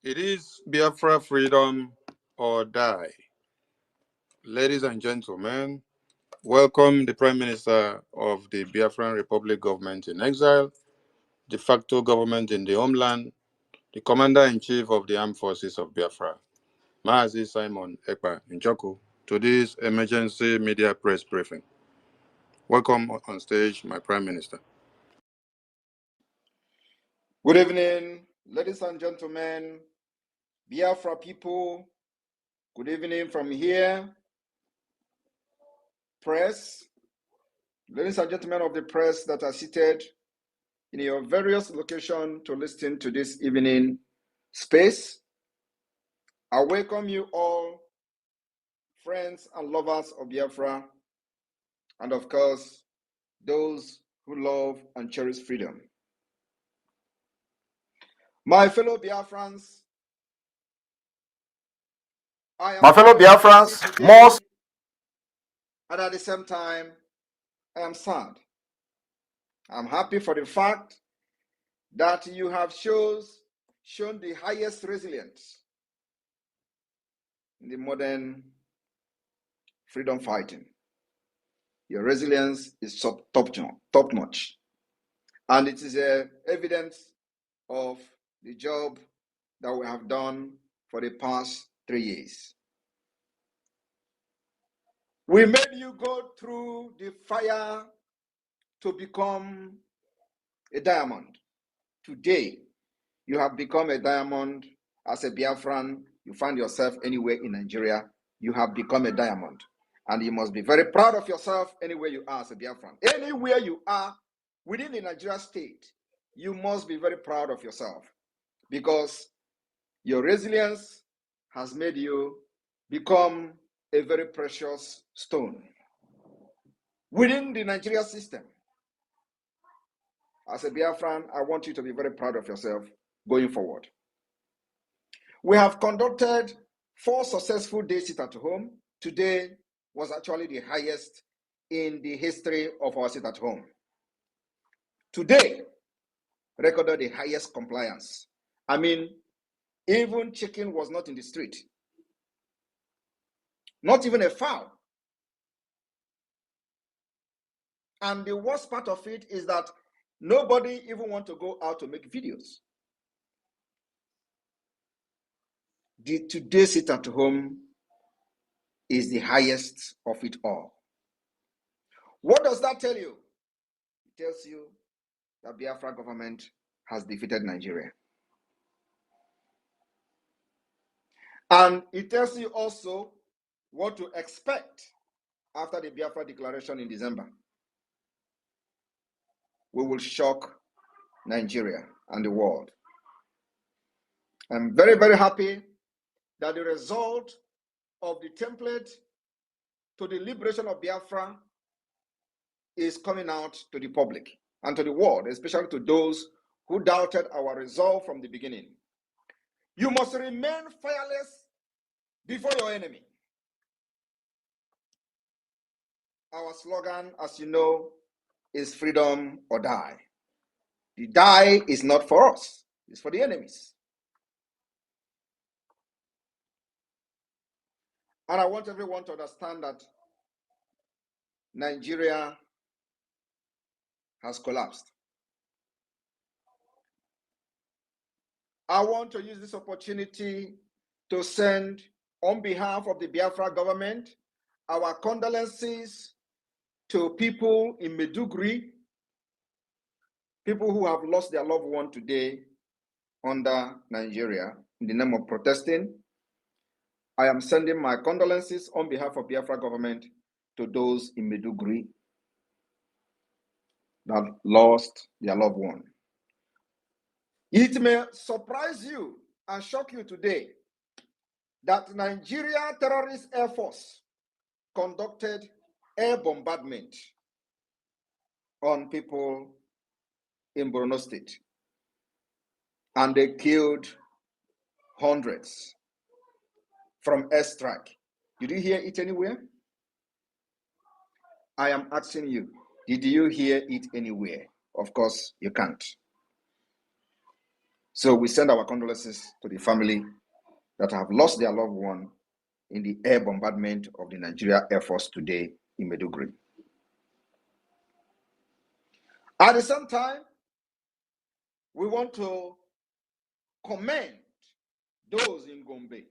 It is Biafra freedom or die. Ladies and gentlemen, welcome the Prime Minister of the Biafran Republic government in exile, de facto government in the homeland, the Commander-in-Chief of the Armed Forces of Biafra, Mazi Simon Ekpa Njoku, to this emergency media press briefing. Welcome on stage, my Prime Minister. Good evening, ladies and gentlemen, Biafra people. Good evening from here, press. Ladies and gentlemen of the press that are seated in your various locations to listen to this evening space. I welcome you all, friends and lovers of Biafra, and of course, those who love and cherish freedom. My fellow Biafrans, I am today, and at the same time, I am sad. I'm happy for the fact that you have shown the highest resilience in the modern freedom fighting. Your resilience is top-notch. And it is evidence of the job that we have done for the past 3 years. We made you go through the fire to become a diamond. Today, you have become a diamond. As a Biafran, you find yourself anywhere in Nigeria, you have become a diamond. And you must be very proud of yourself anywhere you are as a Biafran. Anywhere you are within the Nigeria state, you must be very proud of yourself because your resilience has made you become a very precious stone within the Nigeria system. As a Biafran, I want you to be very proud of yourself going forward. We have conducted 4 successful days sit at home. Today was actually the highest in the history of our sit at home. Today recorded the highest compliance. I mean, even chicken was not in the street. Not even a fowl. And the worst part of it is that nobody even want to go out to make videos. The today sit at home is the highest of it all. What does that tell you? It tells you that Biafra government has defeated Nigeria. And it tells you also what to expect after the Biafra declaration in December. We will shock Nigeria and the world. I'm very, very happy that the result of the template to the liberation of Biafra is coming out to the public and to the world, especially to those who doubted our resolve from the beginning. You must remain fearless before your enemy. Our slogan, as you know, is freedom or die. The die is not for us, it's for the enemies. And I want everyone to understand that Nigeria has collapsed. I want to use this opportunity to send, on behalf of the Biafra government, our condolences to people in Maiduguri, people who have lost their loved one today under Nigeria in the name of protesting. I am sending my condolences on behalf of Biafra government to those in Maiduguri that lost their loved one. It may surprise you and shock you today that Nigeria Terrorist Air Force conducted air bombardment on people in Borno State, and they killed hundreds from airstrike. Did you hear it anywhere? I am asking you, did you hear it anywhere? Of course, you can't. So we send our condolences to the family that have lost their loved one in the air bombardment of the Nigeria Air Force today in Maiduguri. At the same time, we want to commend those in Gombe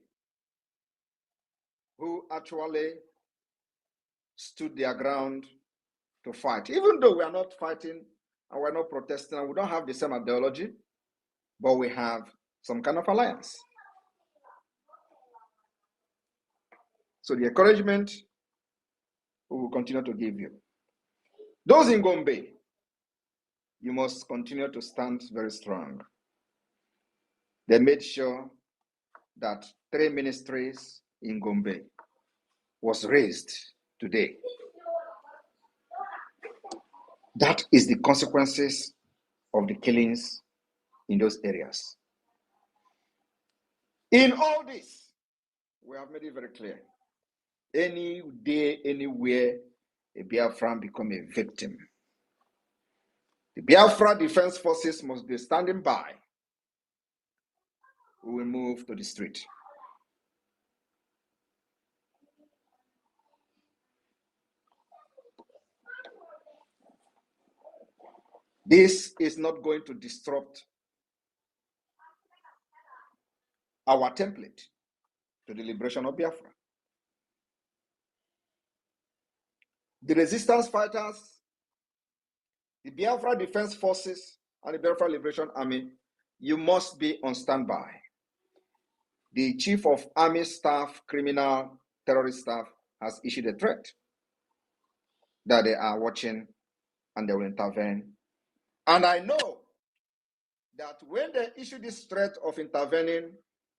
who actually stood their ground to fight. Even though we are not fighting and we're not protesting and we don't have the same ideology, but we have some kind of alliance. So the encouragement we will continue to give you. Those in Gombe, you must continue to stand very strong. They made sure that 3 ministries in Gombe was raised today. That is the consequences of the killings in those areas. In all this, we have made it very clear. Any day, anywhere, a Biafran become a victim, the Biafra Defense Forces must be standing by. We will move to the street. This is not going to disrupt our template to the liberation of Biafra. The resistance fighters, the Biafra Defense Forces, and the Biafra Liberation Army, you must be on standby. The Chief of Army Staff, Criminal Terrorist Staff, has issued a threat that they are watching and they will intervene. And I know that when they issue this threat of intervening,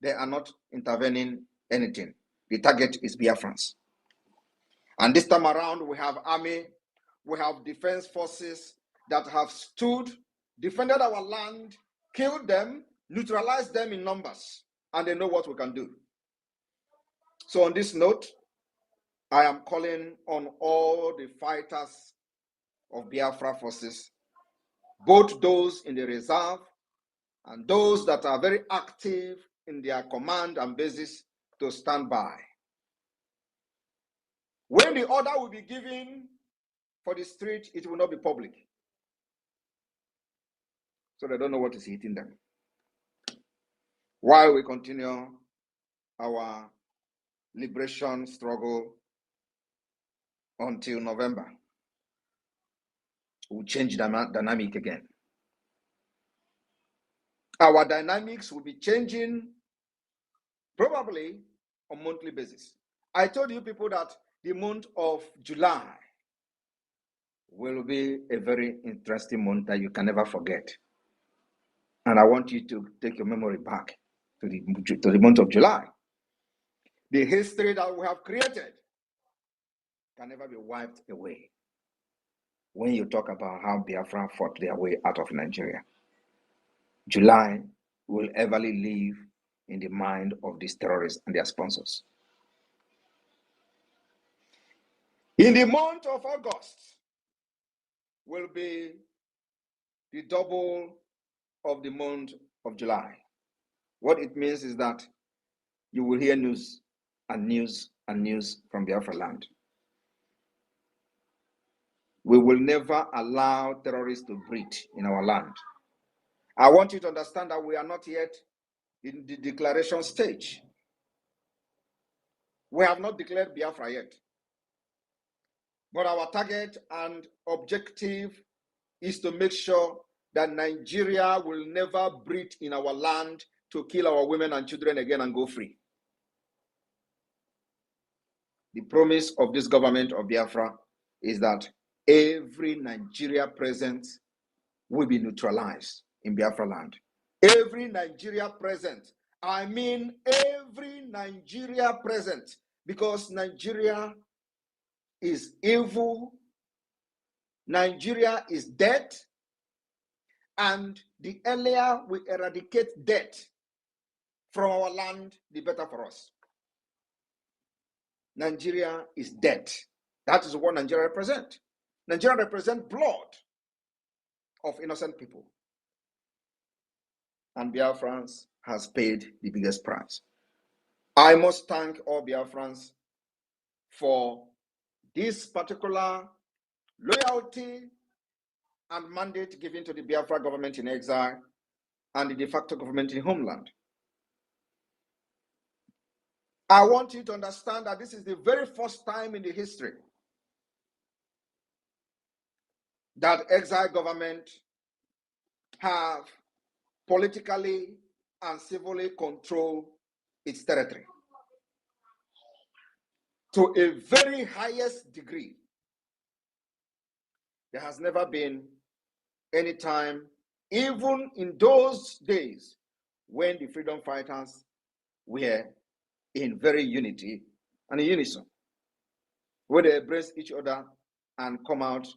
they are not intervening anything. The target is Biafrans. And this time around, we have army, we have defense forces that have stood, defended our land, killed them, neutralized them in numbers, and they know what we can do. So on this note, I am calling on all the fighters of Biafra forces, both those in the reserve and those that are very active in their command and bases, to stand by. When the order will be given for the street, it will not be public. So they don't know what is hitting them. While we continue our liberation struggle until November, we'll change dynamic again. Our dynamics will be changing probably on a monthly basis. I told you people that the month of July will be a very interesting month that you can never forget. And I want you to take your memory back to the month of July. The history that we have created can never be wiped away when you talk about how Biafra fought their way out of Nigeria. July will everly live in the mind of these terrorists and their sponsors. In the month of August will be the double of the month of July. What it means is that you will hear news and news and news from Biafra land. We will never allow terrorists to breed in our land. I want you to understand that we are not yet in the declaration stage. We have not declared Biafra yet. But our target and objective is to make sure that Nigeria will never breed in our land to kill our women and children again and go free. The promise of this government of Biafra is that every Nigeria present will be neutralized in Biafra land. Every Nigeria present. I mean every Nigeria present, because Nigeria is evil, Nigeria is dead, and the earlier we eradicate death from our land, the better for us. Nigeria is dead. That is what Nigeria represents. Nigeria represents blood of innocent people. and Biafrans has paid the biggest price. I must thank all Biafrans for this particular loyalty and mandate given to the Biafra government in exile and the de facto government in homeland. I want you to understand that this is the very first time in the history that exile government have politically and civilly controlled its territory to a very highest degree. There has never been any time, even in those days when the freedom fighters were in very unity and in unison, where they embrace each other and come out,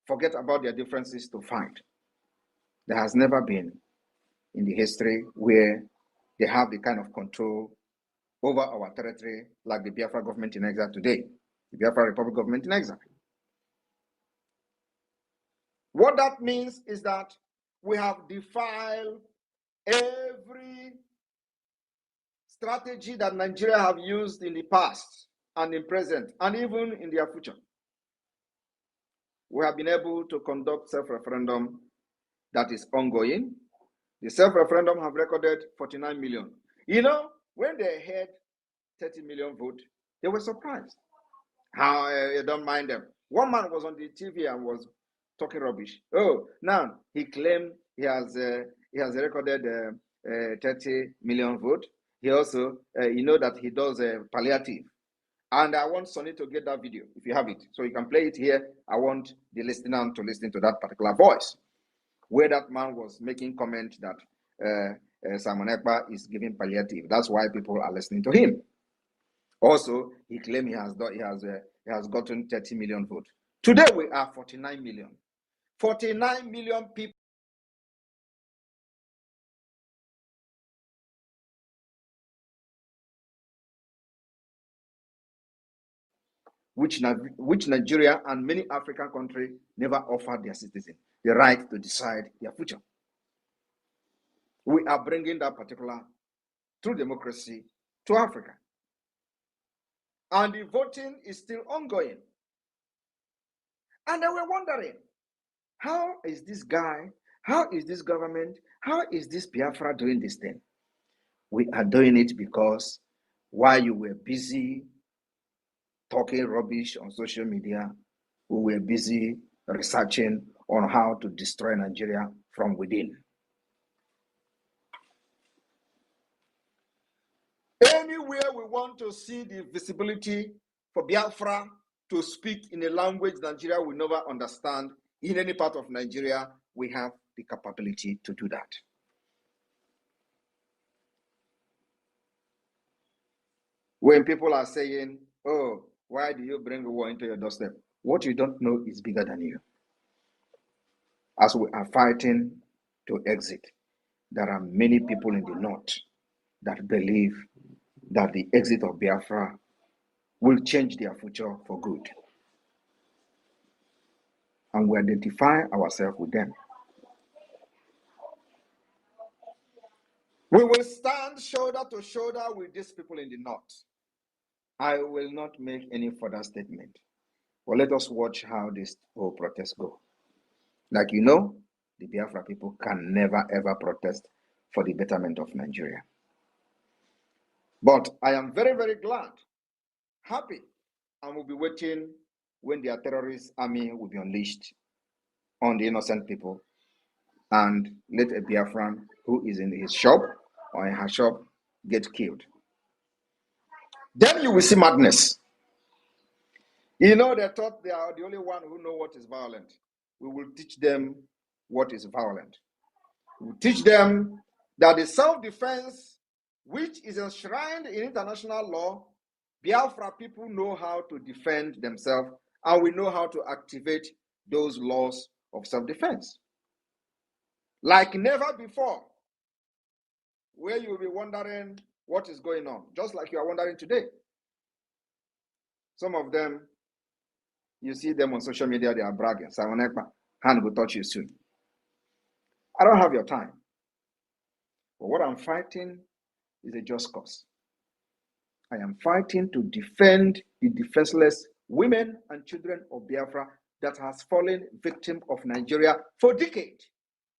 forget about their differences to fight. There has never been in the history where they have the kind of control over our territory like the Biafra government in exile today, the Biafra Republic government in exile. What that means is that we have defiled every strategy that Nigeria have used in the past and in present and even in their future. We have been able to conduct self-referendum that is ongoing. The self-referendum have recorded 49 million. You know, when they had 30 million vote, they were surprised. How you don't mind them. One man was on the TV and was talking rubbish. Oh, now he claimed he has recorded 30 million vote. He also, you know that he does palliative. And I want Sonny to get that video, if you have it. So you can play it here. I want the listener to listen to that particular voice, where that man was making comment that Simon Ekpa is giving palliative. That's why people are listening to him. Also, he claimed he has gotten 30 million votes. Today we are 49 million. 49 million people which Nigeria and many African countries never offered their citizens the right to decide their future. We are bringing that particular true democracy to Africa. And the voting is still ongoing. And they were wondering, how is this guy, how is this government, how is this Biafra doing this thing? We are doing it because while you were busy talking rubbish on social media, we were busy researching on how to destroy Nigeria from within. Anywhere we want to see the visibility for Biafra to speak in a language Nigeria will never understand in any part of Nigeria, we have the capability to do that. When people are saying, oh, why do you bring the war into your doorstep? What you don't know is bigger than you. As we are fighting to exit, there are many people in the north that believe that the exit of Biafra will change their future for good. And we identify ourselves with them. We will stand shoulder to shoulder with these people in the north. I will not make any further statement. But let us watch how this whole protest go. Like you know, the Biafra people can never ever protest for the betterment of Nigeria. But I am very, very glad, happy, and will be waiting when their terrorist army will be unleashed on the innocent people and let a Biafran who is in his shop or in her shop get killed. Then you will see madness. You know, they thought they are the only one who know what is violent. We will teach them what is violent. We will teach them that the self-defense, which is enshrined in international law, Biafra people know how to defend themselves, and we know how to activate those laws of self-defense. Like never before, where you will be wondering what is going on, just like you are wondering today. Some of them, you see them on social media, they are bragging. Simon Ekpa, hand will touch you soon. I don't have your time. But what I'm fighting is a just cause. I am fighting to defend the defenseless women and children of Biafra that has fallen victim of Nigeria for decades.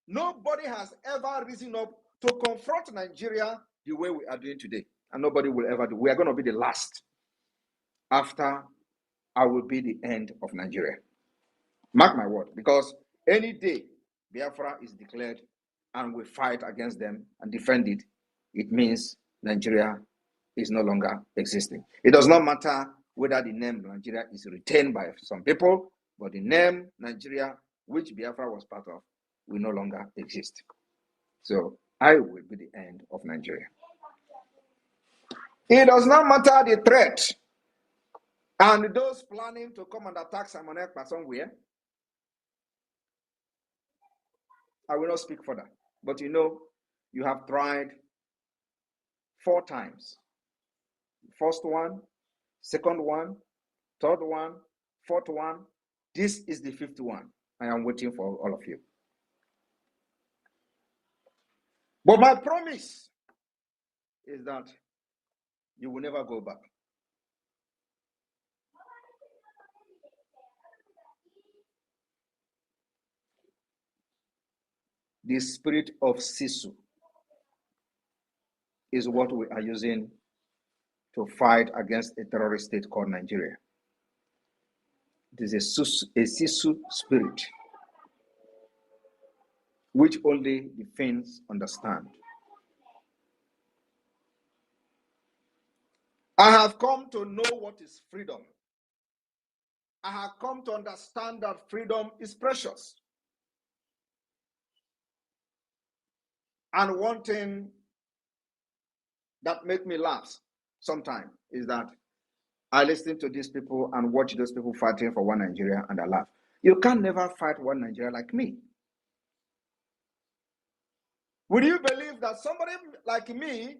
Nobody has ever risen up to confront Nigeria the way we are doing today. And nobody will ever do. We are going to be the last. After I will be the end of Nigeria. Mark my word, because any day Biafra is declared and we fight against them and defend it, it means Nigeria is no longer existing. It does not matter whether the name Nigeria is retained by some people, but the name Nigeria, which Biafra was part of, will no longer exist. So I will be the end of Nigeria. It does not matter the threat and those planning to come and attack Simon Ekpa somewhere. I will not speak further. But you know, you have tried 4 times. First one, second one, third one, fourth one. This is the 5th one. I am waiting for all of you. But my promise is that you will never go back. The spirit of Sisu is what we are using to fight against a terrorist state called Nigeria. It is a Sisu spirit, which only the Finns understand. I have come to know what is freedom. I have come to understand that freedom is precious. And one thing that makes me laugh sometimes is that I listen to these people and watch those people fighting for one Nigeria and I laugh. You can never fight one Nigeria like me. Would you believe that somebody like me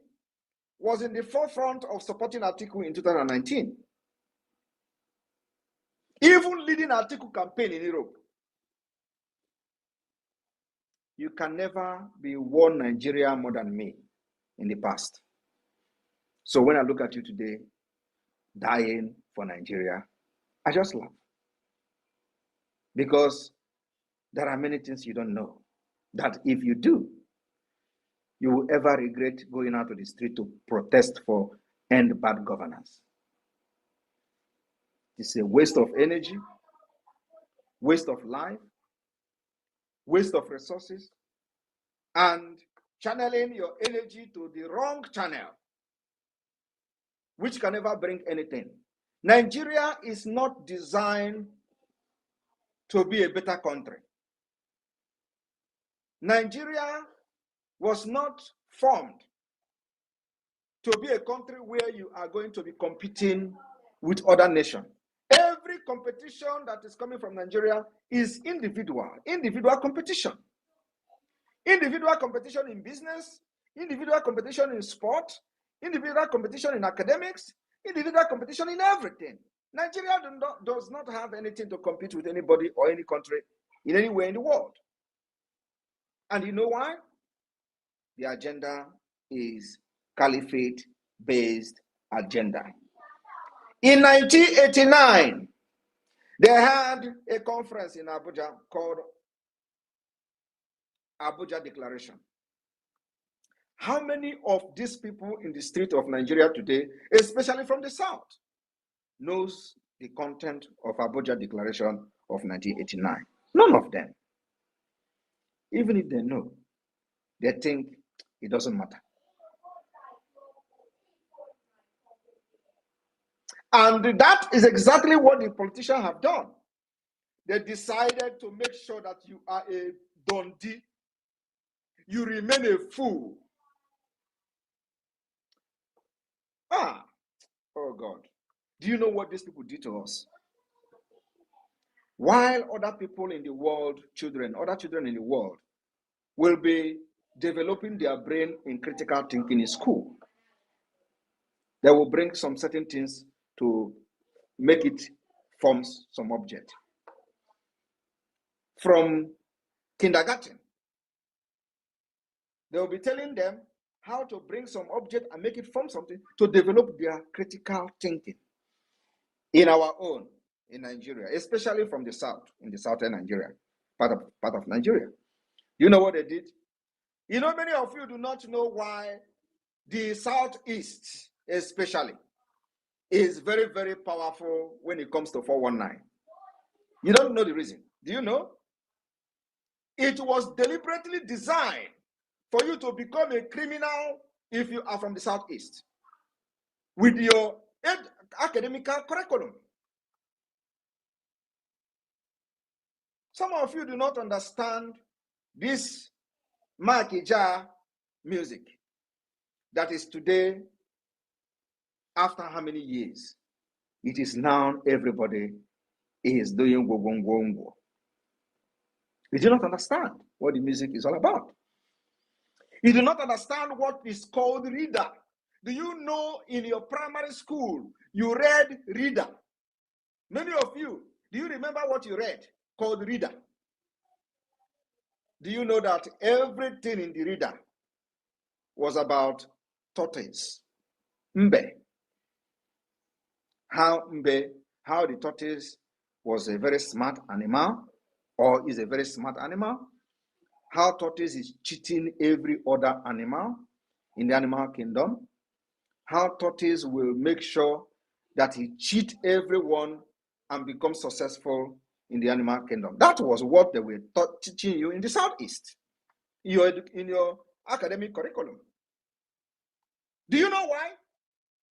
was in the forefront of supporting Atiku in 2019? Even leading Atiku campaign in Europe. You can never be one Nigeria more than me in the past. So when I look at you today, dying for Nigeria, I just laugh. Because there are many things you don't know. That if you do, you will ever regret going out to the street to protest for end bad governance. It's a waste of energy, waste of life, waste of resources, and channeling your energy to the wrong channel, which can never bring anything. Nigeria is not designed to be a better country. Nigeria was not formed to be a country where you are going to be competing with other nations. Every competition that is coming from Nigeria is individual competition. Individual competition in business, individual competition in sport, individual competition in academics, individual competition in everything. Nigeria does not have anything to compete with anybody or any country in anywhere in the world. And you know why? The agenda is caliphate-based agenda. In 1989, they had a conference in Abuja called Abuja Declaration. How many of these people in the street of Nigeria today, especially from the South, knows the content of Abuja Declaration of 1989? None of them. Even if they know, they think it doesn't matter. And that is exactly what the politicians have done. They decided to make sure that you are a dundee. You remain a fool. Oh God. Do you know what these people did to us? While other people in the world, other children in the world, will be developing their brain in critical thinking in school, they will bring some certain things to make it form some object. From kindergarten, They will be telling them how to bring some object and make it form something to develop their critical thinking in our own, in Nigeria, especially from the south, in the southern Nigeria, part of Nigeria. You know what they did? You know, many of you do not know why the southeast, especially, is very, very powerful when it comes to 419. You don't know the reason. Do you know? It was deliberately designed for you to become a criminal if you are from the southeast with your academic curriculum. Some of you do not understand this Makija music that is today, after how many years? It is now everybody is doing go. You do not understand what the music is all about. You do not understand what is called reader. Do you know in your primary school, you read reader? Many of you, do you remember what you read called reader? Do you know that everything in the reader was about tortoise? Mbe. How the tortoise was a very smart animal, or is a very smart animal. How tortoise is cheating every other animal in the animal kingdom. How tortoise will make sure that he cheat everyone and become successful in the animal kingdom. That was what they were teaching you in the southeast, in your academic curriculum. Do you know why?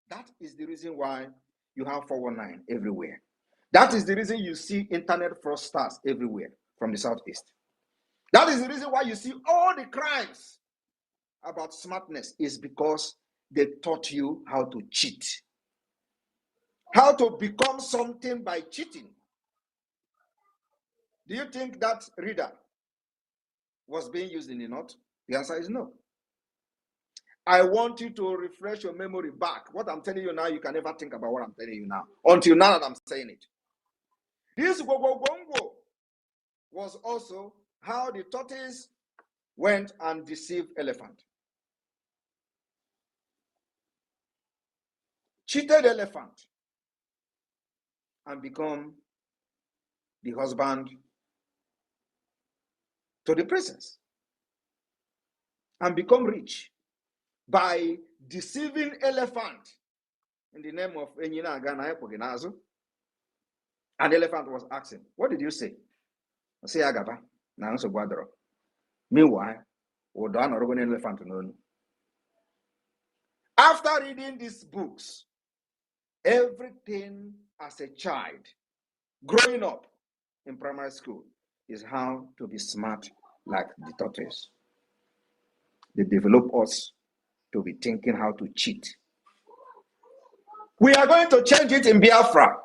That is the reason why you have 419 everywhere. That is the reason you see internet fraudsters everywhere from the southeast. That is the reason why you see all the crimes about smartness, is because they taught you how to cheat, how to become something by cheating. Do you think that reader was being used in the north? The answer is no. I want you to refresh your memory back. What I'm telling you now, you can never think about what I'm telling you now, until now that I'm saying it. This go was also how the tortoise went and deceived elephant. Cheated elephant and become the husband to the princess and become rich by deceiving elephant in the name of Enyina Agana Epoginazo. And the elephant was asking, what did you say? I say Agaba. Now so Guadro. Meanwhile, Odan or an elephant known. After reading these books, everything as a child, growing up in primary school, is how to be smart like the tortoise. They develop us to be thinking how to cheat. We are going to change it in Biafra.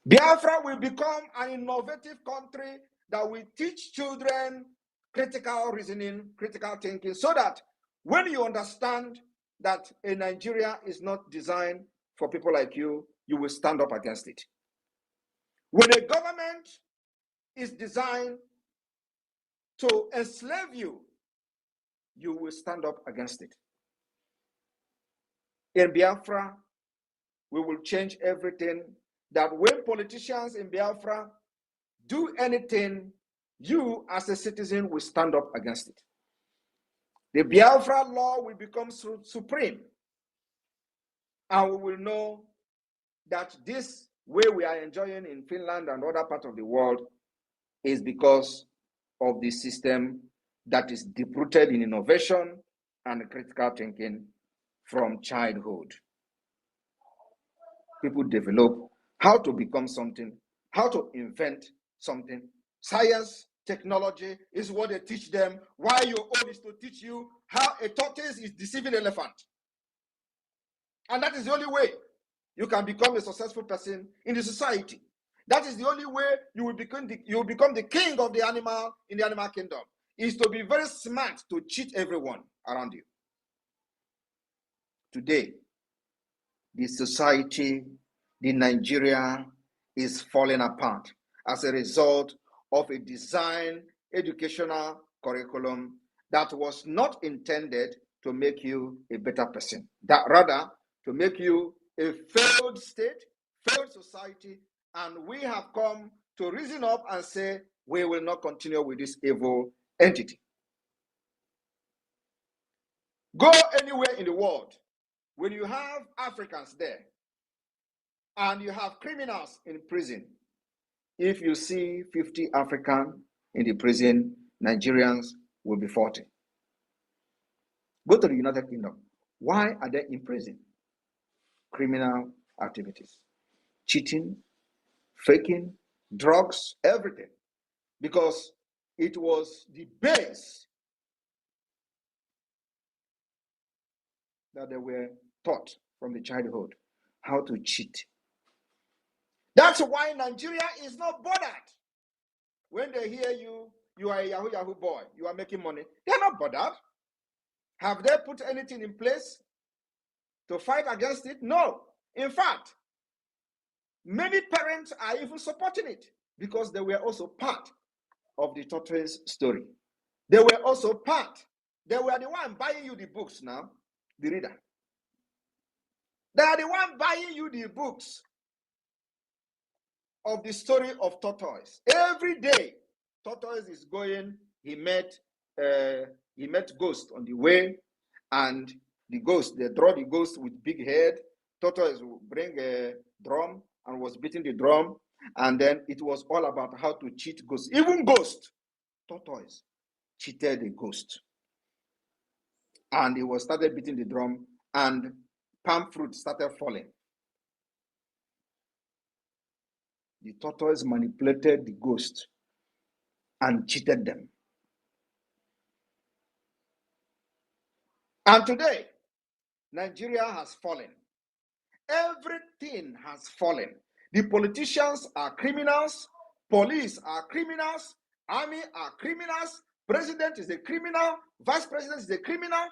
Biafra will become an innovative country that will teach children critical reasoning, critical thinking, so that when you understand that a Nigeria is not designed for people like you, you will stand up against it. When a government is designed to enslave you, you will stand up against it. In Biafra, we will change everything, that when politicians in Biafra do anything, you as a citizen will stand up against it. The Biafra law will become supreme, and we will know that this way we are enjoying in Finland and other parts of the world is because of the system that is deep-rooted in innovation and critical thinking from childhood. People develop how to become something, how to invent something. Science, technology is what they teach them. Why your own is to teach you how a tortoise is deceiving an elephant. And that is the only way you can become a successful person in the society. That is the only way you will become the king of the animal in the animal kingdom, is to be very smart to cheat everyone around you. Today, the society, the Nigeria is falling apart as a result of a design educational curriculum that was not intended to make you a better person, that rather to make you a failed state, failed society, and we have come to reason up and say we will not continue with this evil entity. Go anywhere in the world, when you have Africans there and you have criminals in prison, if you see 50 Africans in the prison, Nigerians will be 40. Go to the United Kingdom. Why are they in prison? Criminal activities, cheating, faking, drugs, everything. Because it was the base that they were taught from the childhood, how to cheat. That's why Nigeria is not bothered. When they hear you are a Yahoo boy, you are making money, they're not bothered. Have they put anything in place to fight against it? No. In fact, many parents are even supporting it because they were also part of the tortoise story. They were also part. They were the one buying you the books now, the reader. They are the one buying you the books of the story of tortoise. Every day, tortoise is going. He met ghost on the way, and the ghost, they draw the ghost with big head. Tortoise will bring a drum and was beating the drum, and then it was all about how to cheat ghosts. Even ghost, tortoise cheated the ghost, and he was started beating the drum, and palm fruit started falling. The tortoise manipulated the ghost and cheated them. And today, Nigeria has fallen. Everything has fallen. The politicians are criminals, police are criminals, army are criminals, president is a criminal, vice president is a criminal,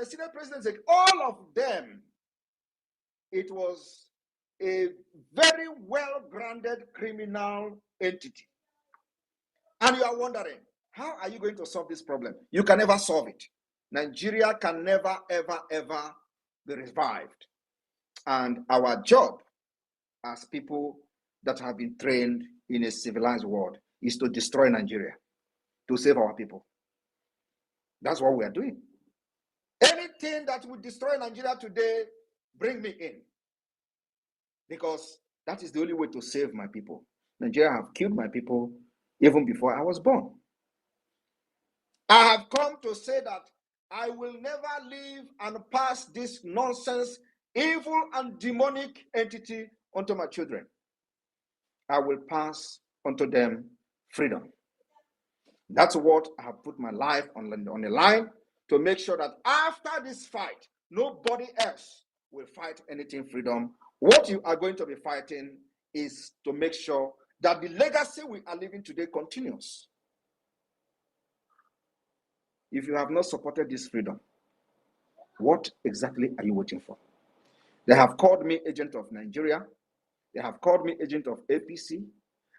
senate president is all of them. It was a very well-grounded criminal entity. And you are wondering, how are you going to solve this problem? You can never solve it. Nigeria can never, ever, ever be revived. And our job as people that have been trained in a civilized world is to destroy Nigeria, to save our people. That's what we are doing. Anything that will destroy Nigeria today, bring me in. Because that is the only way to save my people. Nigeria have killed my people even before I was born. I have come to say that I will never leave and pass this nonsense, evil and demonic entity onto my children. I will pass onto them freedom. That's what I have put my life on the line, to make sure that after this fight, nobody else will fight anything freedom. What you are going to be fighting is to make sure that the legacy we are living today continues. If you have not supported this freedom, what exactly are you waiting for? They have called me agent of Nigeria. They have called me agent of APC.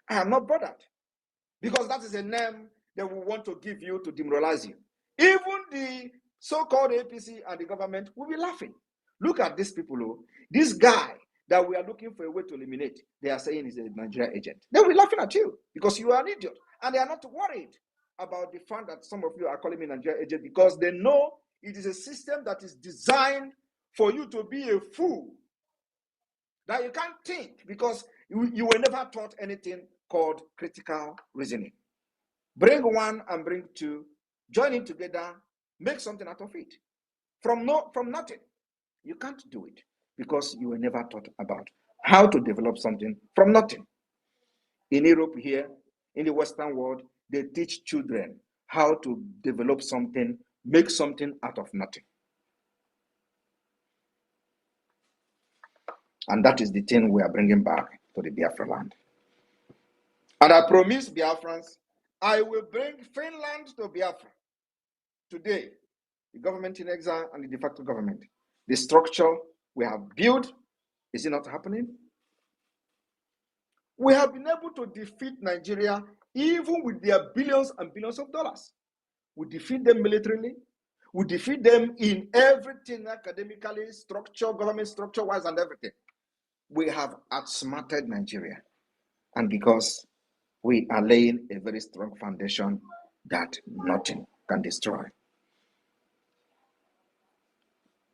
I am not bothered, because that is a name they will want to give you to demoralize you. Even the so-called APC and the government will be laughing. Look at these people. This guy that we are looking for a way to eliminate, they are saying is a Nigeria agent. They will be laughing at you because you are an idiot. And they are not worried about the fact that some of you are calling me Nigeria agent, because they know it is a system that is designed for you to be a fool, that you can't think, because you were never taught anything called critical reasoning. Bring one and bring two, join it together, make something out of it. From nothing. You can't do it because you were never taught about how to develop something from nothing. In Europe here, in the Western world, they teach children how to develop something, make something out of nothing. And that is the thing we are bringing back to the Biafra land. And I promise Biafrans, I will bring Finland to Biafra. Today, the government in exile and the de facto government, the structure we have built, is it not happening? We have been able to defeat Nigeria even with their billions and billions of dollars. We defeat them militarily. We defeat them in everything, academically, structure, government structure-wise, and everything. We have outsmarted Nigeria. And because we are laying a very strong foundation that nothing can destroy.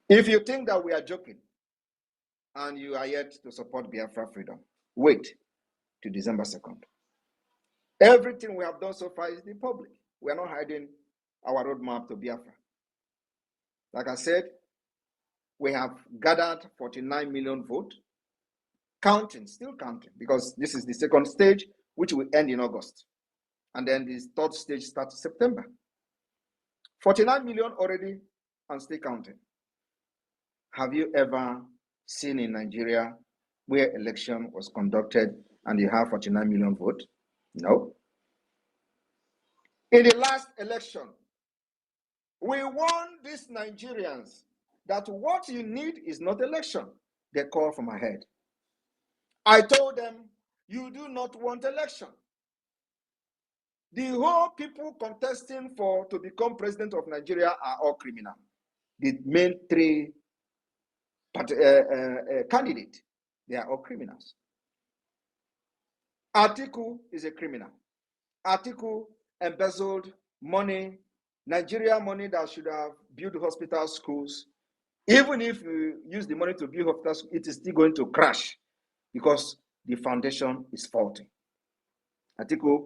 If you think that we are joking and you are yet to support Biafra freedom, wait to December 2nd. Everything we have done so far is in public. We are not hiding our roadmap to Biafra. Like I said, we have gathered 49 million votes, counting, still counting, because this is the second stage, which will end in August. And then the third stage starts in September. 49 million already and still counting. Have you ever seen in Nigeria where election was conducted and you have 49 million votes? No. In the last election, we warned these Nigerians that what you need is not election. They call from ahead. I told them, you do not want election. The whole people contesting to become president of Nigeria are all criminal. The main three candidates, they are all criminals. Atiku is a criminal. Atiku embezzled money, Nigeria money that should have built hospitals, schools. Even if you use the money to build hospitals, it is still going to crash because the foundation is faulty. Atiku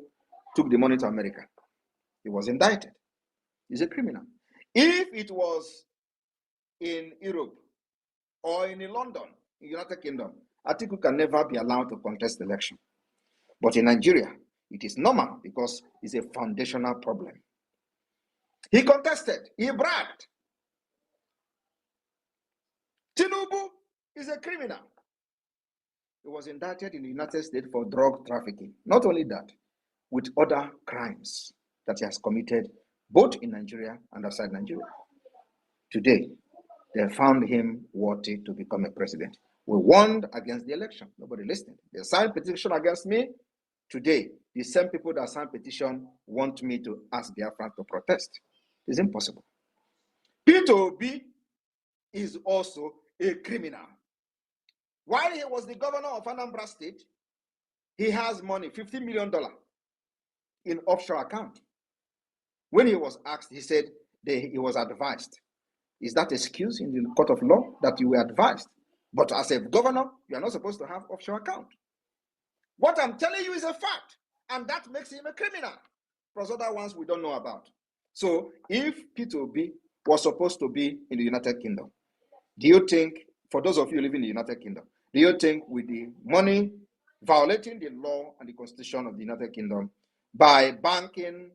took the money to America. He was indicted. He's a criminal. If it was in Europe or in London, in the United Kingdom, Atiku can never be allowed to contest the election. But in Nigeria, it is normal because it's a foundational problem. He contested. He bragged. Tinubu is a criminal. He was indicted in the United States for drug trafficking. Not only that, with other crimes that he has committed both in Nigeria and outside Nigeria. Today, they found him worthy to become a president. We warned against the election. Nobody listened. They signed petition against me. Today, the same people that signed petition want me to ask Biafra to protest. It's impossible. Peter Obi is also a criminal. While he was the governor of Anambra State, he has money, $50 million in offshore account. When he was asked, he said he was advised. Is that excuse in the court of law that you were advised? But as a governor, you are not supposed to have offshore account. What I'm telling you is a fact, and that makes him a criminal. Plus other ones we don't know about. So if Peter Obi was supposed to be in the United Kingdom, do you think, for those of you living in the United Kingdom, do you think with the money violating the law and the constitution of the United Kingdom by banking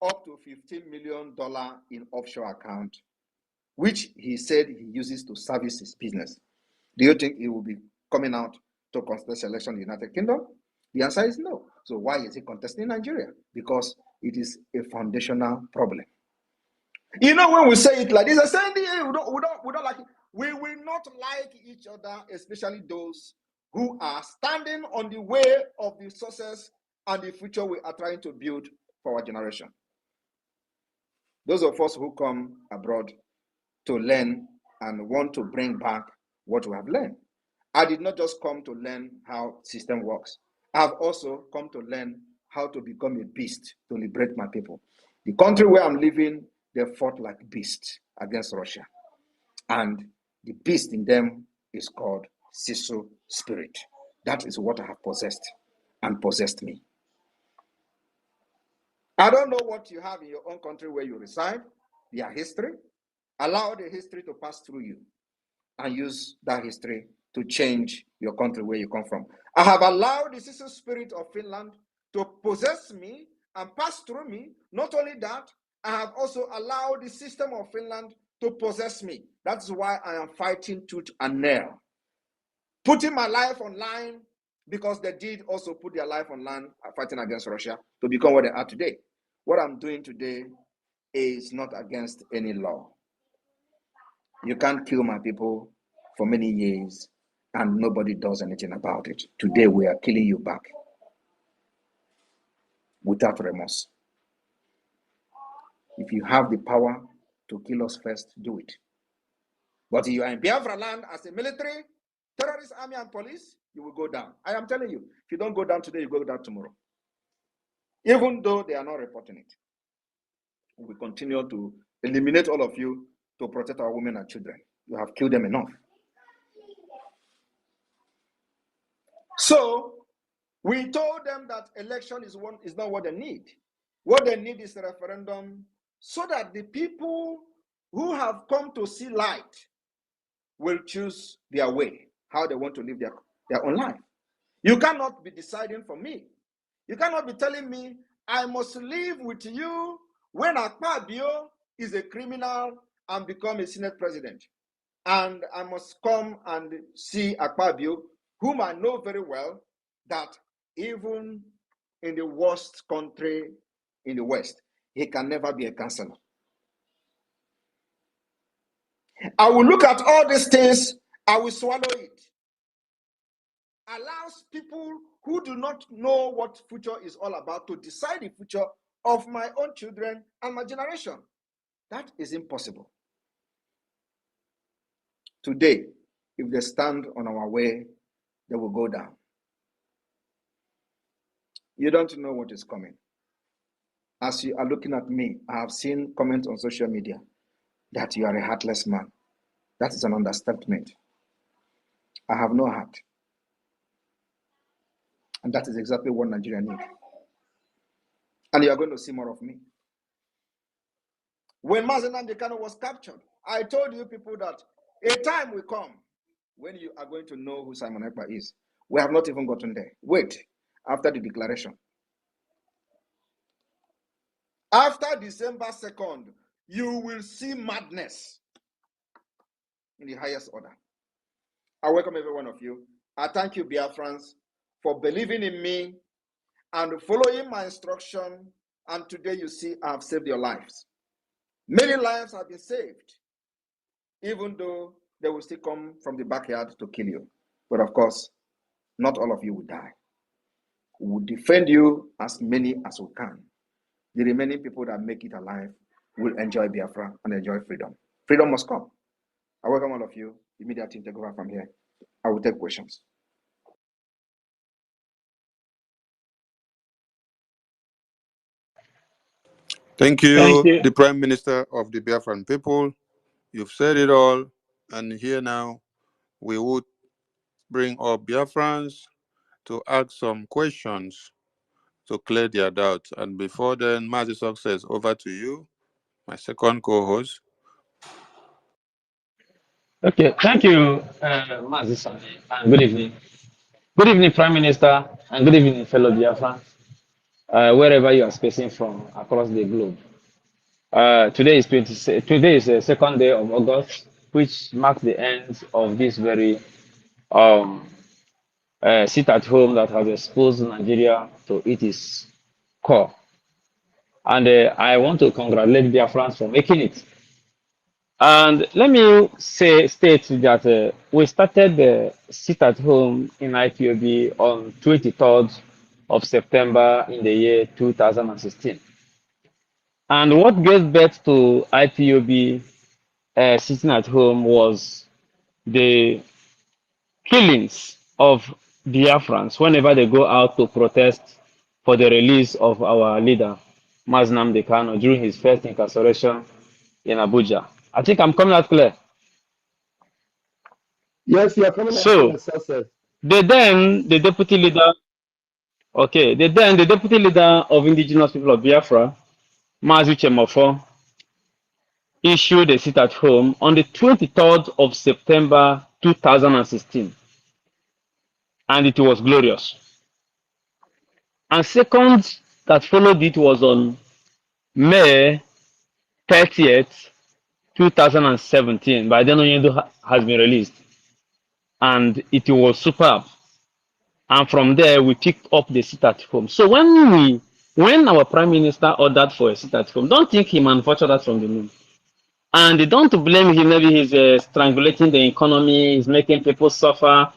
up to $15 million in offshore account, which he said he uses to service his business, do you think he will be coming out to contest election in the United Kingdom? The answer is no. So why is he contesting Nigeria? Because it is a foundational problem. You know, when we say it like this, I say we don't like it. We will not like each other, especially those who are standing on the way of the success and the future we are trying to build for our generation. Those of us who come abroad to learn and want to bring back what we have learned. I did not just come to learn how system works. I've also come to learn how to become a beast to liberate my people. The country where I'm living, they fought like beasts against Russia. And the beast in them is called Sisu spirit. That is what I have possessed and possessed me. I don't know what you have in your own country where you reside, their history. Allow the history to pass through you and use that history to change your country where you come from. I have allowed the Sisu spirit of Finland to possess me and pass through me. Not only that, I have also allowed the system of Finland to possess me. That's why I am fighting tooth and nail. Putting my life online because they did also put their life online fighting against Russia to become what they are today. What I'm doing today is not against any law. You can't kill my people for many years and nobody does anything about it. Today we are killing you back without remorse. If you have the power to kill us first, do it. But if you are in Biafra land as a military, terrorist army and police, you will go down. I am telling you, if you don't go down today, you go down tomorrow. Even though they are not reporting it. We continue to eliminate all of you to protect our women and children. You have killed them enough. So we told them that election is not what they need. What they need is a referendum so that the people who have come to see light will choose their way, how they want to live their own life. You cannot be deciding for me. You cannot be telling me I must live with you when Ekpa is a criminal and become a Senate president. And I must come and see Ekpa, whom I know very well, that even in the worst country in the West, he can never be a councillor. I will look at all these things, I will swallow it. Allows people who do not know what future is all about to decide the future of my own children and my generation. That is impossible. Today, if they stand on our way, they will go down. You don't know what is coming. As you are looking at me, I have seen comments on social media that you are a heartless man. That is an understatement. I have no heart. And that is exactly what Nigeria needs. And you are going to see more of me. When Mazen Nnamdi Kanu was captured, I told you people that a time will come when you are going to know who Simon Ekpa is. We have not even gotten there. Wait, after the declaration. After December 2nd, you will see madness in the highest order. I welcome every one of you. I thank you, Biafrans, for believing in me and following my instruction. And today you see I have saved your lives. Many lives have been saved, even though they will still come from the backyard to kill you. But of course, not all of you will die. We will defend you as many as we can. The remaining people that make it alive will enjoy Biafra and enjoy freedom. Freedom must come. I welcome all of you. Immediately take over from here. I will take questions. Thank Thank you, you. the Prime Minister of the Biafran people. You've said it all. And here now, we would bring up Biafrans to ask some questions to clear their doubts. And before then, Mazi Success, over to you, my second co-host. Okay, thank you, Mazi Sani, and good evening. Good evening, Prime Minister, and good evening, fellow Biafra, wherever you are spacing from across the globe. Today is the second day of August, which marks the end of this very um, sit at home that has exposed Nigeria to its core. And I want to congratulate Biafrans for making it. And let me state that we started the sit at home in IPOB on 23rd of September in the year 2016. And what gave birth to IPOB sitting at home was the killings of Biafrans whenever they go out to protest for the release of our leader, Mazi Nnamdi Kanu, during his first incarceration in Abuja. I think I'm coming out clear. Yes, you are coming out So, clear, success. the deputy leader, the deputy leader of indigenous people of Biafra, Mazi Chemofo, issued a sit at home on the 23rd of September 2016, and it was glorious. And second that followed it was on May 30th, 2017, by then Onyedo has been released, and it was superb. And from there we picked up the sit at home. So when our prime minister ordered for a sit at home, don't think he manufactured that from the moon. And don't blame him. Maybe he's strangulating the economy, he's making people suffer.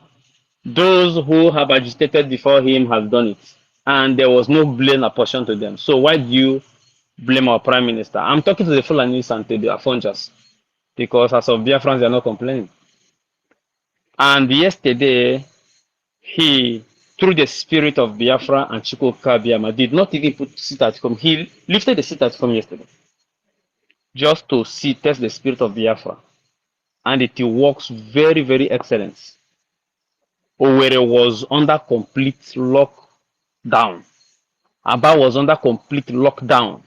Those who have agitated before him have done it, and there was no blame apportioned to them. So why do you blame our prime minister. I'm talking to the Fulanis and to the Afonjas because as of Biafrans, they are not complaining. And yesterday, he, through the spirit of Biafra and Chukwu Kabiama, did not even put sit at home. He lifted the sit at home yesterday just to see, test the spirit of Biafra. And it works very, very excellent. Owerri was under complete lockdown. Aba was under complete lockdown.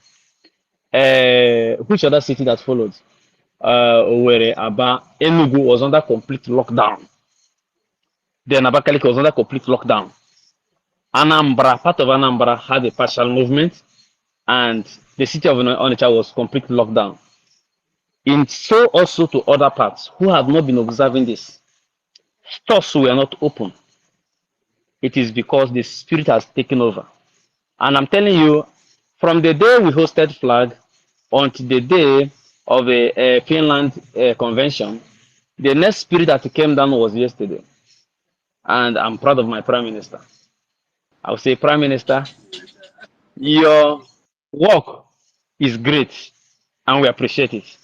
Which other city that followed? Owerri, Aba, Enugu was under complete lockdown. Then Abakaliki was under complete lockdown. Anambra, part of Anambra had a partial movement, and the city of Onitsha was complete lockdown. In so also to other parts who have not been observing this. Stores were not open. It is because the spirit has taken over. And I'm telling you, from the day we hosted flag until the day of the Finland convention, the next spirit that came down was yesterday. And I'm proud of my prime minister. I would say, Prime Minister, your work is great and we appreciate it.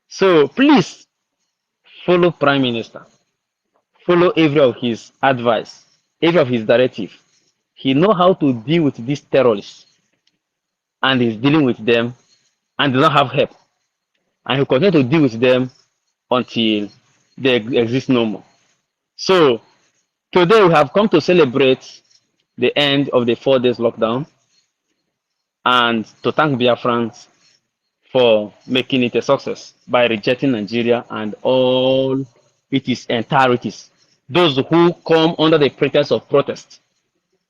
So please follow Prime Minister. Follow every of his advice, every of his directive. He know how to deal with these terrorists and he's dealing with them and they don't have help. And he'll continue to deal with them until they exist no more. So today we have come to celebrate the end of the 4 days lockdown and to thank Biafrans for making it a success by rejecting Nigeria and all its entireties. Those who come under the pretext of protest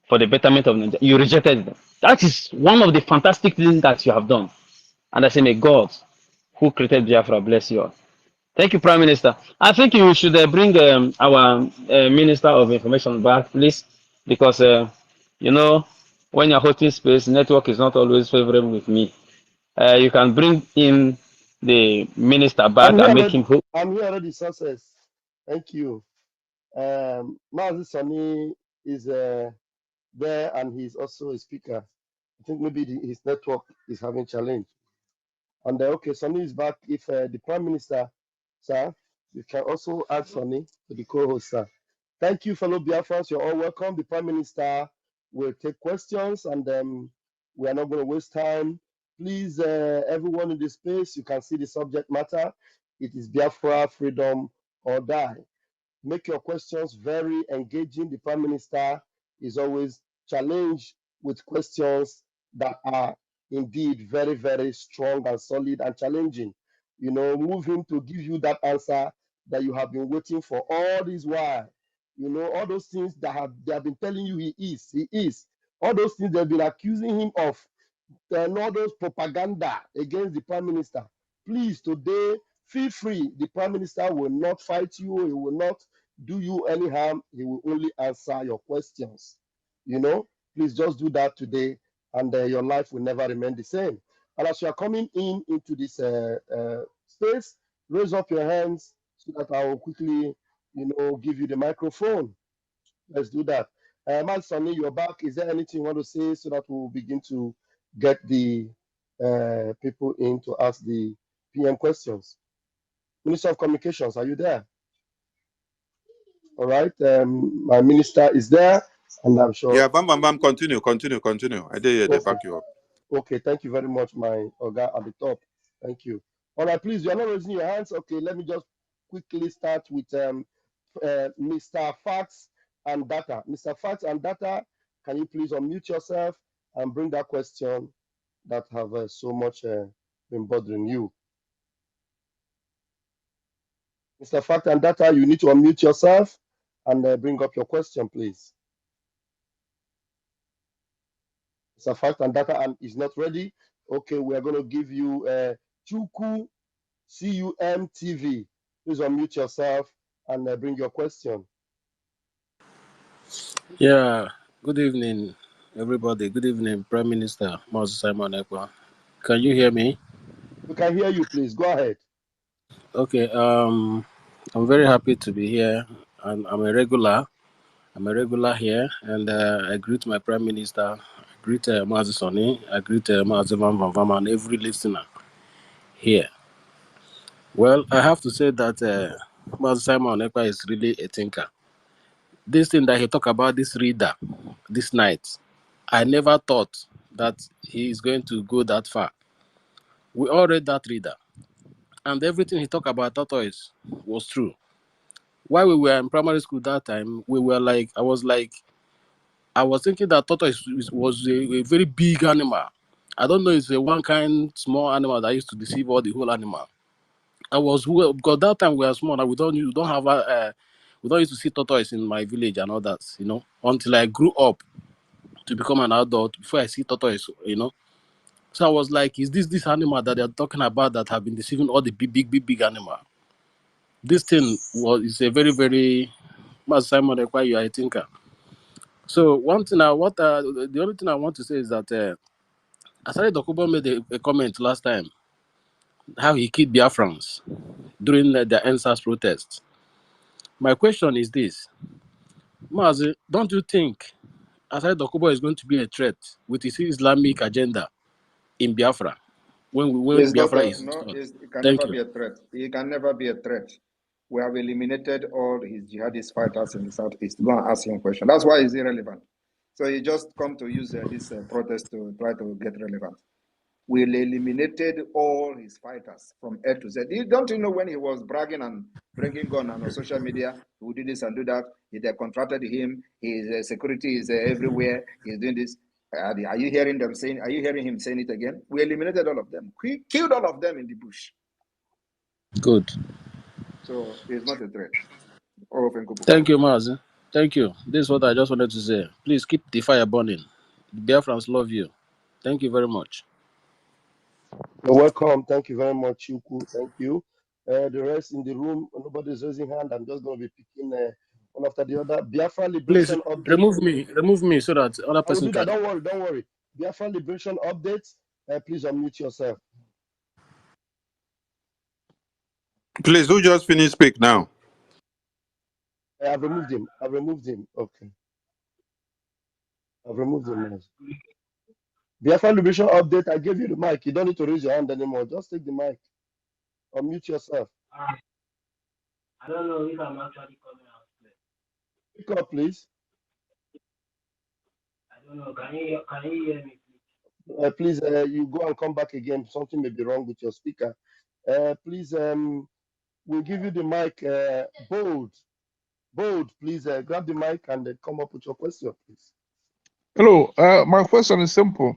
for the betterment of Nigeria, you rejected them. That is one of the fantastic things that you have done. And I say, may God, who created Biafra, bless you all. Thank you, Prime Minister. I think you should bring our Minister of Information back, please, because, you know, when you're hosting space, network is not always favorable with me. You can bring in the minister I'm back here and make already. him hope. I'm here already. Success. Thank you. Mazi Sani is there, and he's also a speaker. I think maybe his network is having challenge. And okay, Sani is back. If the Prime Minister, sir, you can also add Sani to the co-host, sir. Thank you, fellow Biafrans. You're all welcome. The Prime Minister will take questions, and we are not going to waste time. Please, everyone in this space, you can see the subject matter. It is Biafra, freedom or die. Make your questions very engaging. The Prime Minister is always challenged with questions that are indeed very, very strong and solid and challenging. You know, move him to give you that answer that you have been waiting for all this while. You know, all those things that they have been telling you he is, he is. All those things they've been accusing him of, and all those propaganda against the prime minister. Please, today, feel free. The prime minister will not fight you. He will not do you any harm. He will only answer your questions. You know, please just do that today, and your life will never remain the same. And as you are coming in into this space, raise up your hands so that I will quickly, give you the microphone. Let's do that. Man, Sonny, you're back. Is there anything you want to say so that we'll begin to get the people in to ask the PM questions? Minister of Communications, are you there? All right. My minister is there, and I'm sure. Yeah, bam, bam, bam. Continue. I did hear they Okay. back you up. Okay. Thank you very much, my Oga at the top. Thank you. All right. Please, you're not raising your hands. Okay. Let me just quickly start with Mr. Facts and Data. Mr. Facts and Data, can you please unmute yourself and bring that question that have so much been bothering you? Mr. Fact and Data, you need to unmute yourself and bring up your question, please. Mr. Fact and Data and is not ready. Okay, we are going to give you Chuku CUM TV. Please unmute yourself and bring your question. Yeah, good evening, everybody. Good evening, Prime Minister Moses Simon Ekpa. Can you hear me? We can hear you, please. Go ahead. Okay, I'm very happy to be here. I'm a regular. I'm a regular here, and I greet my Prime Minister. I greet Mazi Sonny. I greet Mazi Van Van and every listener here. Well, I have to say that Mazi Simon Ekpa is really a thinker. This thing that he talk about, this reader, this night, I never thought that he is going to go that far. We all read that reader, and everything he talked about tortoise was true. While we were in primary school that time, we were like, I was thinking that tortoise was a very big animal. I don't know, it's a one kind small animal that used to deceive all the whole animal. I was well, because that time we were small. And we don't have we don't used to see tortoise in my village and all that, until I grew up to become an adult. Before I see tortoise. So I was like, is this animal that they're talking about that have been deceiving all the big animal? This thing was is a very very Master Simon require you are a thinker. So one thing I what the only thing I want to say is that Asari Dokubo made a comment last time how he killed Biafrans during the NSAS protests. My question is this, Mazi, don't you think Asari Dokubo is going to be a threat with his Islamic agenda in Biafra when It's not Biafra a, is no, restored? it can Thank never you. be a threat. He can never be a threat. We have eliminated all his jihadist fighters in the southeast. Go and ask him a question. That's why he's irrelevant. So he just come to use this protest to try to get relevant. We eliminated all his fighters from A to Z. Don't you know when he was bragging and bringing gun on social media, he would do this and do that. They contracted him. His security is everywhere. He's doing this. Are you hearing them saying? Are you hearing him saying it again? We eliminated all of them. We killed all of them in the bush. Good. So he's not a threat. All of Nkupu. Thank you, Mazi. Thank you. This is what I just wanted to say. Please keep the fire burning. The Biafrans love you. Thank you very much. You're welcome. Thank you very much, Chuku. Thank you. The rest in the room, nobody's raising hand. I'm just going to be picking one after the other. Biafra Please Liberation Update. remove me so that other I will person do that. can. Don't worry. Don't worry. Biafra Liberation Update. Please unmute yourself. Please, who just finished speak now? I've removed him. I've removed him. Okay. I've removed him now. Biafra Liberation Update. I gave you the mic. You don't need to raise your hand anymore. Just take the mic. Unmute yourself. I don't know if I'm actually coming out clear. Pick up, please. I don't know. Can you hear me, please? Please, you go and come back again. Something may be wrong with your speaker. Please, we'll give you the mic. Bold, please grab the mic and come up with your question, please. Hello, my question is simple.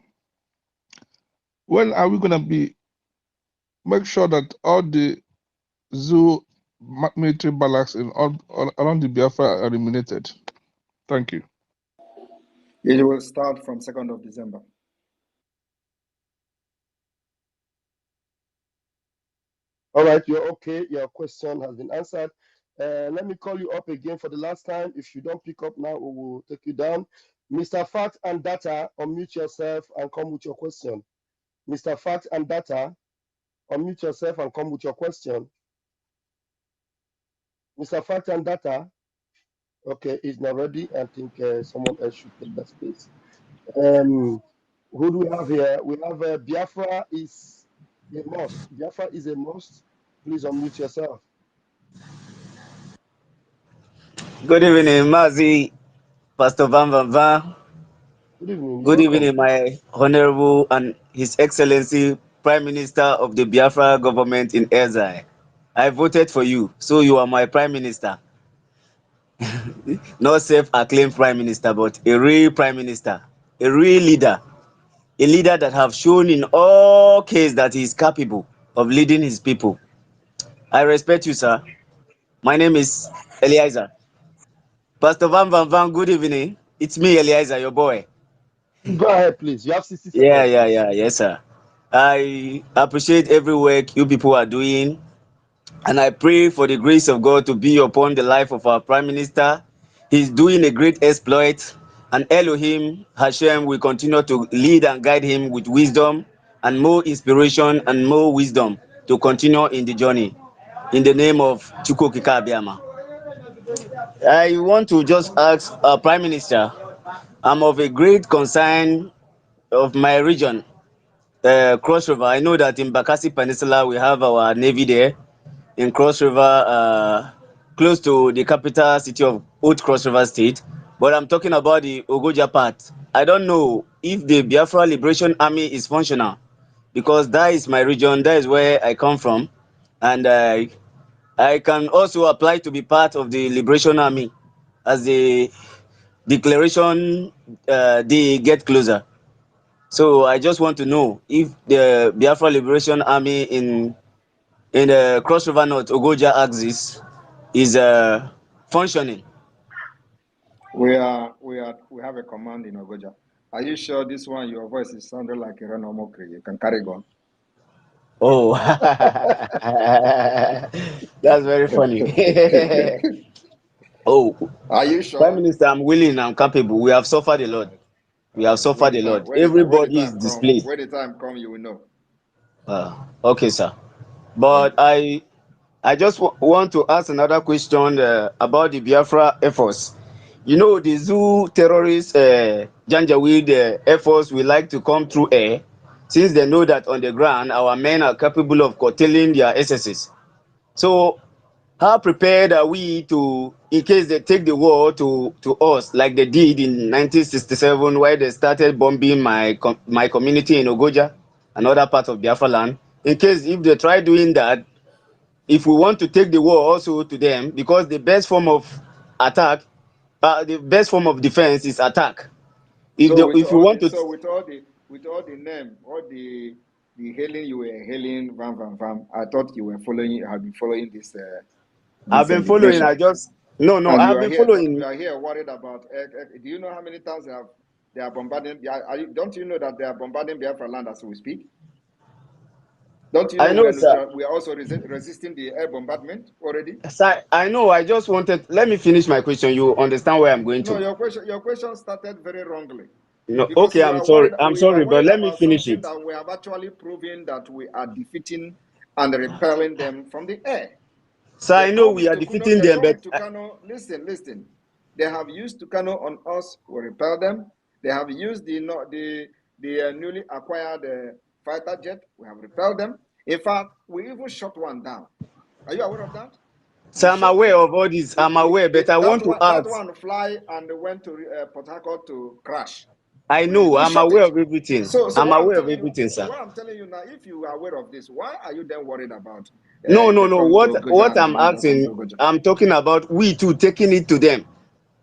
When are we going to make sure that all the zoo military barracks in all around the Biafra are eliminated? Thank you. It will start from 2nd of December. All right, you're okay. Your question has been answered. Let me call you up again for the last time. If you don't pick up now, we will take you down. Mr. Fact and Data, unmute yourself and come with your question. Mr. Fact and Data, unmute yourself and come with your question. Mr. Fact and Data, okay, is not ready. I think someone else should take that space. Who do we have here? We have Biafra is a must. Biafra is a must. Please unmute yourself. Good evening, Mazi, Pastor Van Van Van. Good evening. You're Good welcome. evening, my Honorable and His Excellency Prime Minister of the Biafra government in exile. I voted for you, so you are my Prime Minister. Not self-acclaimed Prime Minister, but a real Prime Minister, a real leader, a leader that have shown in all cases that he is capable of leading his people. I respect you, sir. My name is Eliezer. Pastor Van Van Van, good evening. It's me, Eliezer, your boy. Go ahead, please. You have 60 Yeah, seconds, yeah, please. yeah, yes, sir. I appreciate every work you people are doing, and I pray for the grace of God to be upon the life of our Prime Minister. He's doing a great exploit, and Elohim Hashem will continue to lead and guide him with wisdom and more inspiration and more wisdom to continue in the journey. In the name of Chukwukika Abiyama. I want to just ask our Prime Minister, I'm of a great concern of my region, Cross River. I know that in Bakassi Peninsula we have our navy there. In Cross River, close to the capital city of Old Cross River State. But I'm talking about the Ogoja part. I don't know if the Biafra Liberation Army is functional, because that is my region, that is where I come from, and I can also apply to be part of the Liberation Army as the declaration day get closer. So I just want to know if the Biafra Liberation Army in the Cross River North Ogoja axis is functioning. We have a command in Ogoja. Are you sure this one, your voice is sounding like a Renomokri? You can carry on. Oh, that's very funny. Oh, Are you Prime sure? Minister, I'm willing, I'm capable. We have suffered a lot. We have When suffered the a time lot. when the Everybody is time come, displaced. you will know. Okay, sir. Thank But you. I just want to ask another question about the Biafra efforts. You know, the zoo terrorists, Janjaweed efforts will like to come through air, since they know that on the ground our men are capable of curtailing their excesses. So, how prepared are we to, in case they take the war to us, like they did in 1967, where they started bombing my community in Ogoja, another part of Biafra land? In case if they try doing that, if we want to take the war also to them, because the best form of attack, the best form of defense is attack. So with If we all want the to, name, all the hailing you were hailing, I thought you were following, you have been following I've this been following. I liberation, just no, and I have been following. you are here worried about. Do you know how many times they are bombarding? Don't you know that they are bombarding Biafra land as we speak? Don't you I know know, sir. we are also resisting the air bombardment already? Sir, I know. I just wanted. Let me finish my question. You understand where I'm going No, to? your question started very wrongly. No, Because okay. I'm sorry. I'm we are sorry, but worried let me about finish something it. that we have actually proven that we are defeating and repelling them from the air. Sir, I know we are defeating They them, come but with Tucano. Listen. They have used Tucano on us. We repel them. They have used the newly acquired fighter jet. We have repelled them. In fact, we even shot one down. Are you aware of that? sir, We I'm shot aware it. of all this. I'm aware, but I want to That ask. one fly and went to Port Harcourt to crash. I know. We I'm shot aware it. of everything. So I'm what I'm aware of telling you, everything, sir. if you are aware of this, why are you then worried about No, if no, they no. come to Ogoja What and the I'm men don't come to asking, Ogoja? I'm talking about we too taking it to them.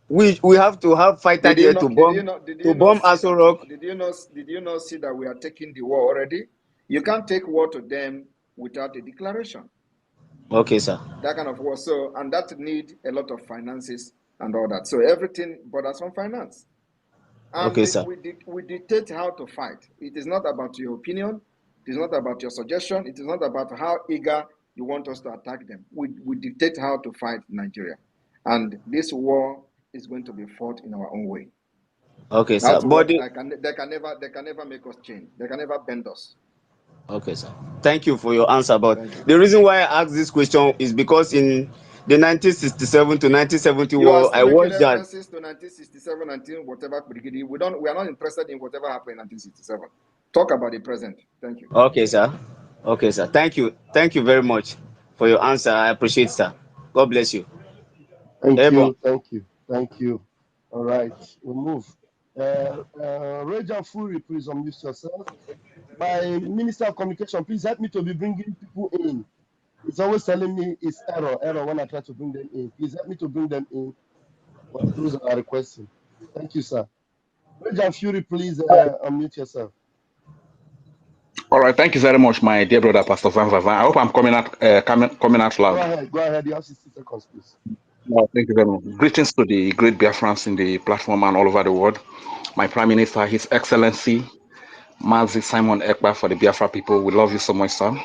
We have to have fighter there to bomb Aso Rock. Did you not see that we are taking the war already? You can't take war to them without a declaration. Okay, sir. That kind of war. So and that need a lot of finances and all that. So everything borders on finance. Okay, And sir. we dictate how to fight. It is not about your opinion. It is not about your suggestion. It is not about how eager you want us to attack them. We dictate how to fight Nigeria. And this war is going to be fought in our own way. Okay, sir. That's what they can never make us change. They can never bend us. Okay, sir. Thank you for your answer. But Thank you. the reason why I asked this question is because in the 1967 to 1970 You are war, still I making watched that. references to 1967, 19 whatever BRGIE. We are not interested in whatever happened in 1967. Talk about the present. Thank you. Okay, sir. Okay, sir. Thank you. Thank you very much for your answer. I appreciate, sir. God bless you. Thank Airborne. you, thank you. All right, we'll move. Rejan Fury, please unmute yourself. My Minister of Communication, please help me to be bringing people in. It's always telling me it's error when I try to bring them in. Please help me to bring them in for those that are requesting. Thank you, sir. Rejan Fury, please unmute yourself. All right, thank you very much, my dear brother, Pastor Van Van. I hope I'm coming out loud. Go ahead. You have 60 seconds, please. Thank you very much. Greetings to the great Biafrans in the platform and all over the world. My Prime Minister, His Excellency, Mazi Simon Ekpa, for the Biafra people. We love you so much, sir.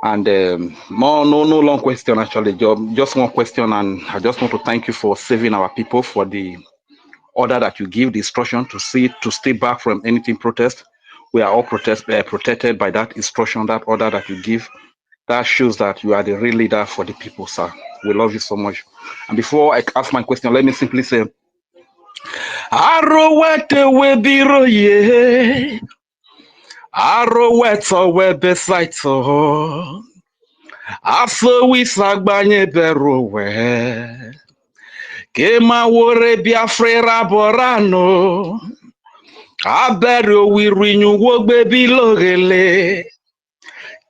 And no long question, actually, just one question. And I just want to thank you for saving our people, for the order that you give, the instruction to stay back from anything protest. We are all protected by that instruction, that order that you give. That shows that you are the real leader for the people, sir. We love you so much. And before I ask my question, let me simply say, Arowete webiro ye. Aroweto webesaito. Aso wisagbanye berowe. Kema wore Biafra borano. Abero wirinyu wogbe bilogele.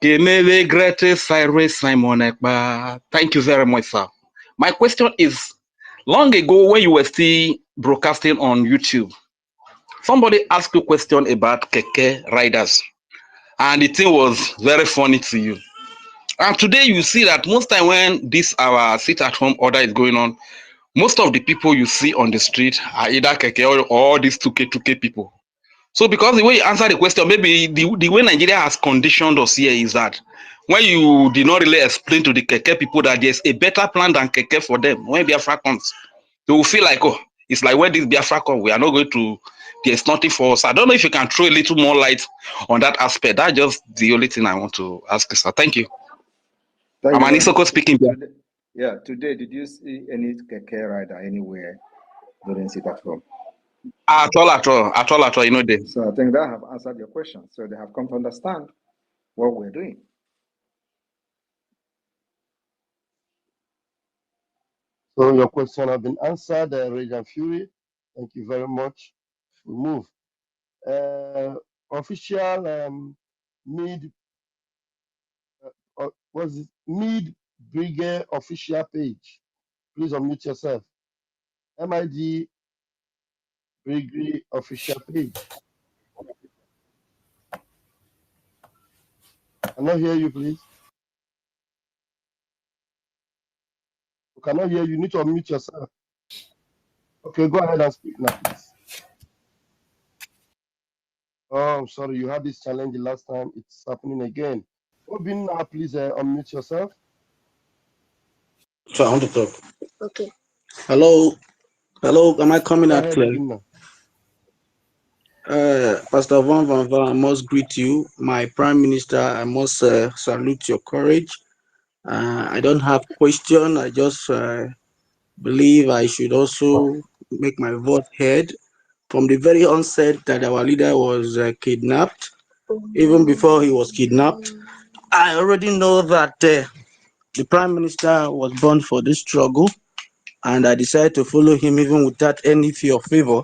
Kemele Grete Cyrus Simon Ekpa. Thank you very much, sir. My question is, long ago when you were still broadcasting on YouTube, somebody asked you a question about keke riders, and the thing was very funny to you. And today you see that most time when this our sit-at-home order is going on, most of the people you see on the street are either keke or these 2K people. So because the way you answer the question, maybe the way Nigeria has conditioned us here is that when you did not really explain to the keke people that there's a better plan than keke for them, when Biafra comes, they will feel like, oh, it's like when this Biafra comes, we are not going to, there's nothing for us. I don't know if you can throw a little more light on that aspect. That's just the only thing I want to ask you, sir. Thank you. Thank I'm you very Anisoko much. speaking. Today, did you see any keke rider anywhere during sit at home? At all, you know, they. So I think that have answered your question. So they have come to understand what we're doing. So your question have been answered, Rage and Fury. Thank you very much. We move. Official mid what's it? Mid BRGIE official page. Please unmute yourself. MID BRGIE official page. I cannot hear you, please. We cannot hear you. You need to unmute yourself. Okay, go ahead and speak now, please. Oh, I'm sorry. You had this challenge the last time. It's happening again. Obin, now please unmute yourself. So I want to talk. Okay. Hello. Am I coming Go out ahead, clear? Obin, now. Pastor Van, I must greet you. My Prime Minister, I must salute your courage. I don't have question. I just believe I should also make my voice heard. From the very onset that our leader was kidnapped, even before he was kidnapped, I already know that the Prime Minister was born for this struggle, and I decided to follow him even without any fear or favor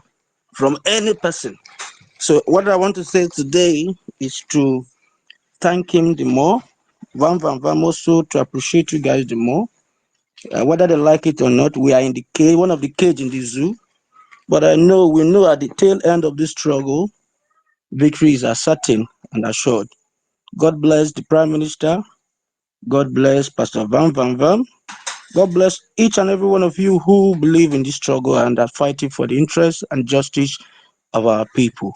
from any person. So what I want to say today is to thank him the more, Van also to appreciate you guys the more. Whether they like it or not, we are in the cage, one of the cage in the zoo. But we know at the tail end of this struggle, victory is certain and assured. God bless the Prime Minister. God bless Pastor Van. God bless each and every one of you who believe in this struggle and are fighting for the interests and justice of our people.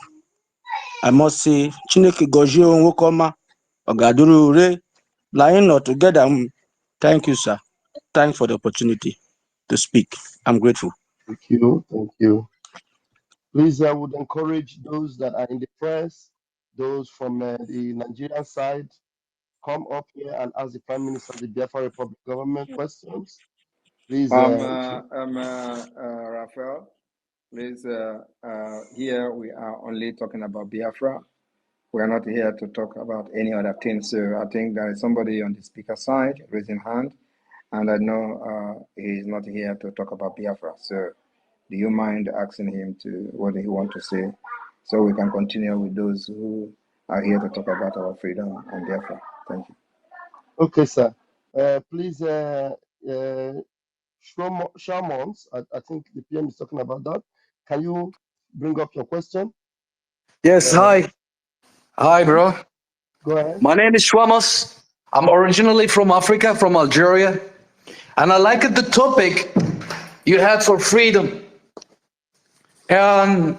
I must say, Chineke Gozie Nwokoma, Ogaduru Ure, lying all together. Thank you, sir. Thanks for the opportunity to speak. I'm grateful. Thank you. Thank you. Please, I would encourage those that are in the press, those from the Nigerian side, come up here and ask the Prime Minister of the Biafra Republic government questions. Please, Raphael, please, here we are only talking about Biafra. We are not here to talk about any other thing. So I think there is somebody on the speaker side raising hand, and I know he is not here to talk about Biafra. So do you mind asking him to what he want to say, so we can continue with those who are here to talk about our freedom and Biafra? Thank you. okay, sir. Please, Shamons, I think the PM is talking about that. Can you bring up your question? Yes, hi. Hi, bro. Go ahead. My name is Shwamos. I'm originally from Africa, from Algeria. And I like the topic you had for freedom. And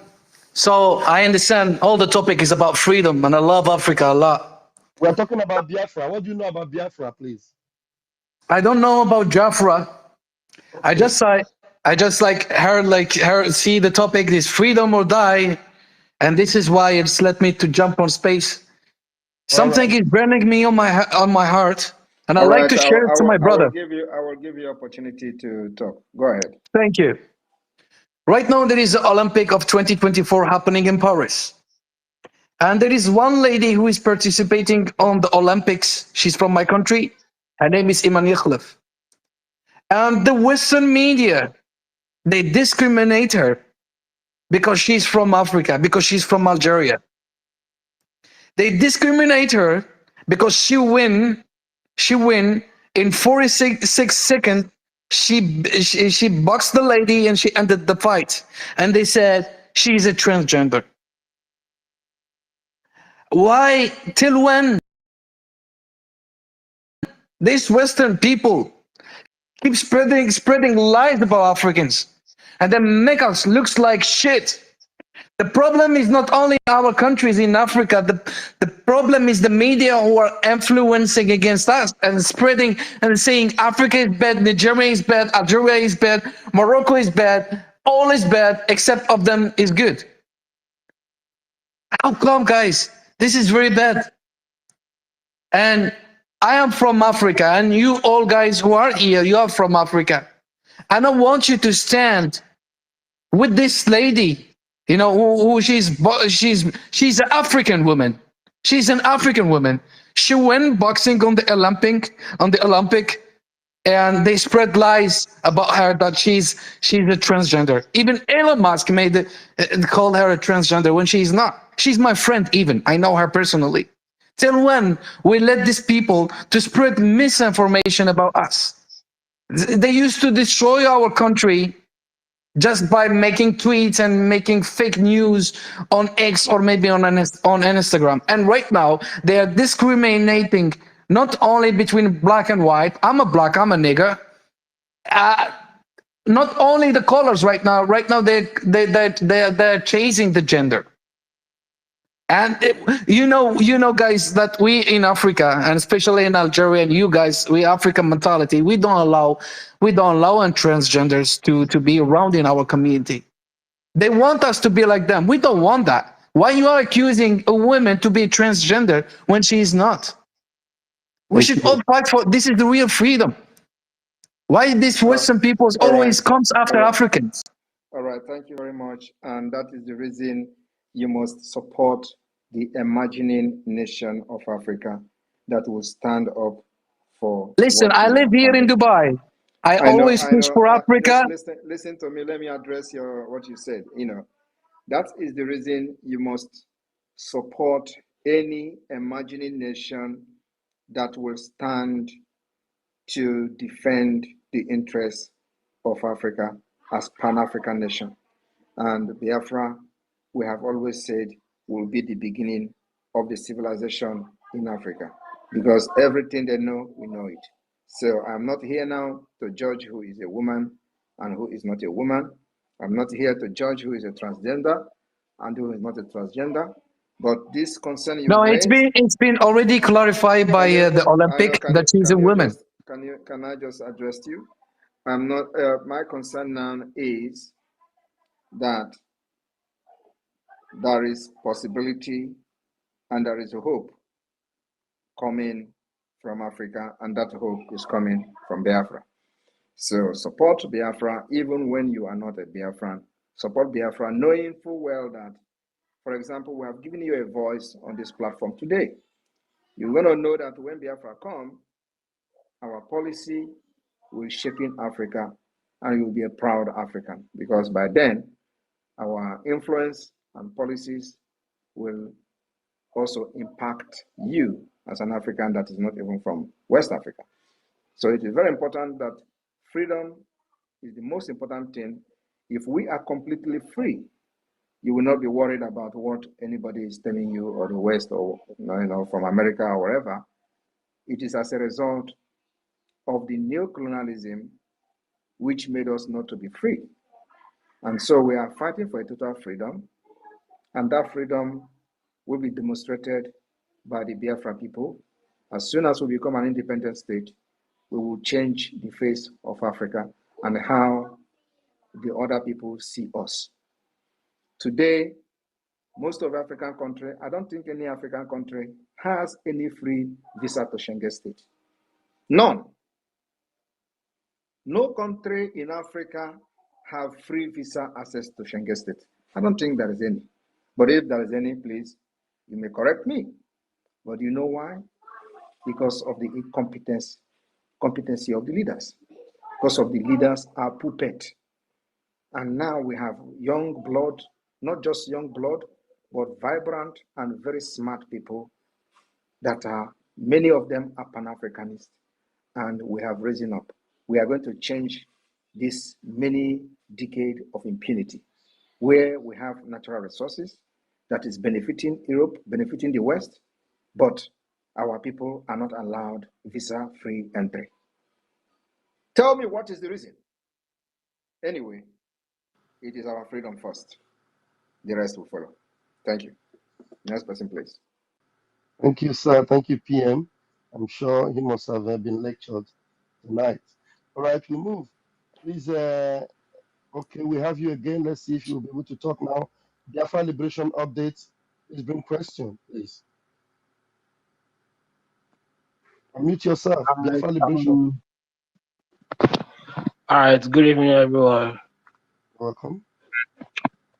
so I understand all the topic is about freedom, and I love Africa a lot. We're talking about Biafra. What do you know about Biafra, please? I don't know about Jafra. Okay. I just heard see the topic is freedom or die, and this is why it's led me to jump on space. Something right. is burning me on my heart, and I All like right, to share it to my I will brother. give you opportunity to talk. Go ahead. Thank you. Right now, there is the Olympic of 2024 happening in Paris. And there is one lady who is participating on the Olympics. She's from my country. Her name is Iman Yakhlef. And the Western media, they discriminate her because she's from Africa, because she's from Algeria. They discriminate her because she win in 46 seconds. She boxed the lady and she ended the fight. And they said she's a transgender. Why? Till when? These Western people keep spreading lies about Africans, and then make us looks like shit. The problem is not only our countries in Africa. The problem is the media who are influencing against us and spreading and saying Africa is bad, Nigeria is bad, Algeria is bad, Morocco is bad, all is bad except of them is good. How come, guys? This is very bad. And I am from Africa, and you all guys who are here, you are from Africa. And I want you to stand with this lady, you know, who she's an African woman. She's an African woman. She went boxing on the Olympic, and they spread lies about her that she's a transgender. Even Elon Musk called her a transgender when she's not. She's my friend. Even I know her personally. Till when we let these people to spread misinformation about us? They used to destroy our country just by making tweets and making fake news on X or maybe on Instagram. And right now, they are discriminating not only between black and white. I'm a black, I'm a nigger. Not only the colors right now. Right now, they're chasing the gender. And you know, guys, that we in Africa and especially in Algeria, and you guys, we African mentality, we don't allow transgenders to be around in our community. They want us to be like them. We don't want that. Why you are accusing a woman to be transgender when she is not? We should all fight for this. Is the real freedom. Why these Western peoples All right. always comes after All right. Africans? All right, thank you very much. And that is the reason you must support the emerging nation of Africa that will stand up for Listen, what I we live are here in founded. Dubai. I I know, always I push know. for Africa. Listen to me. Let me address what you said. You know, that is the reason you must support any emerging nation that will stand to defend the interests of Africa as Pan-African nation. And Biafra, we have always said, will be the beginning of the civilization in Africa, because everything they know, we know it. So I'm not here now to judge who is a woman and who is not a woman. I'm not here to judge who is a transgender and who is not a transgender. But this concern you No, raised, it's been already clarified by the I know, Olympic that she's a woman. can I just address you? I'm not. My concern now is that there is possibility and there is a hope coming from Africa, and that hope is coming from Biafra. So support Biafra even when you are not a Biafran. Support Biafra knowing full well that, for example, we have given you a voice on this platform today. You're going to know that when Biafra come, our policy will shape in Africa and you'll be a proud African, because by then our influence and policies will also impact you as an African that is not even from West Africa. So it is very important that freedom is the most important thing. If we are completely free, you will not be worried about what anybody is telling you, or the West, or from America or wherever. It is as a result of the neo-colonialism which made us not to be free. And so we are fighting for a total freedom, and that freedom will be demonstrated by the Biafra people. As soon as we become an independent state, we will change the face of Africa and how the other people see us. Today, most of African country, I don't think any African country has any free visa to Schengen state. None. No country in Africa have free visa access to Schengen State? I don't think there is any. But if there is any, please, you may correct me. But you know why? Because of the competency of the leaders. Because of the leaders are puppet. And now we have young blood, not just young blood, but vibrant and very smart people that are, many of them are Pan-Africanists, and we have risen up. We are going to change this many decade of impunity, where we have natural resources that is benefiting Europe, benefiting the West, but our people are not allowed visa-free entry. Tell me what is the reason? Anyway, it is our freedom first. The rest will follow. Thank you. Next person, please. Thank you, sir. Thank you, PM. I'm sure he must have been lectured tonight. All right, we move. Please, okay, we have you again. Let's see if you'll be able to talk now. Biafra Liberation updates. Please bring question, please. Unmute yourself. Alright, Biafra Liberation. all right, good evening, everyone. Welcome.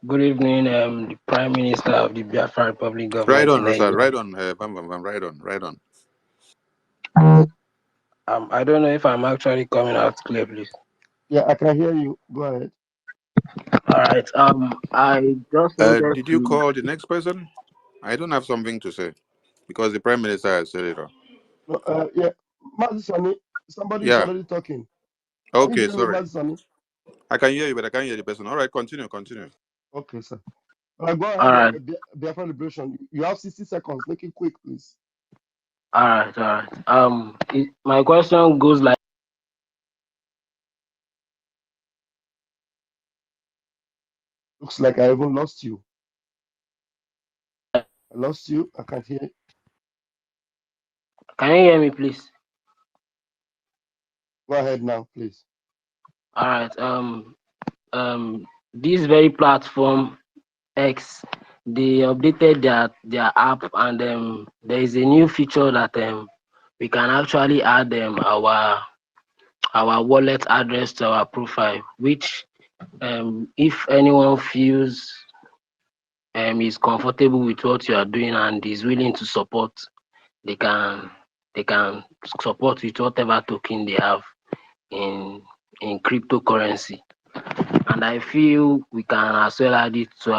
Good evening, the Prime Minister of the Biafra Republic Right government in on, sir. Nigeria. Right on. Bam, bam, bam. Right on. Right on. I don't know if I'm actually coming out clear, please. Yeah, I can hear you. Go ahead. All right. I just wanted Did you to. call the next person? I don't have something to say because the Prime Minister has said it all. No, yeah, Mazisani, somebody is Yeah. already talking. Can you Okay, hear me, sorry. Mazisani? I can hear you, but I can't hear the person. All right, continue. Okay, sir. Go All ahead. right. Biafra Liberation. You have 60 seconds. Make it quick, please. All right. All right. My question goes like. Looks like I even lost you. I lost you. I can't hear. Can you hear me, please? Go ahead now, please. All right. This very platform X, they updated their app, and there is a new feature that we can actually add our wallet address to our profile, which if anyone feels is comfortable with what you are doing and is willing to support, they can support with whatever token they have in cryptocurrency. And I feel we can as well add it to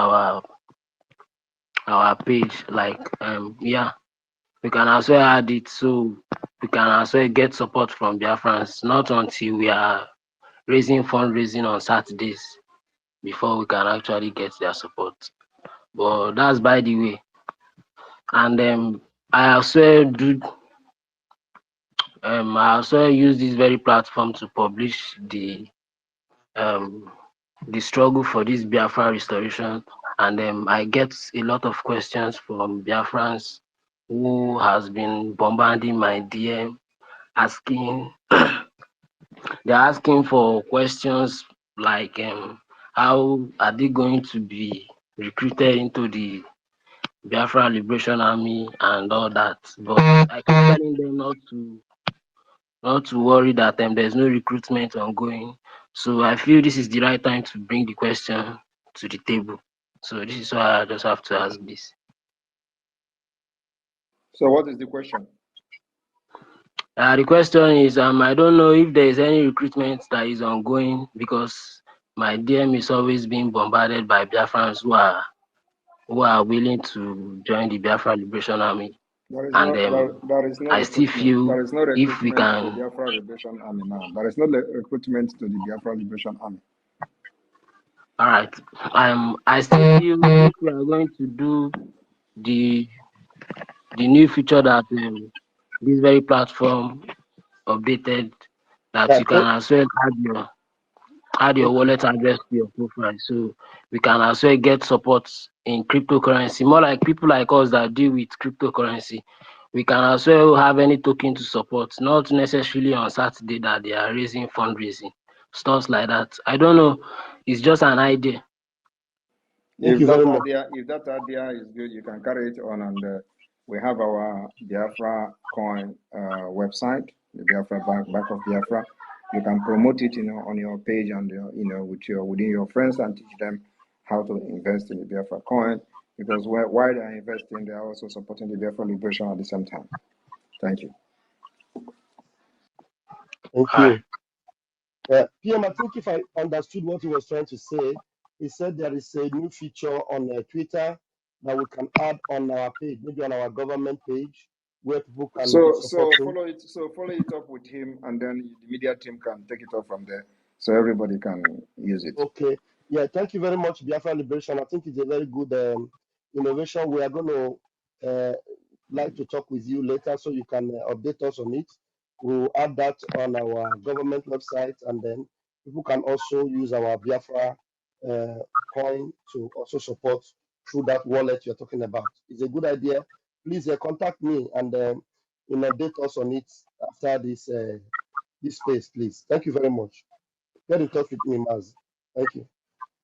our page, like yeah, we can as well add it so we can as well get support from Biafrans, not until we are raising fundraising on Saturdays before we can actually get their support. But that's by the way. And I as well use this very platform to publish the struggle for this Biafra restoration, and I get a lot of questions from Biafrans who has been bombarding my DM, asking they're asking for questions like how are they going to be recruited into the Biafra Liberation Army and all that. But I keep telling them not to worry that there's no recruitment ongoing. So I feel this is the right time to bring the question to the table. So this is why I just have to ask this. So what is the question? The question is, I don't know if there is any recruitment that is ongoing, because my DM is always being bombarded by Biafrans who are willing to join the Biafra Liberation Army. There is And no I still recruitment. feel There is no if we recruitment to can. Biafra Liberation Army now. There is no recruitment to the Biafra Liberation Army. All right. I still feel if we are going to do the new feature that this very platform updated, that Yeah, you can as well add your okay. wallet address to your profile, so we can as well get support in cryptocurrency. More like people like us that deal with cryptocurrency, we can as well have any token to support, not necessarily on Saturday that they are raising fundraising, stuff like that. I don't know. It's just an idea. Thank If you that very much. idea, is good, you can carry it on, and we have our Biafra coin website, the Biafra Bank of Biafra. You can promote it, on your page and within your friends, and teach them how to invest in the Biafra coin, because while they are investing, they are also supporting the Biafra liberation at the same time. Thank you. Thank you. PM, I think if I understood what he was trying to say, he said there is a new feature on Twitter that we can add on our page, maybe on our government page, where people can So support him. follow it up with him, and then the media team can take it up from there, so everybody can use it. Okay. Yeah, thank you very much, Biafra Liberation. I think it's a very good innovation. We are going to like to talk with you later so you can update us on it. We'll add that on our government website, and then people can also use our Biafra coin to also support through that wallet you're talking about. It's a good idea. Please contact me and update us on it after this space, please. Thank you very much. Get in touch with me, Maz. Thank you.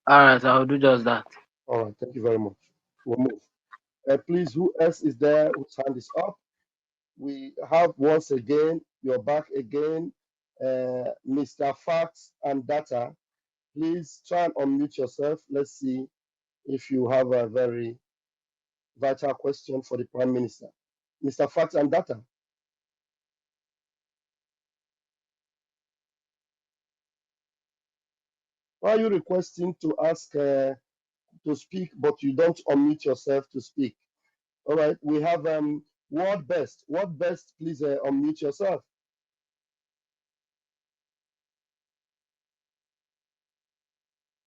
All right, I'll do just that. All right. Thank you very much. We'll move. Please, who else is there whose hand is up? We have once again, you're back again, Mr. Facts and Data. Please try and unmute yourself. Let's see if you have a very vital question for the Prime Minister. Mr. Facts and Data. Why are you requesting to ask to speak, but you don't unmute yourself to speak? All right, we have Word Best. Word Best, please unmute yourself.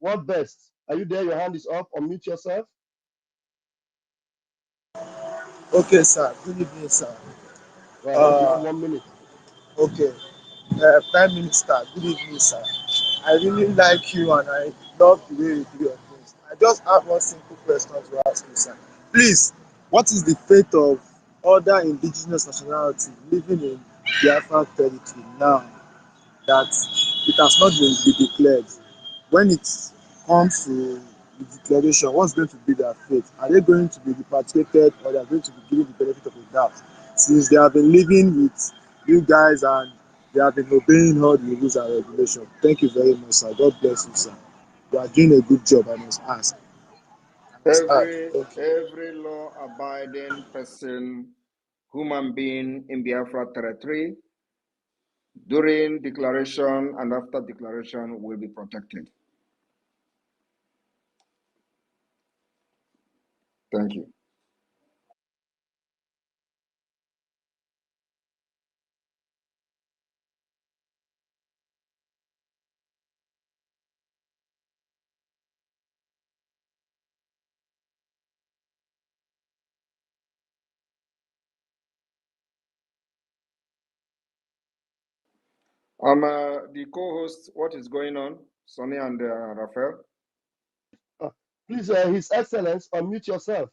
Word Best, are you there? Your hand is up. Unmute yourself. Okay, sir. Good evening, sir. Right, you have 1 minute. Okay. Prime Minister, good evening, sir. I really like you and I love the way you do your things. I just have one simple question to ask you, sir. Please, what is the fate of other indigenous nationalities living in Biafran territory now that it has not been declared? When it comes to the declaration, what's going to be their fate? Are they going to be repatriated or they are going to be given the benefit of the doubt? Since they have been living with you guys and they have been obeying all the rules and regulations. Thank you very much, sir. God bless you, sir. You are doing a good job, I must ask. Every Thank you. every law-abiding person, human being in Biafra territory, during declaration and after declaration, will be protected. Thank you. The co-host, what is going on? Sonny and Raphael. Please, His Excellence, unmute yourself.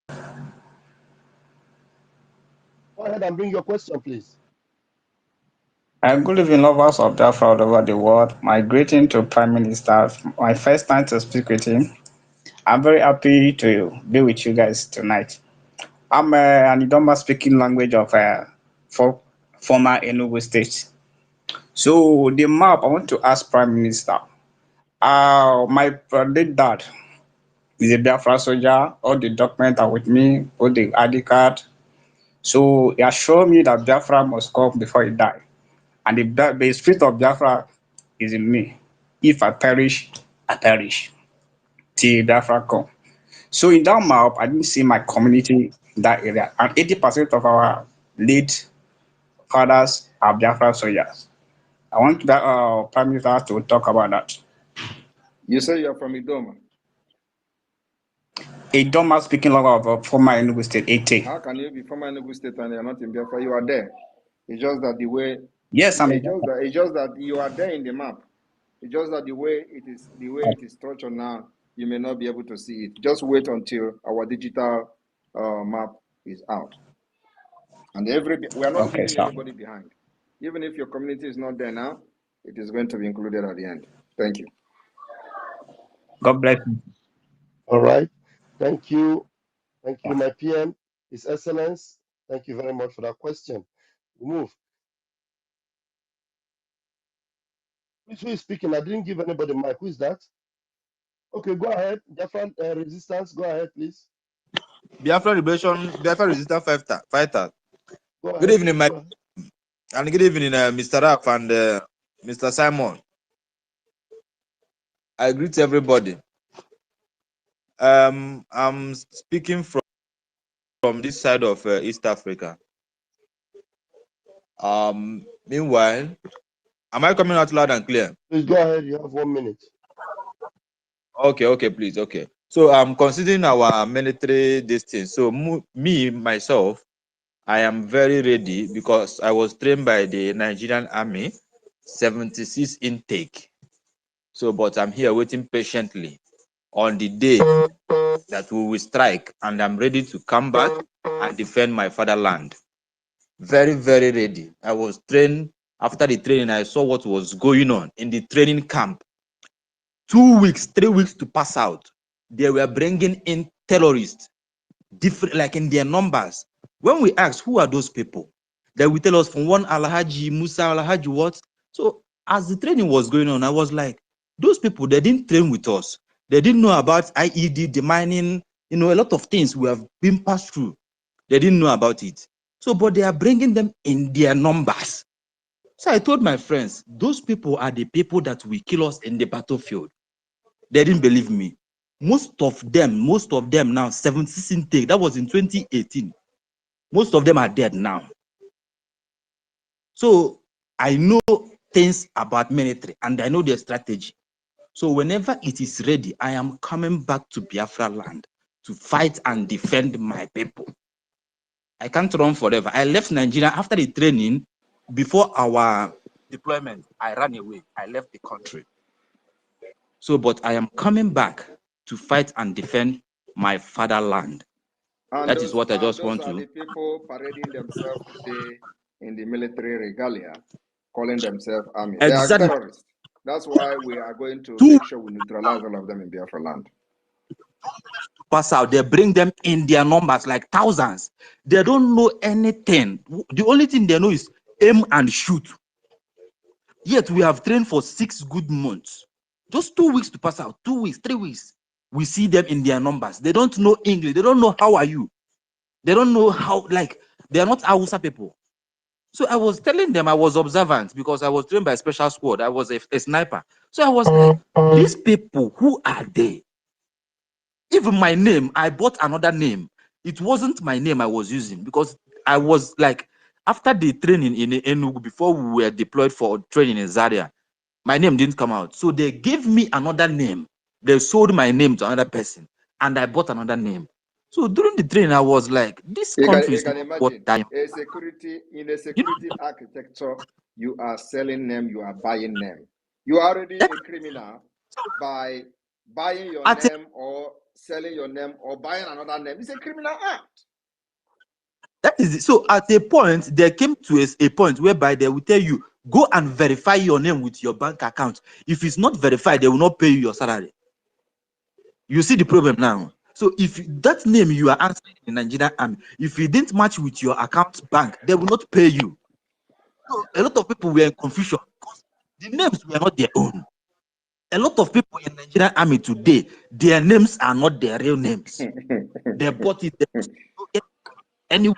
Go ahead and bring your question, please. Good evening, lovers of Biafra all over the world. My greeting to Prime Minister. My first time to speak with him. I'm very happy to be with you guys tonight. I'm an Idoma speaking language of former Enugu State. So the map, I want to ask Prime Minister. My late dad is a Biafra soldier. All the documents are with me, all the ID card. So he assured me that Biafra must come before he die. And the spirit of Biafra is in me. If I perish, I perish. Till Biafra come. So in that map, I didn't see my community in that area. And 80% of our late fathers are Biafra soldiers. I want the Prime Minister to talk about that. You say you're from Idoma. A Doma speaking language of former Enugu State, 80. How can you be from Enugu State and you're not in Biafra? You are there. It's just that the way. Yes, I'm Yeah, a it's just that you are there in the map. It's just that the way it is structured now, you may not be able to see it. Just wait until our digital map is out. And we are not Okay, leaving sir. anybody behind. Even if your community is not there now, it is going to be included at the end. Thank you. God bless you. All right. Thank you. Thank you, my PM. His Excellence. Thank you very much for that question. We move. Please, who is speaking? I didn't give anybody mic. Who is that? Okay, go ahead. Different resistance. Go ahead, please. Biafra Liberation, Biafra Resistance Fighter. Go Good ahead. evening, my Go ahead. and good evening, Mr. Raf and Mr. Simon. I greet everybody. I'm speaking from this side of East Africa. Meanwhile, am I coming out loud and clear? Please go ahead. You have 1 minute. Okay, please, okay. So I'm considering our military distance. So me myself, I am very ready because I was trained by the Nigerian Army, 76 intake. So, but I'm here waiting patiently on the day that we will strike, and I'm ready to come back and defend my fatherland. Very, very ready. I was trained. After the training, I saw what was going on in the training camp. 2 weeks, 3 weeks to pass out. They were bringing in terrorists, different, like in their numbers. When we asked who are those people, they will tell us from one Alhaji Musa, Alhaji what. So as the training was going on, I was like, those people, they didn't train with us. They didn't know about IED, the mining, a lot of things we have been passed through. They didn't know about it. So, but they are bringing them in their numbers. So I told my friends, those people are the people that will kill us in the battlefield. They didn't believe me. Most of them now, 76 intake, that was in 2018. Most of them are dead now. So I know things about military and I know their strategy. So whenever it is ready, I am coming back to Biafra land to fight and defend my people. I can't run forever. I left Nigeria after the training. Before our deployment, I ran away. I left the country. So, but I am coming back to fight and defend my fatherland. And That is what I just those want are to. the people parading themselves today in the military regalia, calling themselves army. They are Exactly. terrorists. That's why we are going to Two make sure we neutralize all of them in Biafra land. pass out, they bring them in their numbers like thousands. They don't know anything. The only thing they know is aim and shoot. Yet we have trained for 6 good months. Just 2 weeks to pass out, 2 weeks, 3 weeks. We see them in their numbers. They don't know English. They don't know how are you. They don't know how, like, they are not Hausa people. So I was telling them I was observant because I was trained by a special squad. I was a sniper. So I was like, these people, who are they? Even my name, I bought another name. It wasn't my name I was using because I was like, after the training in Enugu, before we were deployed for training in Zaria, my name didn't come out. So they gave me another name. They sold my name to another person and I bought another name. So during the training, I was like, this country You is can not what imagine I am. a security in a You know, security architecture, you are selling them, you are buying them. You are already that, a criminal by buying your at, name or selling your name or buying another name. It's a criminal act. that is it. So at a point, there came to a point whereby they will tell you, go and verify your name with your bank account. If it's not verified, they will not pay you your salary. You see the problem now. So if that name you are answering in the Nigerian army, if it didn't match with your account bank, they will not pay you. So a lot of people were in confusion because the names were not their own. A lot of people in Nigerian army today, their names are not their real names. They bought it. Anyway,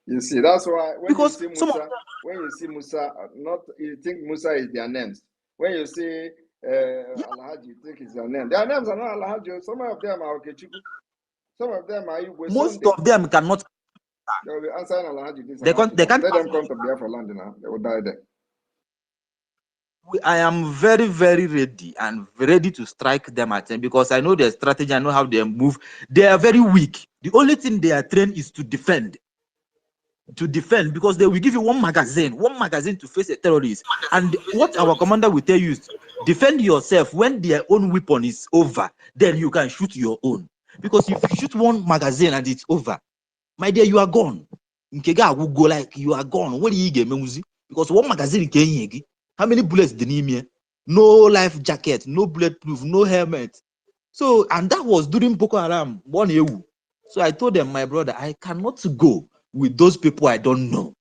You see, that's why because some of when you see Musa, not you think Musa is their names. When you see Alhaji, you think it's their name. Their names are not Alhaji. Some of them are Okechuku. Some of them are Igwe most Sunday. of them cannot. They will be answering Alhaji this, They Alhaji can't. They that. can't. Let them come to Biafra land now. They will die there. I am very, very ready and ready to strike them at them because I know their strategy. I know how they move. They are very weak. The only thing they are trained is to defend. To defend, because they will give you one magazine to face a terrorist. And what our commander will tell you is defend yourself. When their own weapon is over, then you can shoot your own. Because if you shoot one magazine and it's over, my dear, you are gone. Nkega will go like you are gone. What do you get? Because one magazine can, how many bullets did he? No life jacket, no bulletproof, no helmet. So, and that was during Boko Haram 1 year. So I told them, my brother, I cannot go with those people I don't know.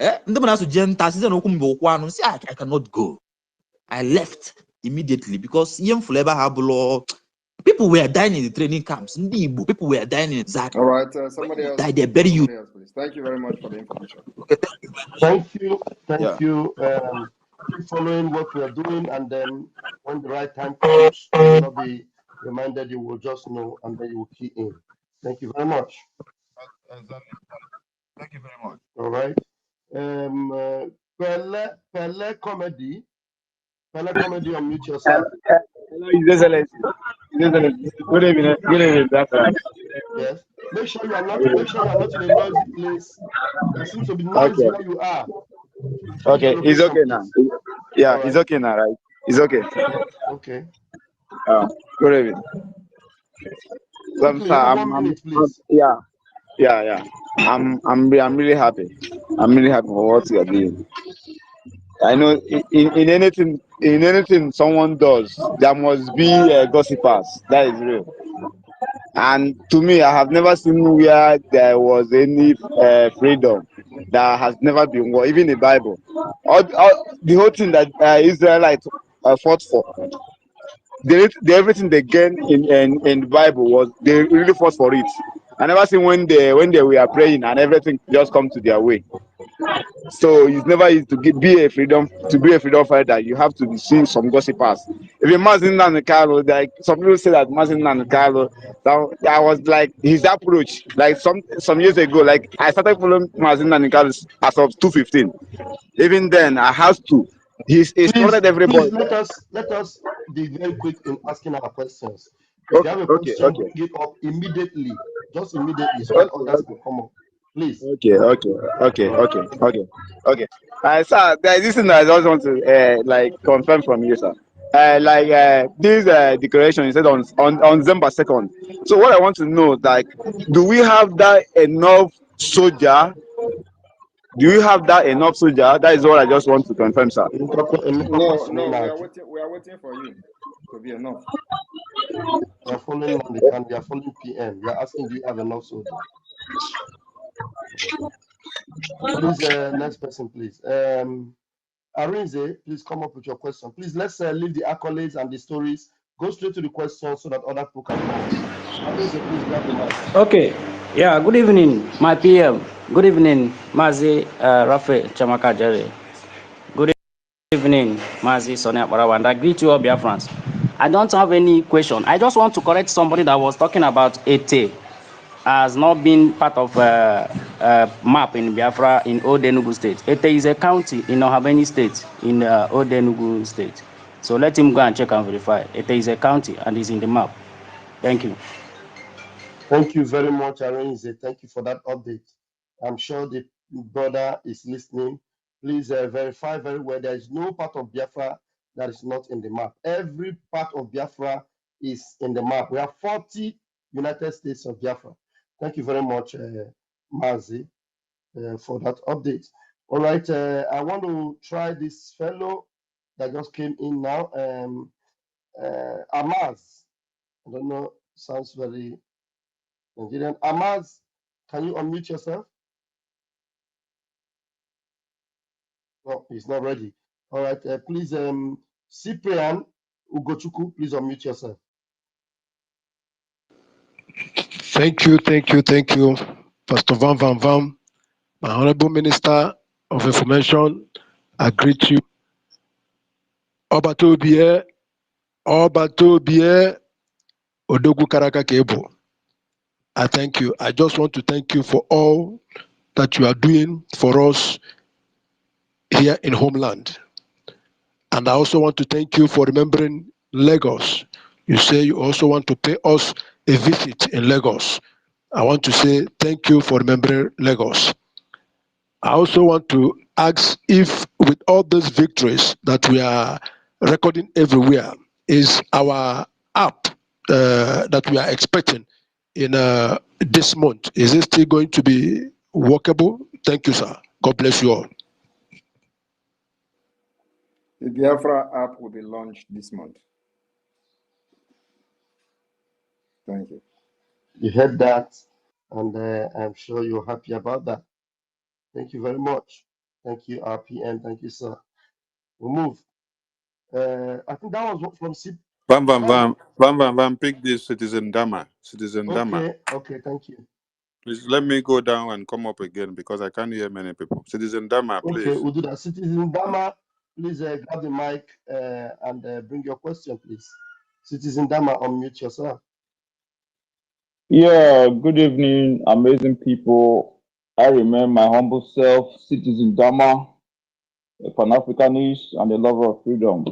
I cannot go. I left immediately because people were dying in the training camps. People were dying in Zaria. All right, somebody else. Die, they bury you. Somebody else, please. Thank you very much for the information. Okay, Thank you. Thank yeah. you. Keep following what we are doing, and then when the right time comes, you will not be reminded, you will just know, and then you will key in. Thank you very much. Exactly. Thank you very much. All right. Pele Comedy. Pele Comedy, unmute yourself. Hello, His Excellency. His Excellency. Good evening. Good evening, Biafra. Yes. Make sure you are not. Make sure you are not in a noisy place. There seems to be noise Okay. where you are. Change your Okay. It's location, okay now. please. Yeah, All it's right. okay now, right? It's okay. Okay. Okay. Good evening. So, Quickly, sir, you have 1 minute, please. yeah. I'm really happy. I'm really happy for what you are doing. I know in anything someone does, there must be gossipers. That is real. And to me, I have never seen where there was any freedom that has never been war, even the Bible. The whole thing that Israelites fought for, everything they gained in the Bible was they really fought for it. I never seen when they were praying and everything just come to their way. So it's never easy to be a freedom fighter. You have to be seeing some gossipers. If Mazin Nankalo, like some people say that Mazin Nankalo, that was like his approach. Like some years ago, like I started following Mazin Nankalo as of 2015. Even then, I have to. He's Please, exploited everybody. let us be very quick in asking our questions. If you have a question, Okay. bring it up immediately, just immediately, so that others Okay. can come up. Please. Okay. Sir, there is this thing I just want to like confirm from you, sir. This declaration you said on December 2nd. So what I want to know, like, do we have that enough soldier? Do you have that enough soldier? That is what I just want to confirm, sir. No, no, we are waiting for you to be enough. We are following Mandikan, we are following PM. We are asking, do you have enough soldier? Please, next person, please. Arinze, please come up with your question. Please, let's leave the accolades and the stories. Go straight to the question so that other people can come up. Arinze, please grab the mic. Okay. Yeah, good evening, my PM. Good evening, Mazi Rafael Chamaka Jerry. Good evening, Mazi Sonia Barawanda. I greet you all, Biafrans. I don't have any question. I just want to correct somebody that was talking about Ete as not being part of map in Biafra in Old Enugu State. Ete is a county in Ohabeni State in Old Enugu State. So let him go and check and verify. Ete is a county and is in the map. Thank you. Thank you very much, Arinze. Thank you for that update. I'm sure the brother is listening. Please verify very well. There is no part of Biafra that is not in the map. Every part of Biafra is in the map. We have 40 United States of Biafra. Thank you very much, Mazi, for that update. All right, I want to try this fellow that just came in now. Amaz. I don't know, sounds very Nigerian. Amaz, can you unmute yourself? No, he's not ready. All right, please, Cyprian Ugochukwu, please unmute yourself. Thank you, Pastor Van, my Honorable Minister of Information. I greet you. Obatobie, Odogu Karaka Kebo. I thank you. I just want to thank you for all that you are doing for us here in homeland. And I also want to thank you for remembering Lagos. You say you also want to pay us a visit in Lagos. I want to say thank you for remembering Lagos. I also want to ask if with all those victories that we are recording everywhere, is our app that we are expecting in this month, is it still going to be workable? Thank you, sir. God bless you all. The Biafra app will be launched this month. Thank you. You heard that, and I'm sure you're happy about that. Thank you very much. Thank you, RPN. Thank you, sir. We move. I think that was from C. Bam, bam, Ben. bam, bam, bam, bam. Pick this Citizen Dama. Citizen Dama. Okay, okay, thank you. Please let me go down and come up again because I can't hear many people. Citizen Dama, Okay, please. we'll do that. Citizen Dama, please grab the mic and bring your question, please. Citizen Dama, unmute yourself. Yeah, good evening, amazing people. I remain my humble self, Citizen Dama, a Pan-Africanist and a lover of freedom.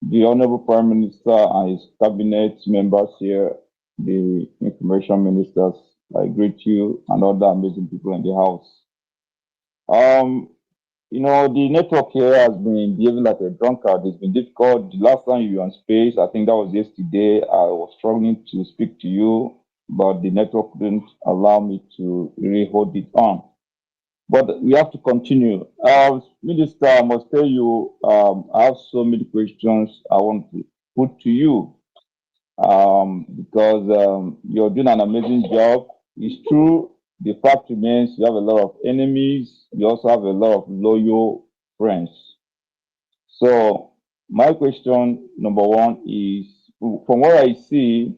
The Honorable Prime Minister and his cabinet members here, the information ministers, I greet you and other amazing people in the house. The network here has been behaving like a drunkard. It's been difficult. The last time you were on space, I think that was yesterday, I was struggling to speak to you, but the network didn't allow me to really hold it on. But we have to continue. Minister, I must tell you, I have so many questions I want to put to you because you're doing an amazing job. It's true, the fact remains you have a lot of enemies, you also have a lot of loyal friends. So, my question number one is from what I see,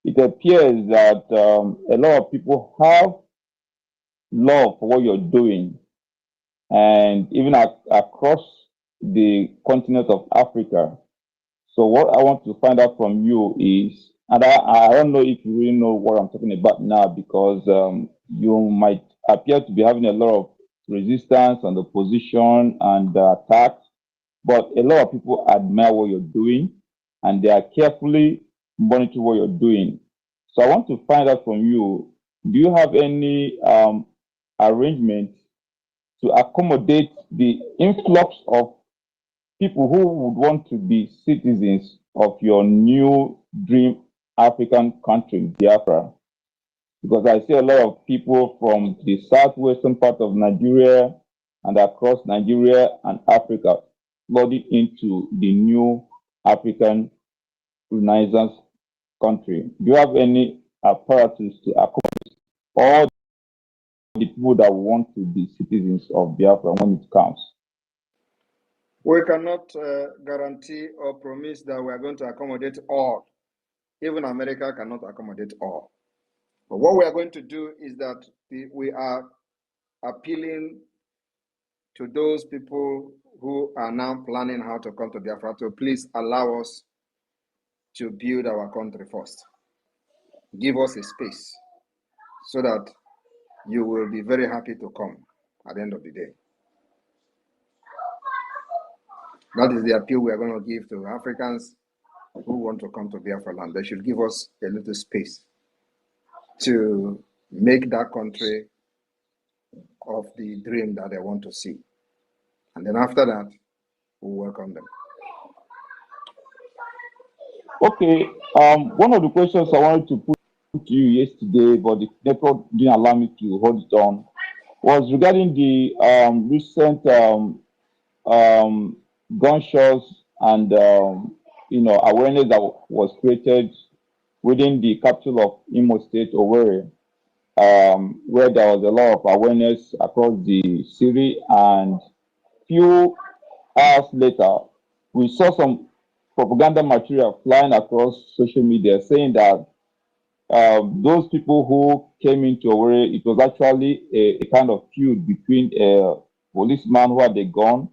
it appears that a lot of people have love for what you're doing, and even across the continent of Africa. So what I want to find out from you is, and I don't know if you really know what I'm talking about now because you might appear to be having a lot of resistance and opposition and attacks, but a lot of people admire what you're doing and they are carefully monitoring what you're doing. So I want to find out from you, do you have any arrangement to accommodate the influx of people who would want to be citizens of your new dream African country, Biafra? Because I see a lot of people from the southwestern part of Nigeria and across Nigeria and Africa flooding into the new African Renaissance country. Do you have any apparatus to accommodate all the people that want to be citizens of Biafra when it comes? We cannot guarantee or promise that we are going to accommodate all. Even America cannot accommodate all. But what we are going to do is that we are appealing to those people who are now planning how to come to Biafra to please allow us to build our country first. Give us a space so that you will be very happy to come at the end of the day. That is the appeal we are going to give to Africans who want to come to Biafra land. They should give us a little space to make that country of the dream that they want to see. And then after that, we'll welcome them. Okay, one of the questions I wanted to put to you yesterday, but the network didn't allow me to hold it on, was regarding the recent gunshots and awareness that was created within the capital of Imo State, Owerri, where there was a lot of awareness across the city, and few hours later, we saw some propaganda material flying across social media saying that those people who came into Owerri, it was actually a kind of feud between a policeman who had a gun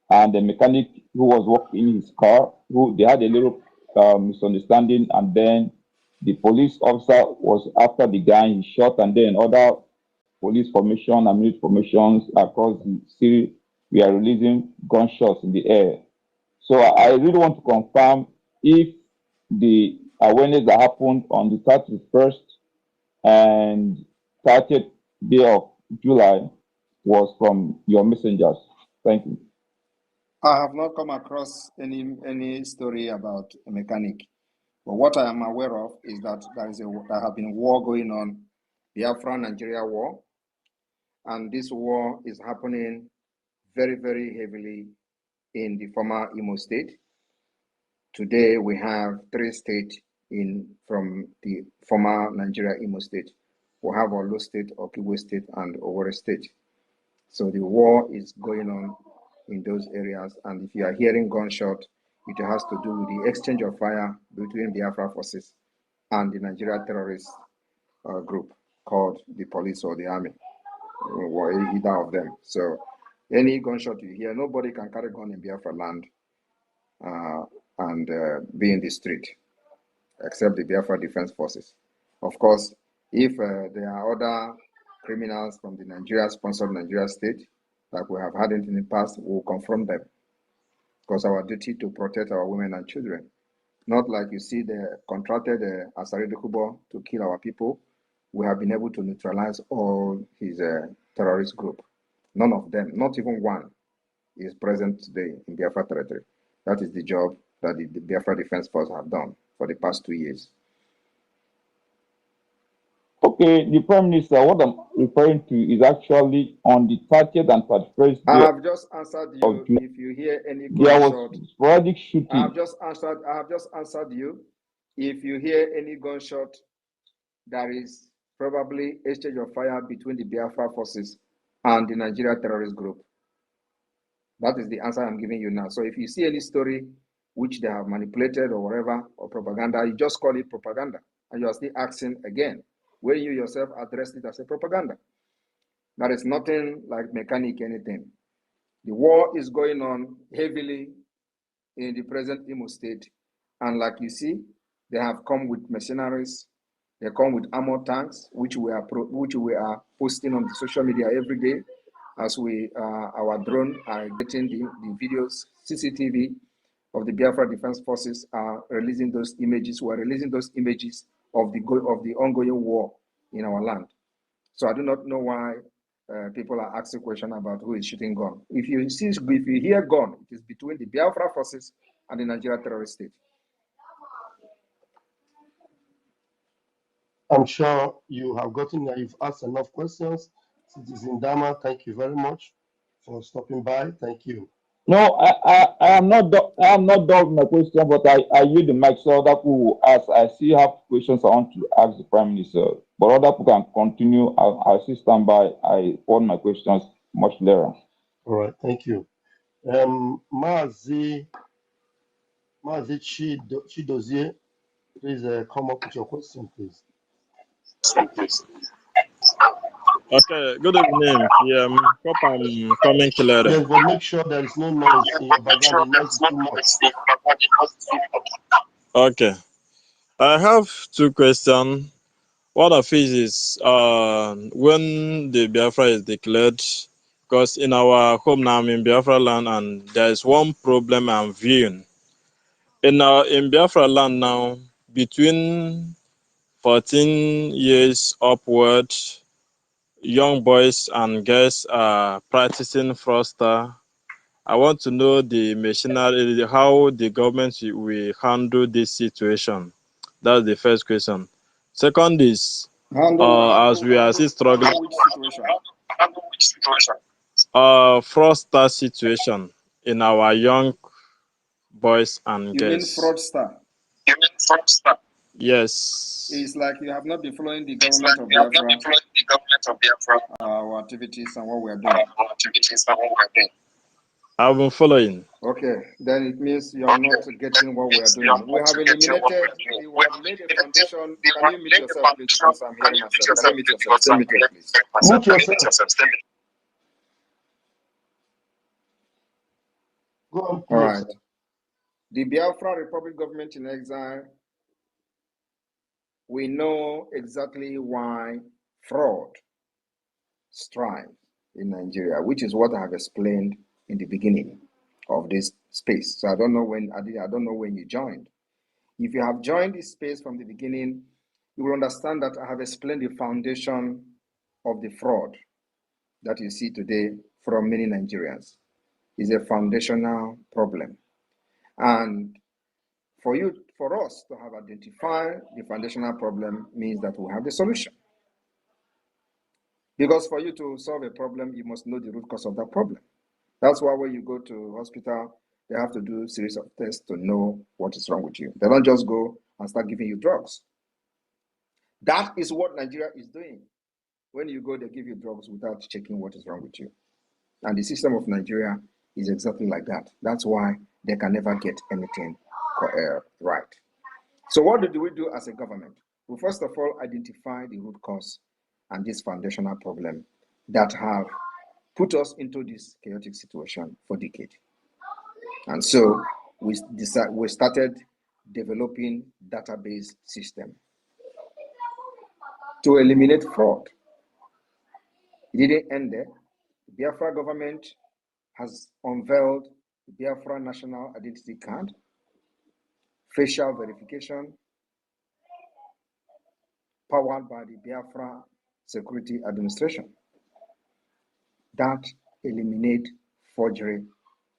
and the mechanic who was working in his car, who they had a little misunderstanding, and then the police officer was after the guy, he shot, and then other police formation and military formations across the city were releasing gunshots in the air. So I really want to confirm if the awareness that happened on the 31st and 30th day of July was from your messengers. Thank you. I have not come across any story about a mechanic. But what I am aware of is that there have been war going on, the Biafra-Nigeria war, and this war is happening very, very heavily in the former Imo State. Today we have 3 states from the former Nigeria Imo State. We have Olo State, Okigwe State, and Owerri State. So the war is going on in those areas. And if you are hearing gunshot, it has to do with the exchange of fire between Biafra forces and the Nigeria terrorist group called the police or the army, or either of them. So any gunshot you hear, nobody can carry gun in Biafra land and be in the street, except the Biafra Defense Forces. Of course, if there are other criminals from the Nigeria-sponsored Nigeria state, like we have had it in the past, we'll confront them. Because our duty to protect our women and children. Not like you see the contracted Asari Kubo to kill our people. We have been able to neutralize all his terrorist group. None of them, not even one, is present today in Biafra territory. That is the job that the Biafra Defense Force have done for the past 2 years. Okay, the Prime Minister, what I'm referring to is actually on the 30th and 31st I day have just answered you. of June. If you hear any There was gunshot, sporadic I shooting. have just answered you. If you hear any gunshot, there is probably exchange of fire between the Biafra forces and the Nigeria terrorist group. That is the answer I'm giving you now. So if you see any story which they have manipulated or whatever, or propaganda, you just call it propaganda. And you are still asking again, when you yourself addressed it as a propaganda. There is nothing like mechanic anything. The war is going on heavily in the present Imo state. And like you see, they have come with mercenaries. They come with armor tanks, which we are posting on the social media every day, as our drone are getting the videos, CCTV of the Biafra Defense Forces are releasing those images. We are releasing those images of the ongoing war in our land. So I do not know why people are asking questions about who is shooting gun. If you hear gun, it is between the Biafra forces and the Nigeria terrorist state. I'm sure you have you've asked enough questions. Citizen Dama, thank you very much for stopping by. Thank you. No, I am not done with my question, but I use the mic so other people will ask. I still have questions I want to ask the Prime Minister, but other people can continue. I'll still stand by. I want my questions much later. All right, thank you. Mazi Chidozie, please come up with your question, please. Okay, good evening. Hope I'm coming clearly. Yes, but make sure there is no noise in your background. The noise is too much. Okay, I have two questions. One of it is when the Biafra is declared, because in our home now I'm in Biafra land, and there is one problem I'm viewing. In Biafra land now, between 14 years upward, young boys and girls are practicing fraudster. I want to know the machinery, how the government will handle this situation. That's the first question. Second is, as we are still struggling, Which situation? fraudster situation in our young boys and You mean girls. fraudster? Yes. It's like you have not been following the government of Biafra, our activities and what we are doing. I've been following. Okay, then it means you are not getting what we are doing. We have eliminated, we have laid a foundation. Can you mute yourself, please? Because I'm hearing myself. Can you mute yourself? Stay muted, please. Mute yourself. Go on, please. All right. The Biafra Republic government in exile, we know exactly why fraud strives in Nigeria, which is what I have explained in the beginning of this space. So I don't know when you joined. If you have joined this space from the beginning, you will understand that I have explained the foundation of the fraud that you see today from many Nigerians. Is a foundational problem. And for us to have identified the foundational problem means that we have the solution. Because for you to solve a problem, you must know the root cause of that problem. That's why when you go to hospital, they have to do a series of tests to know what is wrong with you. They don't just go and start giving you drugs. That is what Nigeria is doing. When you go, they give you drugs without checking what is wrong with you. And the system of Nigeria is exactly like that. That's why they can never get anything right. So what do we do as a government? We first of all identify the root cause and this foundational problem that have put us into this chaotic situation for decades. And so we started developing database system to eliminate fraud. It didn't end there. The Biafra government has unveiled the Biafra National Identity Card, facial verification, powered by the Biafra Security Administration. That eliminate forgery,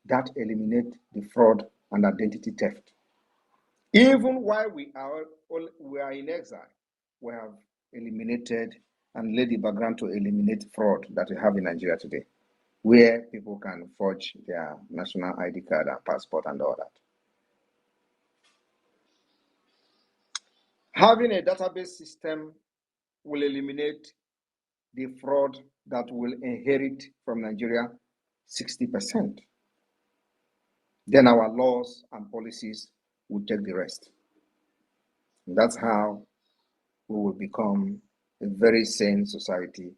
that eliminate the fraud and identity theft. Even while we are in exile, we have eliminated and laid the background to eliminate fraud that we have in Nigeria today, where people can forge their national ID card and passport and all that. Having a database system will eliminate the fraud that will inherit from Nigeria 60%. Then our laws and policies will take the rest. And that's how we will become a very sane society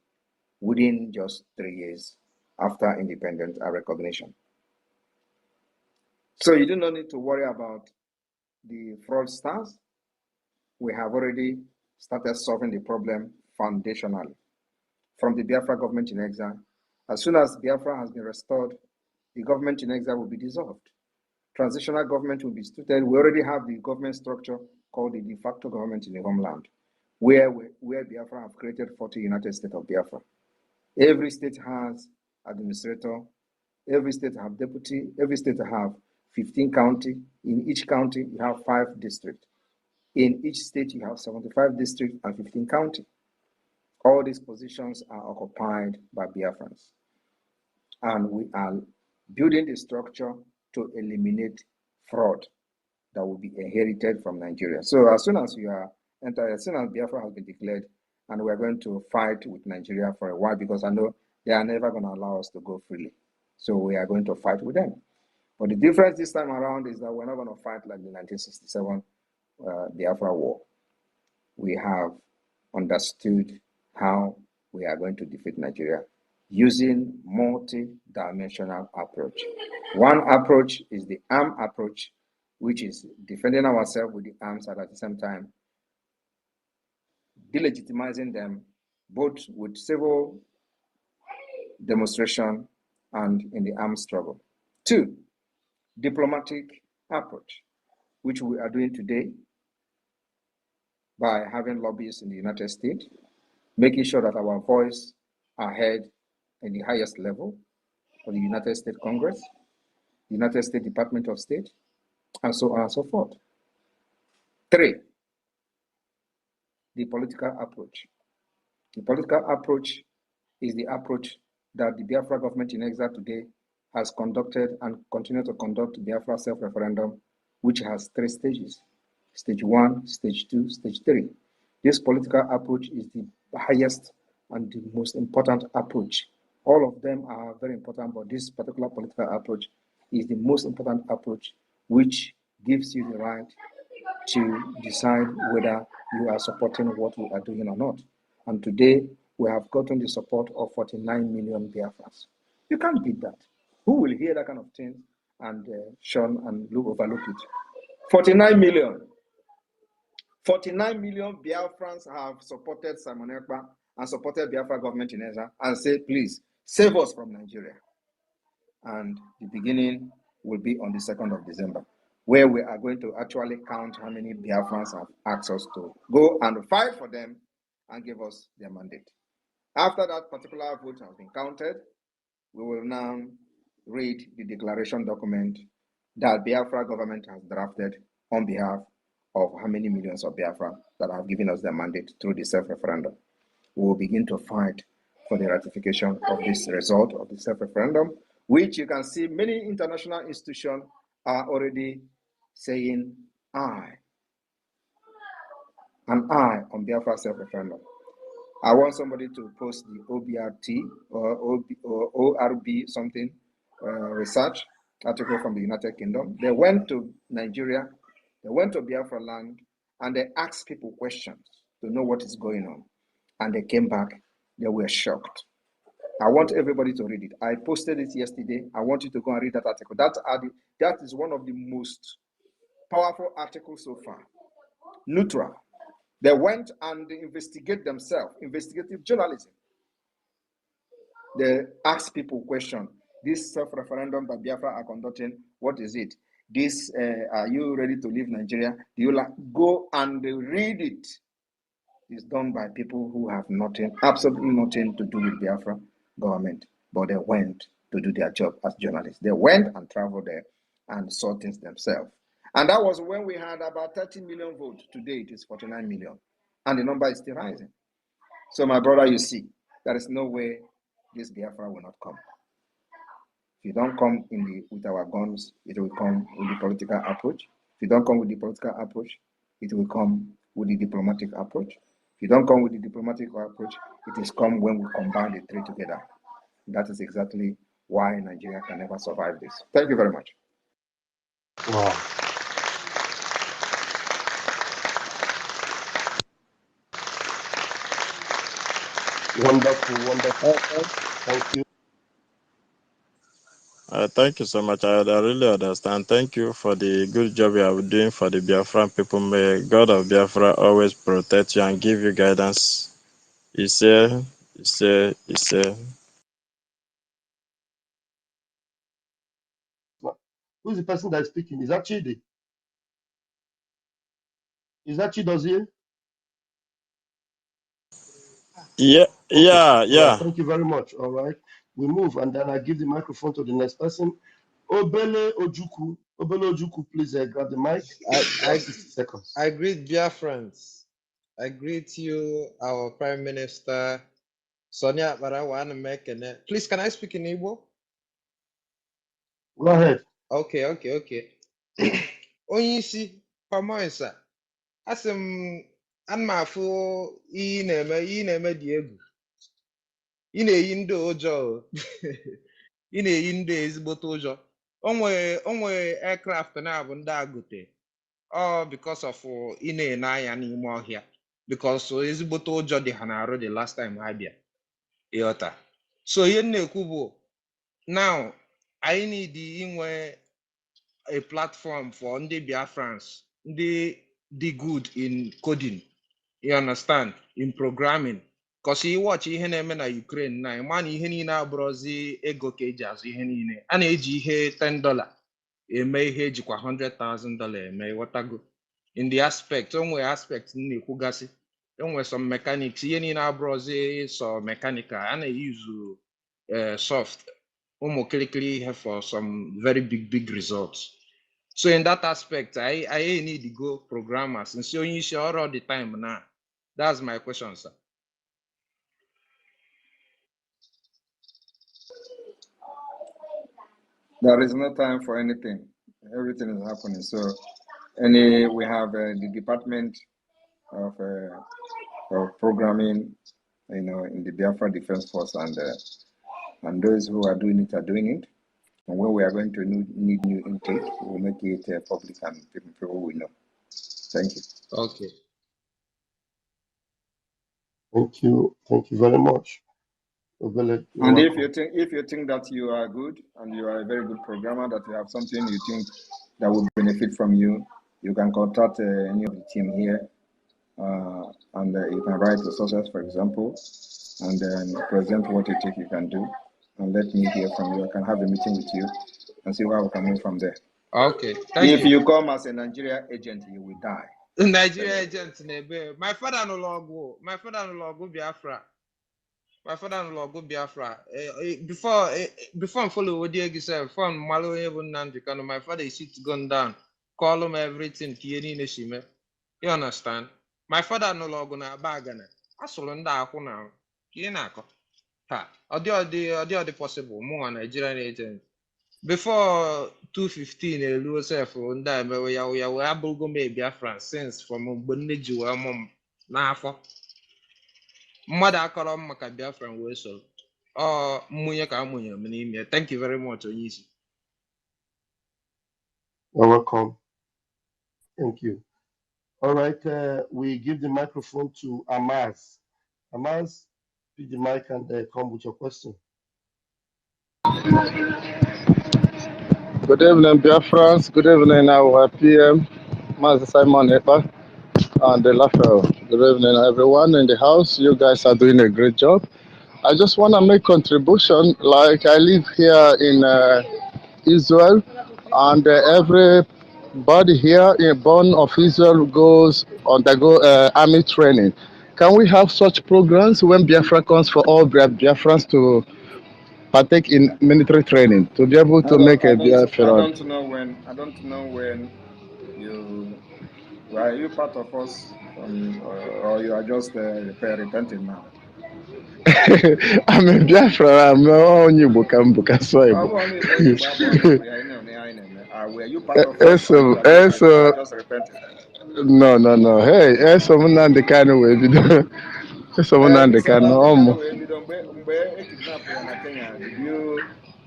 within just 3 years after independence and recognition. So you do not need to worry about the fraudsters. We have already started solving the problem foundationally. From the Biafra government in exile, as soon as Biafra has been restored, the government in exile will be dissolved. Transitional government will be instituted. We already have the government structure called the de facto government in the homeland, where Biafra have created 40 United States of Biafra. Every state has administrator, every state have deputy, every state have 15 county. In each county, you have 5 districts. In each state, you have 75 districts and 15 county. All these positions are occupied by Biafrans. And we are building the structure to eliminate fraud that will be inherited from Nigeria. So as soon as Biafra has been declared, and we're going to fight with Nigeria for a while, because I know they are never going to allow us to go freely. So we are going to fight with them. But the difference this time around is that we're not going to fight like the 1967 Biafra war. We have understood how we are going to defeat Nigeria using multi-dimensional approach. One approach is the arm approach, which is defending ourselves with the arms and at the same time delegitimizing them both with civil demonstration and in the armed struggle. 2, diplomatic approach, which we are doing today by having lobbyists in the United States, making sure that our voice are heard in the highest level of the United States Congress, the United States Department of State, and so on and so forth. 3, the political approach. The political approach is the approach that the Biafra government in exile today has conducted and continue to conduct the Biafra self-referendum, which has 3 stages. Stage 1, Stage 2, Stage 3. This political approach is the highest and the most important approach. All of them are very important, but this particular political approach is the most important approach, which gives you the right to decide whether you are supporting what we are doing or not. And today, we have gotten the support of 49 million Biafrans. You can't beat that. Who will hear that kind of thing and shun and overlook it? 49 million. 49 million Biafrans have supported Simon Ekpa and supported Biafra government in Ezra and say, please, save us from Nigeria. And the beginning will be on the 2nd of December, where we are going to actually count how many Biafrans have asked us to go and fight for them and give us their mandate. After that particular vote has been counted, we will now read the declaration document that Biafra government has drafted on behalf of how many millions of Biafra that have given us their mandate through the self-referendum. We will begin to fight for the ratification of this result of the self-referendum, which you can see many international institutions are already saying aye, an aye on Biafra self-referendum. I want somebody to post the OBRT or ORB something research article from the United Kingdom. They went to Nigeria, they went to Biafra land, and they asked people questions to know what is going on. And they came back, they were shocked. I want everybody to read it. I posted it yesterday. I want you to go and read that article. That is one of the most powerful articles so far. Neutral. They went and they investigate themselves, investigative journalism. They ask people questions. This self-referendum that Biafra are conducting, what is it? This, are you ready to leave Nigeria? Do you go and read it? It's done by people who have nothing, absolutely nothing to do with Biafra government, but they went to do their job as journalists. They went and traveled there and saw things themselves. And that was when we had about 30 million votes. Today it is 49 million. And the number is still rising. So my brother, you see, there is no way this Biafra will not come. If you don't come with our guns, it will come with the political approach. If you don't come with the political approach, it will come with the diplomatic approach. If you don't come with the diplomatic approach, it is come when we combine the three together. That is exactly why Nigeria can never survive this. Thank you very much. Wow. Wonderful, wonderful. Thank you. Thank you so much. I really understand. Thank you for the good job you are doing for the Biafran people. May God of Biafra always protect you and give you guidance. He's here. Who's the person that is speaking? Is that Chidi? Is that Chidozie? Yeah, Okay. yeah, All right. yeah. Thank you very much. All right. We move and then I give the microphone to the next person. Obele Ojuku. Obele Ojuku, please grab the mic. You have 60 seconds. I greet Biafrans. I greet you, our Prime Minister, Sonia Barawan Mekene. Please, can I speak in Igbo? Go ahead. Okay. Onye isi, Pamoisa, asị m, ana m afụ ihe ị na-eme dị egwu. Ị na-eyi ndị ụjọ o. Ị na-eyi ndị ezigbote ụjọ. O nwere aircraft na-abụ ndị agote. All because of ị na-ene anya n'ime ọhịa. Because ezigbote ụjọ dị ha na-arụ the last time ha bịa. Ịghọta. So ihe m na-ekwu bụ, now I need inwe a platform for ndị Biafrans, ndị dị good in coding, you understand, in programming. Because you watch ihe na-eme na Ukraine na ịma na ihe niile abụrụzi ego ka eji azụ ihe niile. A na-eji ihe $10 eme ihe ejikwa $100,000 eme, whatever. In the aspect, onwe aspect na-ekwugasị, onwe some mechanics, ihe niile abụrụzi so mechanical, a na-use soft, ụmụ kirikiri ihe for some very big results. So in that aspect, I need to go programmers and so you share all the time now. That's my question, sir. There is no time for anything. Everything is happening. So we have the Department of Programming, in the Biafra Defense Force, and those who are doing it are doing it. And when we are going to need new intake, we'll make it public and people will know. Thank you. Okay. Thank you. Thank you very much. Obele, and if you think that you are good and you are a very good programmer, that you have something you think that will benefit from you, you can contact any of the team here, and you can write the sources, for example, and then present what you think you can do, and let me hear from you. I can have a meeting with you and see where we can move from there. Okay. If you come as a Nigeria agent, you will die. Nigeria agent, my father no logo Biafra. My father no logo Biafra. Before I follow what you say, from Malo even Nandikano, my father is gone down, call him everything. You understand? My father no logo na bagana. I saw nda ako na. Kinako. Ha. Odi possible. More Nigerian agent. Before 2015, Elu self on that, we are able to make Biafran since from Bonneju mom. Now, mmadụ akọrọ m maka Biafra wee so ọ mmụnye ka amụnyere m n'ime. Thank you very much, onye isi. You're welcome. Thank you. All right, we give the microphone to Amaz. Amaz, pick the mic and come with your question. Good evening, Biafrans. Good evening, our PM, Master Simon Ekpa and the Lafel. Good evening, everyone in the house. You guys are doing a great job. I just want to make contribution. Like I live here in Israel, and everybody here in born of Israel goes undergo army training. Can we have such programs when Biafra comes for all Biafrans to partake in military training to be able to make a I Biafran? don't know when. I don't know when you were you part of us, or you are just repenting now. I'm a Biafra. I'm only Bukambuka Swaibu. Were you part of us, or Eso, you are eso, just repenting? no, no, no. Hey, eso muna ndekano webido. Eso muna So now ndekano the kind omo. of way we don't kidnap you in Kenya. Did you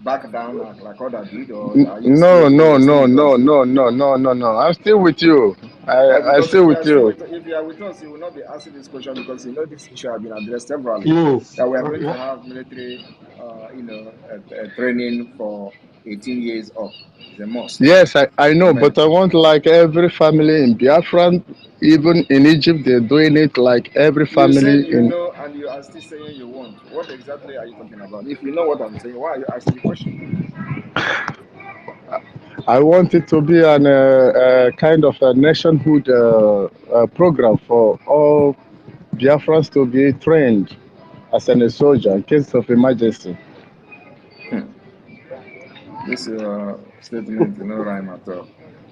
back down like other did, or are you No, still no, still no, with no, us? no, no, no, no, no. I'm still with you. I Because still with you. if you are with us, you will not be asking this question because you know this issue has been addressed severally. Yes. That we are going to Okay. have military, training for 18 years up. It's a must. Yes, I know, Government. but I want like every family in Biafra, even in Egypt, they're doing it like every You said family you in. know, and you are still saying you want. What exactly are you talking about? If you know what I'm saying, why are you asking the question? I want it to be kind of a nationhood program for all Biafrans to be trained as a soldier in case of emergency. This statement, no rhyme at all.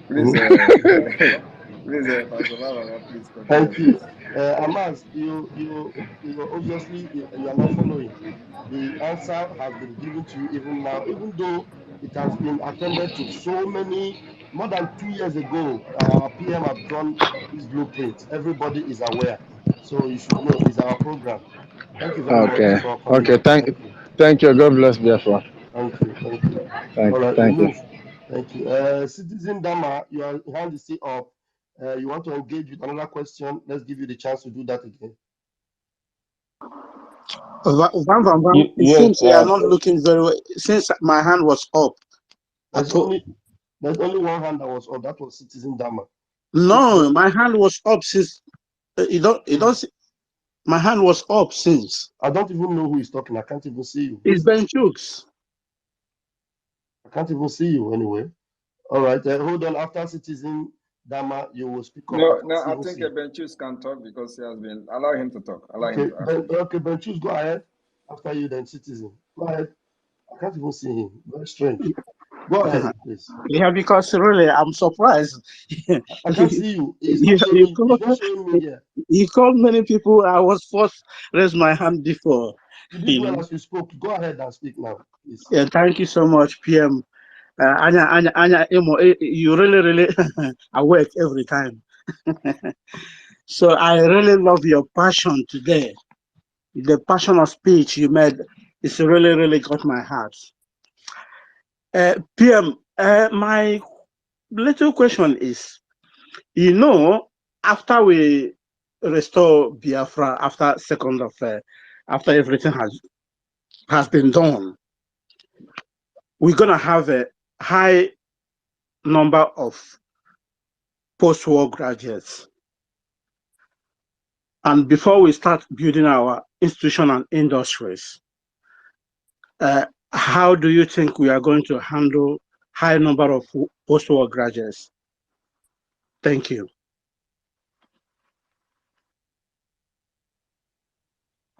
Please, please, Pastor Baba, please continue, Thank you. please. Amaz, you obviously you are not following. The answer has been given to you even now, even though it has been attended to so many more than 2 years ago. Our PM have drawn this blueprint. Everybody is aware, so you should know it's our program. Thank you very much Okay, for coming okay. up. Thank you. Thank you. God bless Biafra. Thank you. Thank you. All right, we Thank you. move. Thank you. Citizen Dama, your hand is still up. You want to engage with another question? Let's give you the chance to do that again. It Yes, seems you are not looking very well. Since my hand was up, I There's thought, only there's only one hand that was up. That was Citizen Dama. no, my hand was up since. You don't. See, my hand was up since. I don't even know who is talking. I can't even see you. It's Ben Chooks. I can't even see you anyway. All right, hold on. After Citizen Dama, you will speak up. I No, can't no, I even think see. Benchus can talk because he has been. Allow him to talk. Allow him Okay, to ask questions. Ben, choose. Go ahead. After you, then Citizen. Go ahead. I can't even see him. Very strange. Go ahead, please. Yeah, because really, I'm surprised. I can't see you. It's you, not showing you, me. It's called, not showing me here. you called many people. I was first raise my hand before. You did You well know. as you spoke. Go ahead and speak now, please. Yeah, thank you so much, PM. You really, really awake every time. So I really love your passion today. The passion of speech you made is really, really got my heart. PM, my little question is, after we restore Biafra, after everything has been done, we're gonna have a high number of post-war graduates. And before we start building our institution and industries, how do you think we are going to handle high number of post-war graduates? Thank you.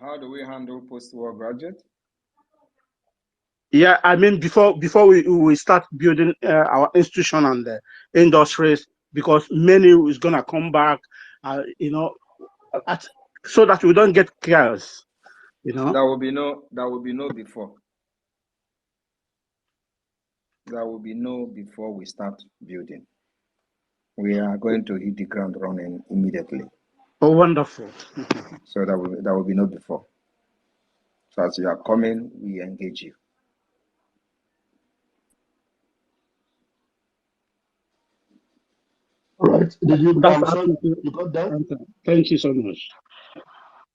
How do we handle post-war graduates? Yeah, I mean before we start building our institution and the industries, because many is gonna come back, so that we don't get chaos. There will be no before. There will be no before we start building. We are going to hit the ground running immediately. Oh, wonderful. So there will be no before. So as you are coming, we engage you. All right. Did you? That's I'm sure absolutely. you got that. Thank you so much.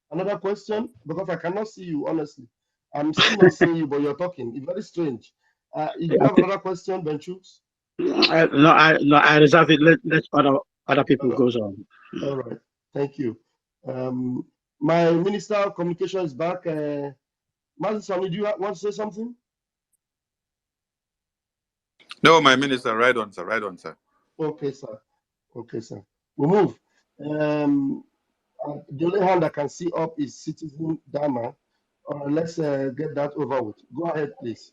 Another question, because I cannot see you honestly. I'm still not seeing you, but you're talking. It's very strange. Do you have Okay. another question, Benchooks? I reserve it. Let other people Uh, goes on. all right. Thank you. My Minister of Communication is back. Mazi Sami, do you want to say something? No, my minister, right on, sir. Right on, sir. Okay, sir. Okay, sir. We move. The only hand I can see up is Citizen Dama. Let's get that over with. Go ahead, please.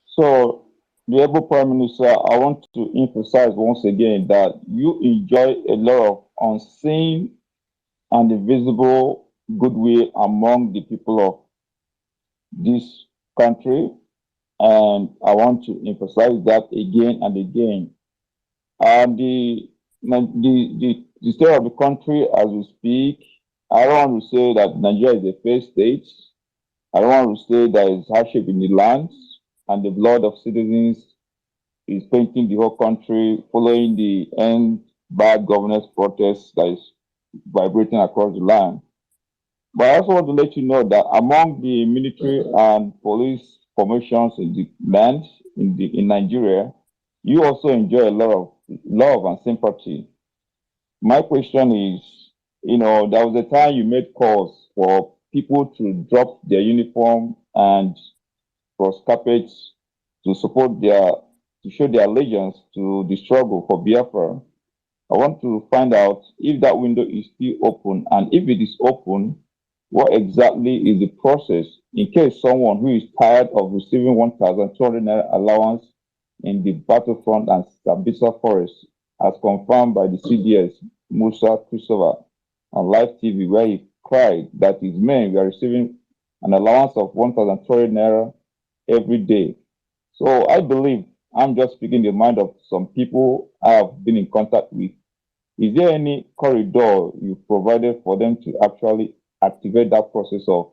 So, the able Prime Minister, I want to emphasize once again that you enjoy a lot of unseen and invisible goodwill among the people of this country. And I want to emphasize that again and again. The state of the country as we speak, I don't want to say that Nigeria is a failed state. I don't want to say there is hardship in the land and the blood of citizens is painting the whole country following the end bad governance protest that is vibrating across the land. But I also want to let you know that among the military and police formations in the land in Nigeria, you also enjoy a lot of love and sympathy. My question is, there was a time you made calls for people to drop their uniform and cross carpets to to show their allegiance to the struggle for Biafra. I want to find out if that window is still open, and if it is open, what exactly is the process in case someone who is tired of receiving 1,200 naira allowance in the battlefront and Sabisa Forest, as confirmed by the CDS, Musa Christopher, on live TV, where he cried that his men were receiving an allowance of 1,200 naira every day. So I believe I'm just speaking the mind of some people I have been in contact with. Is there any corridor you provided for them to actually activate that process of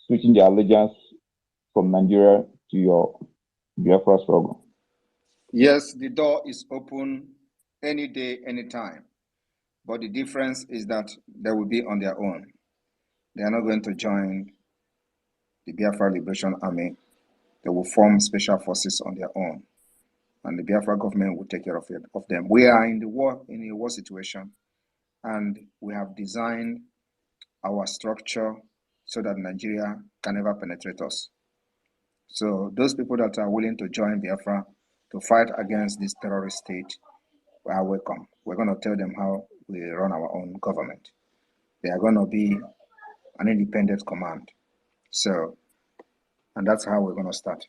switching their allegiance from Nigeria to your Biafra struggle? Yes, the door is open any day, anytime. But the difference is that they will be on their own. They are not going to join the Biafra Liberation Army. They will form special forces on their own. And the Biafra government will take care of them. We are in a war situation, and we have designed our structure so that Nigeria can never penetrate us. So those people that are willing to join Biafra to fight against this terrorist state are welcome. We're going to tell them how we run our own government. They are going to be an independent command. So, and that's how we're going to start.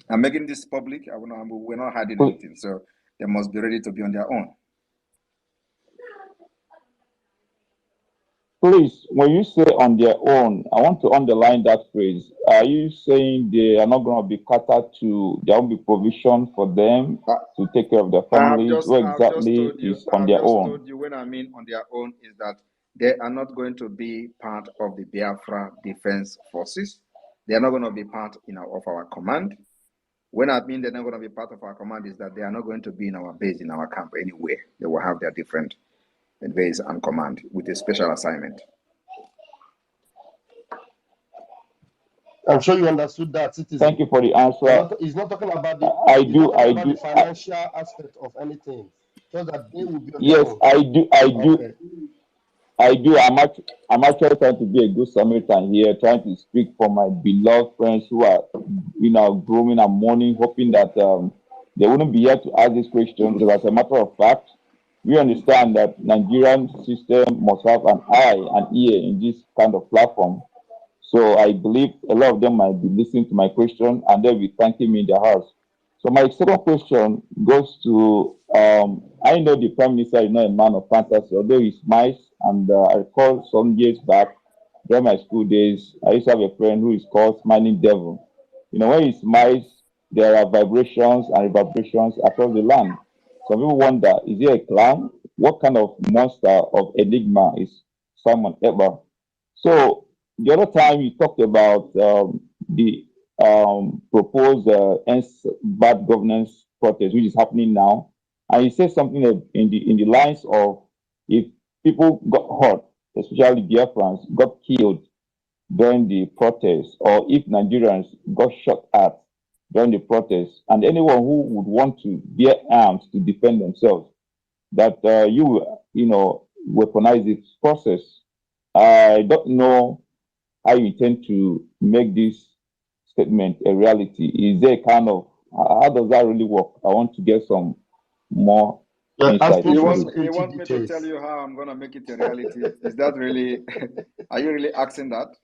I'm making this public. We're not hiding anything. So they must be ready to be on their own. Please, when you say on their own, I want to underline that phrase. Are you saying they are not going to be catered to, there will be provision for them to take care of their families? What exactly is on their own? Told you when I mean on their own is that they are not going to be part of the Biafra Defense Forces. They are not going to be part of our command. When I mean they're not going to be part of our command is that they are not going to be in our base, in our camp anywhere. They will have their different base and command with a special assignment. I'm sure you understood that, Citizen. Thank you for the answer. He's not talking about the. The financial aspect of anything, so that they will be on yes, their own. I do. Okay. I do. I'm actually trying to be a good Samaritan here, trying to speak for my beloved friends who are, grooming and mourning, hoping that they wouldn't be here to ask this question. Because as a matter of fact, we understand that Nigerian system must have an eye and ear in this kind of platform. So I believe a lot of them might be listening to my question and they'll be thanking me in their hearts. So my second question goes to I know the Prime Minister is not a man of fantasy, although he smiles. And I recall some years back during my school days, I used to have a friend who is called Smiling Devil. When he smiles, there are vibrations and reverberations across the land. Some people wonder, is he a clown? What kind of monster of enigma is Simon Ekpa? So the other time you talked about the proposed ends bad governance protest, which is happening now, and you said something in the lines of if people got hurt, especially Biafrans, got killed during the protest, or if Nigerians got shot at during the protest, and anyone who would want to bear arms to defend themselves, that you know, weaponize this process. I don't know how you intend to make this statement a reality. Is there a kind of how does that really work? I want to get some more You're insight asking You for into want this. you security want me to tell details. you how I'm gonna make it a reality? Is that really? Are you really asking that?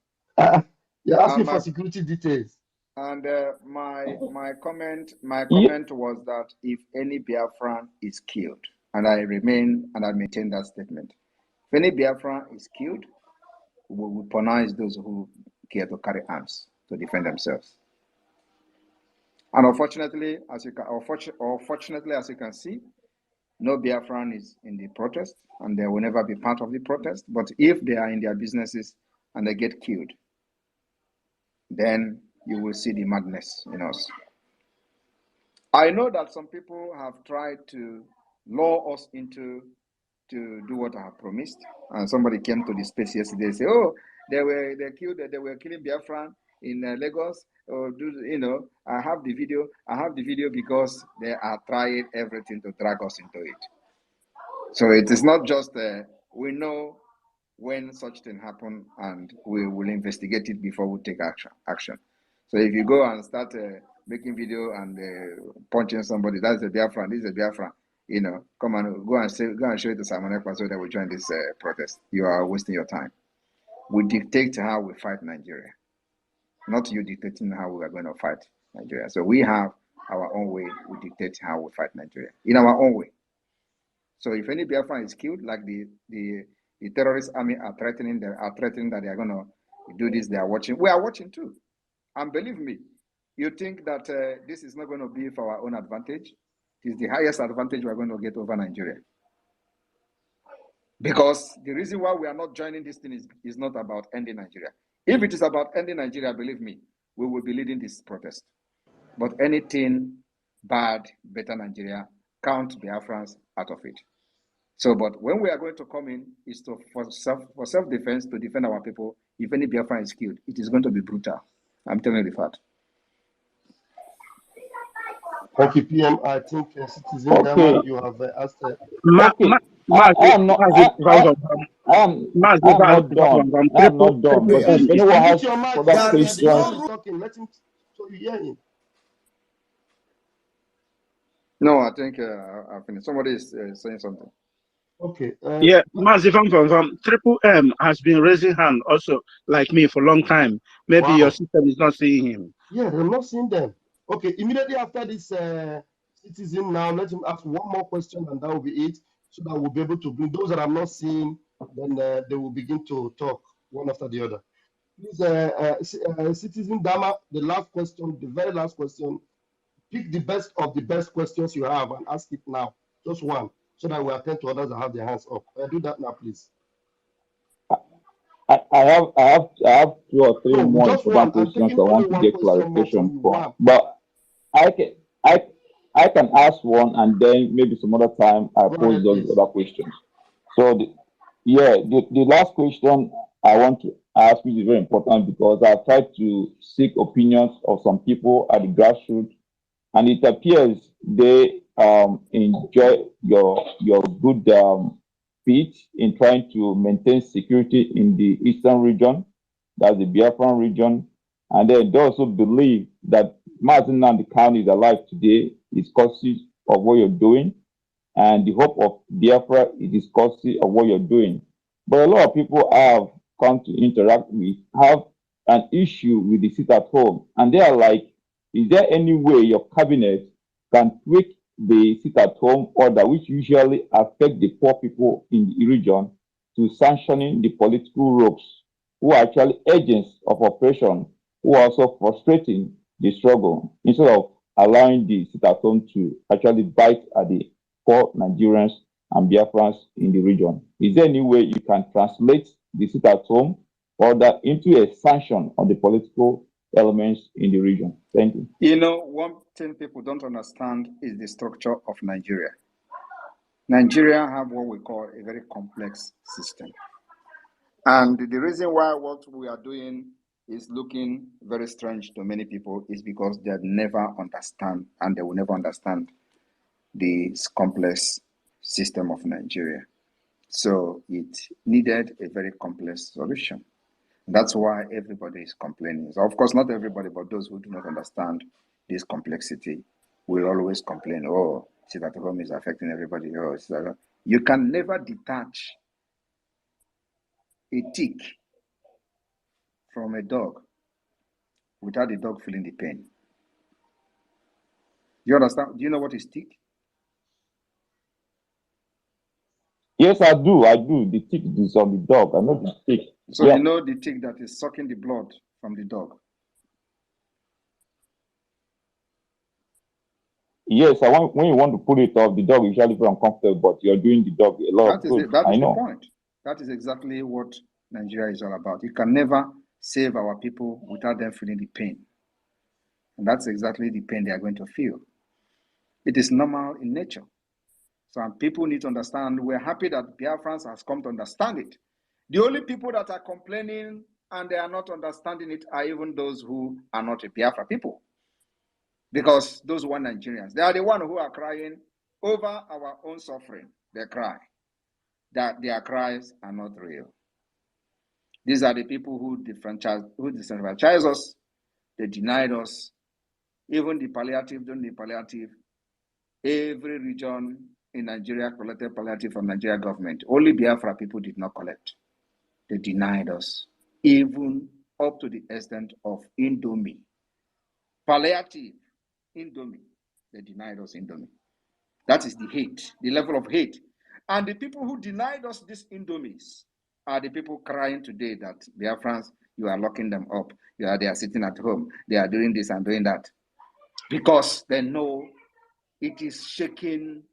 You're asking My for security details. and my Yeah, comment was that if any Biafran is killed, and I remain and I maintain that statement. If any Biafran is killed, we will punish those who care to carry arms to defend themselves. And unfortunately, as you can see, no Biafran is in the protest, and they will never be part of the protest. But if they are in their businesses and they get killed, then you will see the madness in us. I know that some people have tried to lure us into to do what I have promised. And somebody came to the space yesterday and said, "Oh, they were killing Biafran in Lagos." Or I have the video. I have the video because they are trying everything to drag us into it. So it is not just we know when such thing happen, and we will investigate it before we take action. So if you go and start making video and punching somebody, that's a Biafran, this is a Biafran, come and go and show it to Simon Ekpa so that we join this protest. You are wasting your time. We dictate how we fight Nigeria, not you dictating how we are going to fight Nigeria. So we have our own way. We dictate how we fight Nigeria in our own way. So if any Biafran is killed, like the terrorist army are threatening, that they are going to do this, they are watching. We are watching too. And believe me, you think that this is not going to be for our own advantage? It is the highest advantage we are going to get over Nigeria. Because the reason why we are not joining this thing is not about ending Nigeria. If it is about ending Nigeria, believe me, we will be leading this protest. But anything bad, better Nigeria, count Biafrans out of it. So, but when we are going to come in, is for self-defense, to defend our people. If any Biafran is killed, it is going to be brutal. I'm telling you the fact. Thank you, PM. I think Citizen Dama, okay, you have asked. okay. I am not I am not done. I am not done. But if anyone Mute has your mic further first. There is The man questions, is no talking. Let him so you hear him. No, I think I finished. Somebody is saying something. Okay. Yeah, Massive from Triple M has been raising hand also, like me, for a long time. Maybe your Wow. system is not seeing him. Yeah, I'm not seeing them. Okay. Immediately after this Citizen, now let him ask one more question, and that will be it. So that we'll be able to bring those that I'm not seeing. Then they will begin to talk one after the other. Please, Citizen Dama, the last question, the very last question. Pick the best of the best questions you have and ask it now. Just one, so that we attend to others that have their hands up. Do that now, please. I have two or three No, more just one. important I'm questions taking I only want to one get question more from clarification you. from. One. But I can I I can ask one, and then maybe some other time I Go pose ahead, those please. other questions. So the last question I want to ask, which is very important, because I've tried to seek opinions of some people at the grassroots, and it appears they enjoy your good speech in trying to maintain security in the eastern region, that's the Biafran region, and then they also believe that Martin and the county is alive today is causes of what you're doing, and the hope of Biafra is causes of what you're doing. But a lot of people I have come to interact with have an issue with the sit at home, and they are like, is there any way your cabinet can tweak the sit at home order, which usually affect the poor people in the region, to sanctioning the political ropes who are actually agents of oppression, who are also frustrating the struggle, instead of allowing the sit at home to actually bite at the for Nigerians and Biafrans in the region? Is there any way you can translate the sit at home order into a sanction on the political elements in the region? Thank you. You know, one thing people don't understand is the structure of Nigeria. Nigeria have what we call a very complex system. And the reason why what we are doing is looking very strange to many people is because they never understand, and they will never understand, this complex system of Nigeria. So it needed a very complex solution. That's why everybody is complaining. So of course, not everybody, but those who do not understand this complexity will always complain, oh, sit at home is affecting everybody. Oh, you can never detach a tick from a dog without the dog feeling the pain. You understand? Do you know what is tick? Yes, I do. I do. The tick is on the dog. I know the tick. So Yeah. you know the tick that is sucking the blood from the dog. Yes, when you want to put it off, the dog usually feel uncomfortable, but you're doing the dog a lot of good. That I is the know. point. That is exactly what Nigeria is all about. You can never save our people without them feeling the pain. And that's exactly the pain they are going to feel. It is normal in nature. So people need to understand, we're happy that Biafrans has come to understand it. The only people that are complaining and they are not understanding it are even those who are not a Biafra people. Because those who are Nigerians, they are the ones who are crying over our own suffering. They cry that their cries are not real. These are the people who disenfranchise us. They denied us. Even the palliative, during the palliative, every region in Nigeria collected palliative from Nigeria government. Only Biafra people did not collect. They denied us, even up to the extent of Indomie. Palliative, Indomie. They denied us Indomie. That is the hate, the level of hate. And the people who denied us these Indomies are the people crying today that Biafrans, you are locking them up. They are sitting at home. They are doing this and doing that. Because they know it is shaking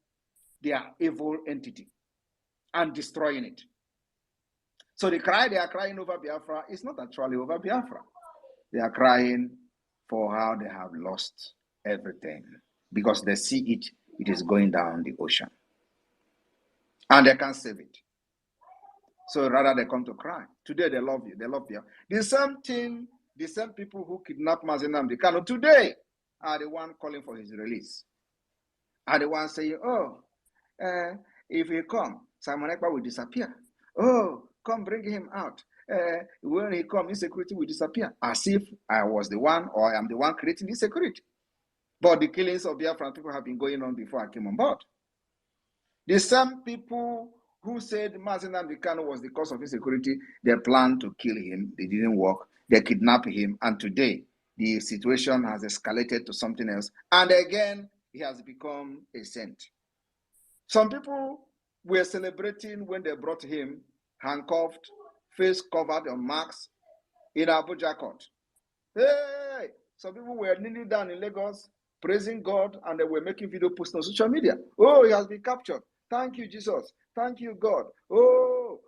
their evil entity and destroying it. So the cry they are crying over Biafra is not actually over Biafra. They are crying for how they have lost everything because they see it is going down the ocean. And they can't save it. So rather they come to cry. Today they love you. They love you. The same thing, the same people who kidnapped Mazi Nnamdi Kanu today are the one calling for his release. Are the one saying, oh, if he come, Simon Ekpa will disappear. Oh, come bring him out. When he comes, insecurity will disappear. As if I was the one or I am the one creating insecurity. But the killings of Biafran people have been going on before I came on board. The same people who said Mazi Nnamdi Kanu was the cause of insecurity, they planned to kill him. They didn't work. They kidnapped him. And today, the situation has escalated to something else. And again, he has become a saint. Some people were celebrating when they brought him handcuffed, face covered on marks in Abuja court. Hey! Some people were kneeling down in Lagos, praising God, and they were making video posts on social media. Oh, he has been captured. Thank you, Jesus. Thank you, God. Oh.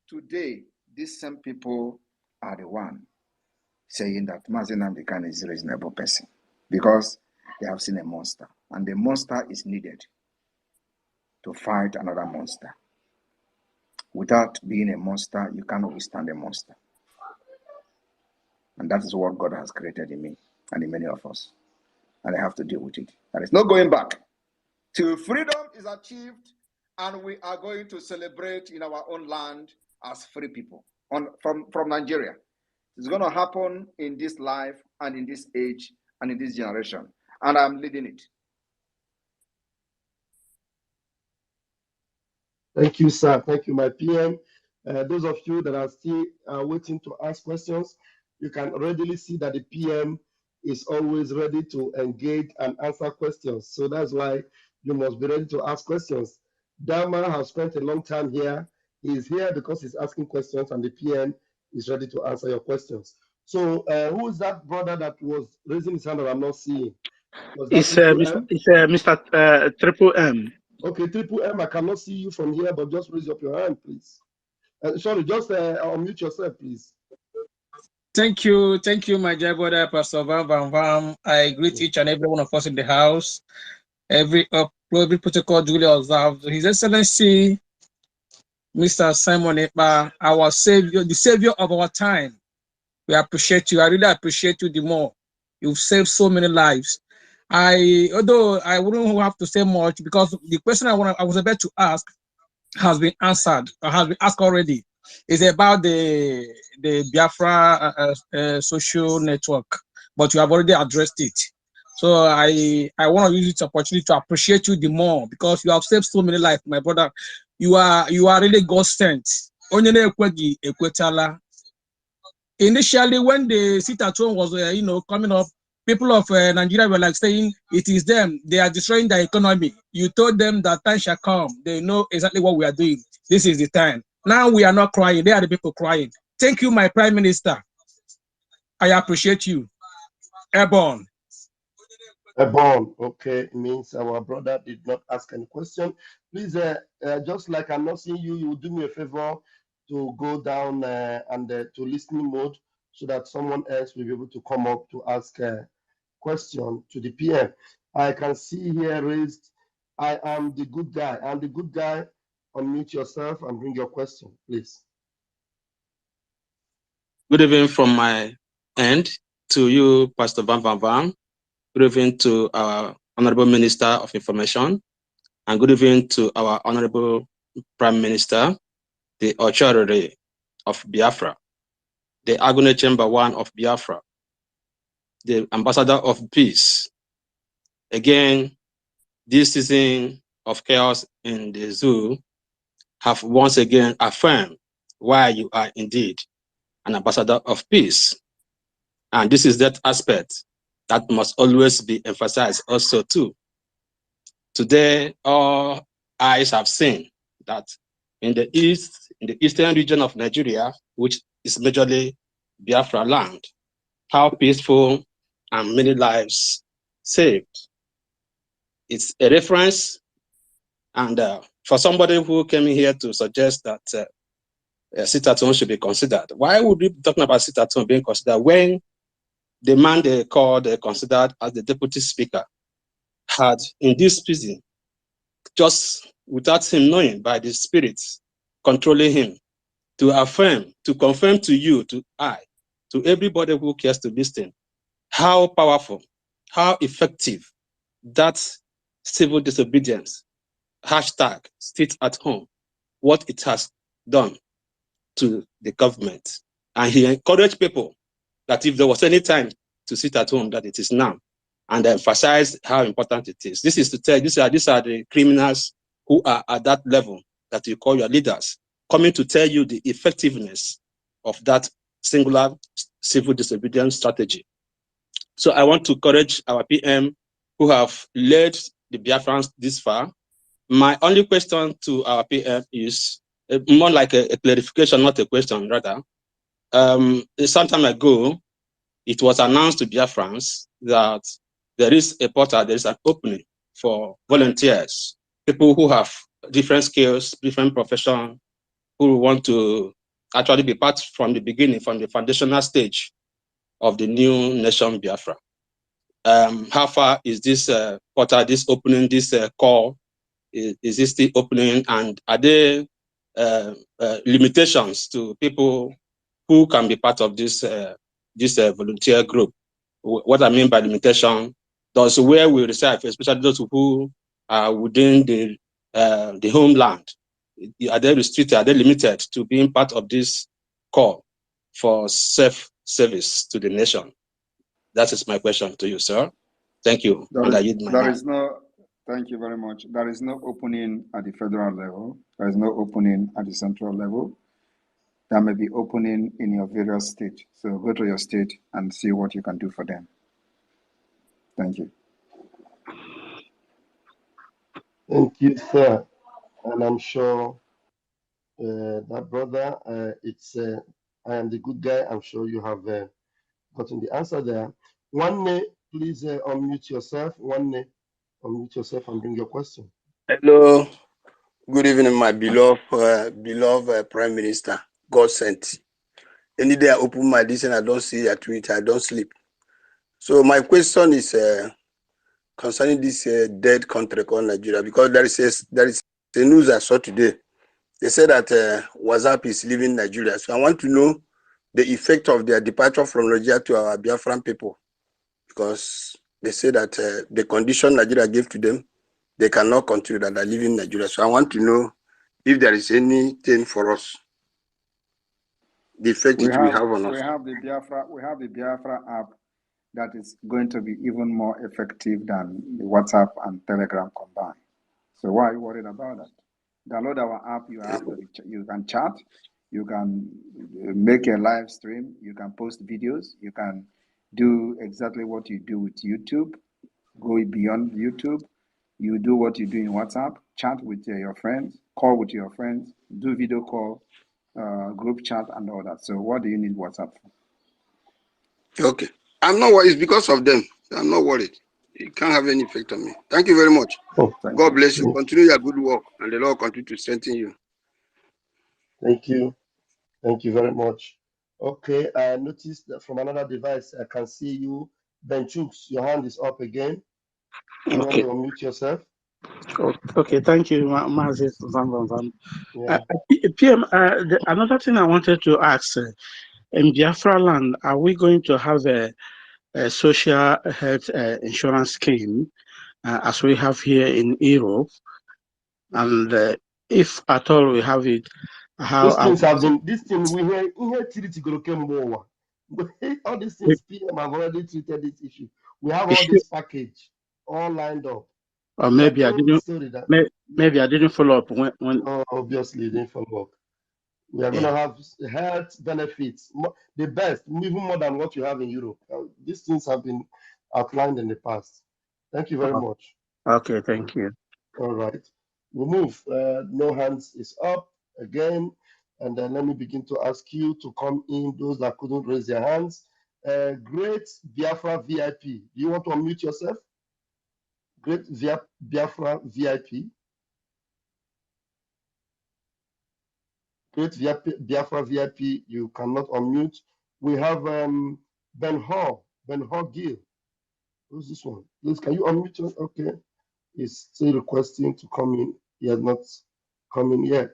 Today, these same people are the one saying that Mazi Nnamdi Kanu is a reasonable person because they have seen a monster, and the monster is needed to fight another monster. Without being a monster, you cannot withstand a monster. And that is what God has created in me and in many of us. And I have to deal with it. There is no going back. Till freedom is achieved and we are going to celebrate in our own land as free people from Nigeria. It's going to happen in this life and in this age and in this generation. And I'm leading it. Thank you, sir. Thank you, my PM. Those of you that are still waiting to ask questions, you can readily see that the PM is always ready to engage and answer questions. So that's why you must be ready to ask questions. Dama has spent a long time here. He's here because he's asking questions, and the PM is ready to answer your questions. So who is that brother that was raising his hand that I'm not seeing? Was that triple M? It's Mr. Triple M. Okay, triple M. I cannot see you from here, but just raise up your hand, please. Sorry, just unmute yourself, please. Thank you, my dear brother, Pastor Van Van Vam. I greet each and every one of us in the house. Every protocol duly observed. His Excellency, Mr. Simon Ekpa, our savior, the savior of our time. We appreciate you. I really appreciate you the more. You've saved so many lives. Although I wouldn't have to say much because the question I was about to ask has been answered, or has been asked already. It's about the Biafra social network, but you have already addressed it. So I want to use this opportunity to appreciate you the more because you have saved so many lives, my brother. You are really God sent. Initially, when the sit-at-home was coming up, people of Nigeria were like saying it is them, they are destroying the economy. You told them that time shall come, they know exactly what we are doing. This is the time. Now we are not crying, they are the people crying. Thank you, my Prime Minister. I appreciate you. Airborne. Airborne, okay, it means our brother did not ask any question. Please, just like I'm not seeing you, you will do me a favor to go down and to listening mode so that someone else will be able to come up to ask a question to the PM. I can see here raised, I am the good guy. I'm the good guy. Unmute yourself and bring your question, please. Good evening from my end to you, Pastor Van Van Van. Good evening to our Honorable Minister of Information, and good evening to our Honorable Prime Minister, the Authority of Biafra, the Agone Chamber 1 of Biafra, the Ambassador of Peace. Again, this season of chaos in the zoo have once again affirmed why you are indeed an ambassador of peace. And this is that aspect that must always be emphasized also too. Today, all eyes have seen that in the east, in the eastern region of Nigeria, which is majorly Biafra land, how peaceful and many lives saved. It's a reference, and for somebody who came here to suggest that sit-at-home should be considered, why would we be talking about sit-at-home being considered when the man they called, considered as the deputy speaker, had in this prison, just without him knowing, by the spirits controlling him, to affirm, to confirm to you, to everybody who cares to listen, how powerful, how effective that civil disobedience hashtag sit at home, what it has done to the government. And he encouraged people that if there was any time to sit at home, that it is now, and emphasize how important it is. This is to tell, these are the criminals who are at that level that you call your leaders, coming to tell you the effectiveness of that singular civil disobedience strategy. So I want to encourage our PM who have led the Biafrans this far. My only question to our PM is more like a clarification, not a question, rather. Some time ago, it was announced to Biafrans that there is a portal, there is an opening for volunteers, people who have different skills, different profession, who want to actually be part from the beginning, from the foundational stage of the new nation Biafra. How far is this portal, this opening, this call? Is this the opening? And are there limitations to people who can be part of this volunteer group? What I mean by limitation, those where we reside, especially those who are within the homeland, are they restricted? Are they limited to being part of this call for self-service to the nation? That is my question to you, sir. Thank you. And I yield my mic. Thank you very much. There is no opening at the federal level. There is no opening at the central level. There may be opening in your various states. So go to your state and see what you can do for them. Thank you. Thank you, sir. And I'm sure that brother, I am the good guy. I'm sure you have gotten the answer there. One day, please unmute yourself. One, unmute yourself and bring your question. Hello. Good evening, my beloved Prime Minister. God sent. Any day I open my this and I don't see a tweet, I don't sleep. So my question is concerning this dead country called Nigeria, because there is a news I saw today. They said that WhatsApp is leaving Nigeria. So I want to know the effect of their departure from Nigeria to our Biafran people, because they say that the condition Nigeria gave to them, they cannot continue, that they're leaving Nigeria. So I want to know if there is anything for us, the effect it will have on us. We have the Biafra app that is going to be even more effective than the WhatsApp and Telegram combined. So why are you worried about that? Download our app. You can chat, you can make a live stream, you can post videos, you can do exactly what you do with YouTube. Go beyond YouTube. You do what you do in WhatsApp, chat with your friends, call with your friends, do video call, group chat, and all that. So what do you need WhatsApp for? Okay. I'm not worried. It's because of them. I'm not worried. It can't have any effect on me. Thank you very much. God bless you. Continue your good work, and the Lord continue to strengthen you. Thank you. Thank you very much. Okay, I noticed that from another device, I can see you. Ben Chooks, your hand is up again. You want to unmute yourself? Okay, thank you, Mazis Van. Yeah. PM, another thing I wanted to ask, in Biafra land, are we going to have a social health insurance scheme as we have here in Europe? And if at all we have it, how those things have been, this thing we hear all these things PM have already treated this issue. We have all this package all lined up. Or maybe I didn't. Maybe I didn't follow up when. Oh, obviously, you didn't follow up. We are going to have health benefits, the best, even more than what you have in Europe. These things have been outlined in the past. Thank you very much. Okay, thank you. All right, we move. No hands is up again, and then let me begin to ask you to come in. Those that couldn't raise their hands. Great Biafra VIP. Do you want to unmute yourself? Great Biafra VIP. Great Biafra VIP. You cannot unmute. We have Ben Hall Gill. Who's this one? Please, can you unmute yourself? Okay. He's still requesting to come in. He has not come in yet.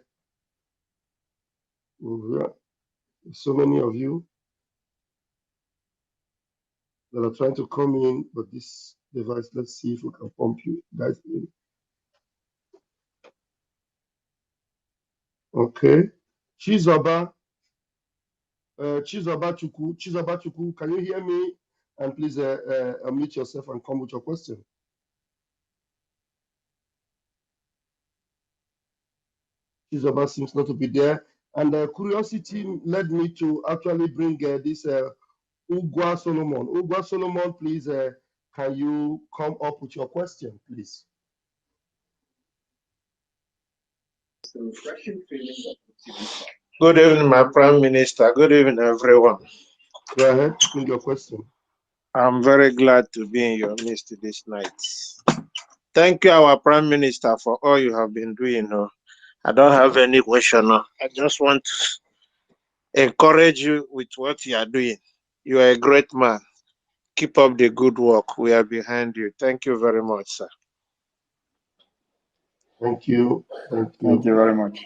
So many of you that are trying to come in, but this device, let's see if we can pump you guys in. Okay. Chizoba Chuku, can you hear me? And please unmute yourself and come with your question. Chizoba seems not to be there. And curiosity led me to actually bring this Ugwa Solomon. Ugwa Solomon, please, can you come up with your question, please? Good evening, my Prime Minister. Good evening, everyone. Go ahead, bring your question. I'm very glad to be in your midst this night. Thank you, our Prime Minister, for all you have been doing. I don't have any question. I just want to encourage you with what you are doing. You are a great man. Keep up the good work. We are behind you. Thank you very much, sir. Thank you. Thank you. Thank you very much.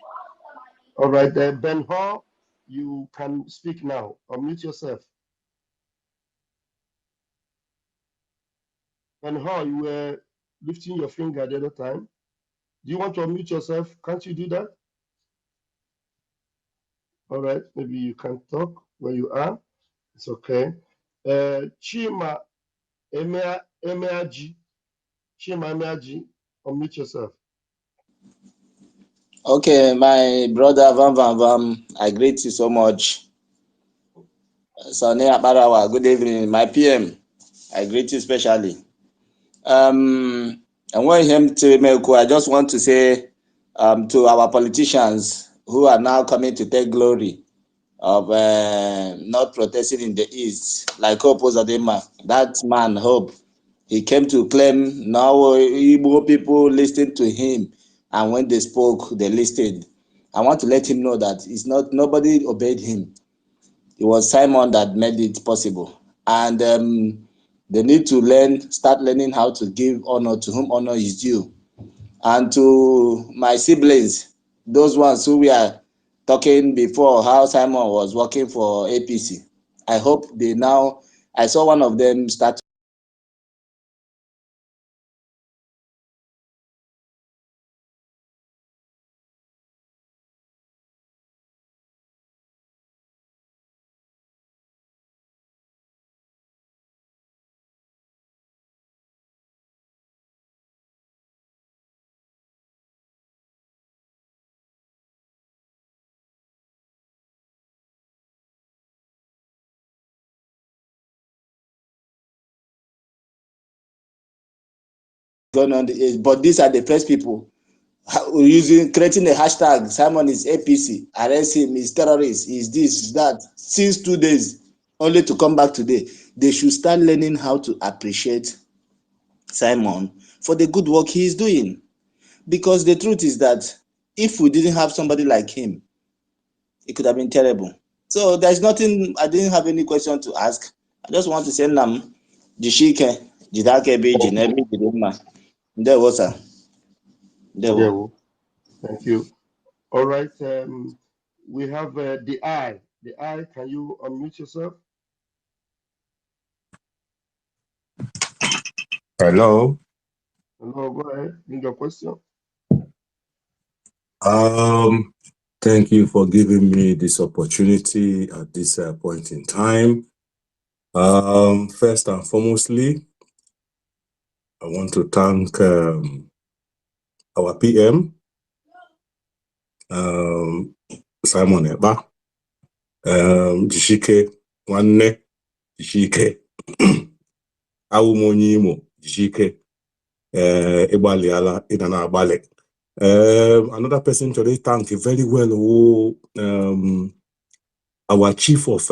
All right, Ben Hall, you can speak now. Unmute yourself. Ben Hall, you were lifting your finger the other time. Do you want to unmute yourself? Can't you do that? All right, maybe you can talk where you are. It's okay. Chima Emeaji, unmute yourself. Okay, my brother Van, I greet you so much. Sane Abarawa, good evening. My PM, I greet you especially. And when him to Melko, I just want to say to our politicians who are now coming to take glory of not protesting in the East, like Hope Uzodinma, that man, Hope, He came to claim now Igbo people listened to him, and when they spoke, they listened. I want to let him know that it's not nobody obeyed him. It was Simon that made it possible, and they need to start learning how to give honor to whom honor is due. And to my siblings, those ones who were talking before how Simon was working for APC, I hope they now. I saw one of them start going on, but these are the first people creating a hashtag. Simon is APC, arrest him, he's terrorist, he's this, he's that, since 2 days, only to come back today. They should start learning how to appreciate Simon for the good work he is doing. Because the truth is that if we didn't have somebody like him, it could have been terrible. So there's nothing, I didn't have any question to ask. I just want to say, Nam, Jishike, Jidake Beji, Nebi Jidima. There was a. There Yeah, was. well, thank you. All right. We have the eye. The eye, can you unmute yourself? Hello. Hello, go ahead. Bring your question. Thank you for giving me this opportunity at this point in time. First and foremostly, I want to thank our PM, Simon Ekpa, Jishike, Wanne, Jishike, Awumonyi Imo, Jishike, Ibaliala, Inana Abale. Another person to thank very well, our chief of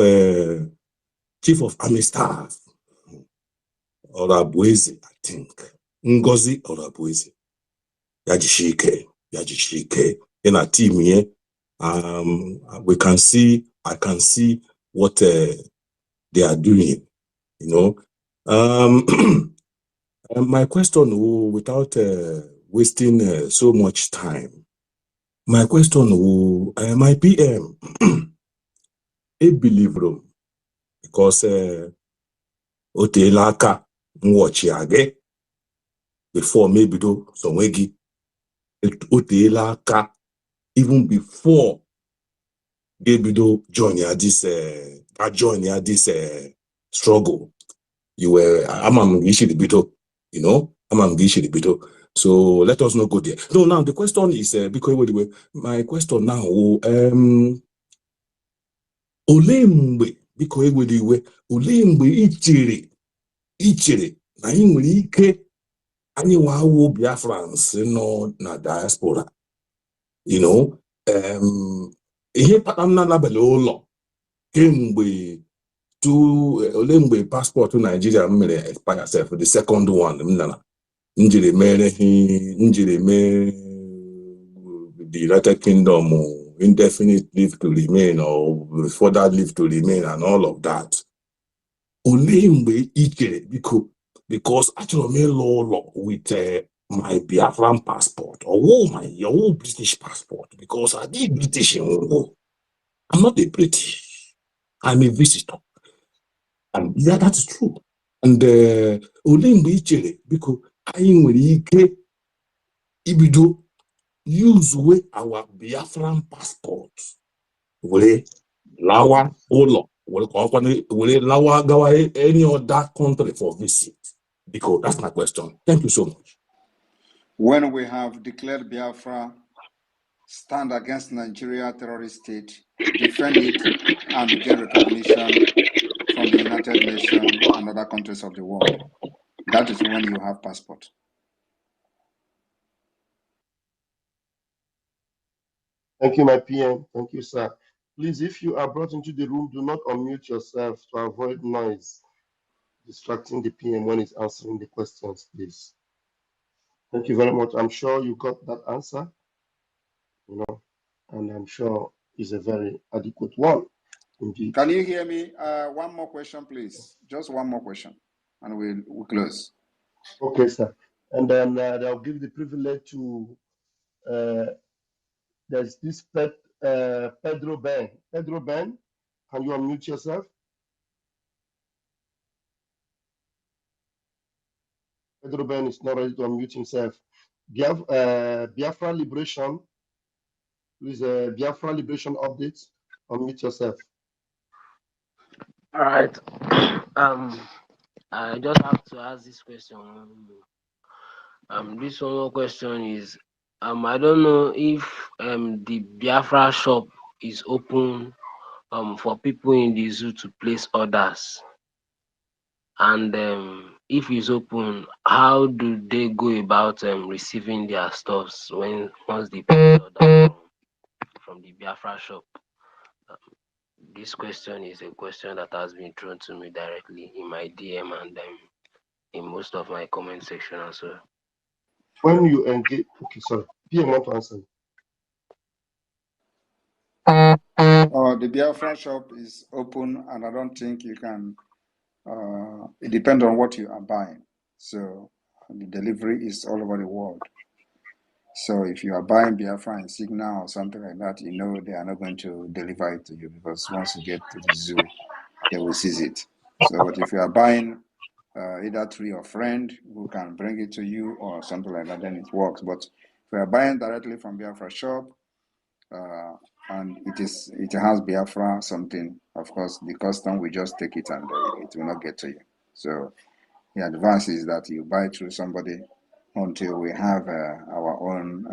army staff, Orabueze, I think. Ngozi Orabueze. Yajishike, in a team here. I can see what they are doing, you know. My question, without wasting so much time, my question, my PM, I believe them because Otelaka watch again before maybe do some wegi Otelaka even before Davido join this struggle. You were Amam Gishibito, you know, Amam Gishibito. So let us not go there. No, now the question is because my question now, Olembe, because Olembe ichere, na nwere ike anyị nwawo Biafrans nọ na diaspora, you know, ihe kpatara m na-anabali ụlọ kemgbe ole mgbe paspọtụ Nigeria m mere expire sef, the second one m nara njiri mere the United Kingdom indefinite leave to remain or further leave to remain and all of that. Ole mgbe ichere biko, because achọrọ m ịlụ ụlọ with my Biafran passport or your whole British passport, because I did British in war. I'm not a British, I'm a visitor. And yeah, that's true. And ole mgbe ichere biko anyị nwere ike ibido use our Biafran passport were lawa ụlọ were lawa gawa any other country for visit, because that's my question. Thank you so much. When we have declared Biafra, stand against Nigeria terrorist state, defend it, and get recognition from the United Nations and other countries of the world. That is when you have passport. Thank you, my PM. Thank you, sir. Please, if you are brought into the room, do not unmute yourself to avoid noise. distracting the PM when he's answering the questions, please. Thank you very much. I'm sure you got that answer, and I'm sure it's a very adequate one indeed. Can you hear me? One more question, please. Just one more question, and we'll close. Okay, sir. And then I'll give the privilege to there's this Pedro Ben. Pedro Ben, can you unmute yourself? Pedro Ben is not ready to unmute himself. Biafra Liberation, please, Biafra Liberation updates. Unmute yourself. All right. I just have to ask this question. This one more question is, I don't know if the Biafra shop is open for people in the zoo to place orders, and if it's open, how do they go about receiving their stuffs once they place order from the Biafra shop? This question is a question that has been thrown to me directly in my DM and in most of my comment section as well. When you engage, okay, sorry, PM want to answer. The Biafra shop is open, and I don't think you can. It depends on what you are buying. So the delivery is all over the world. So if you are buying Biafra insignia or something like that, you know they are not going to deliver it to you, because once you get to the zoo, they will seize it. So, but if you are buying either through your friend who can bring it to you or something like that, then it works. But if you are buying directly from Biafra shop, and it has Biafra something, of course, the custom will just take it and it will not get to you. So the advice is that you buy through somebody until we have our own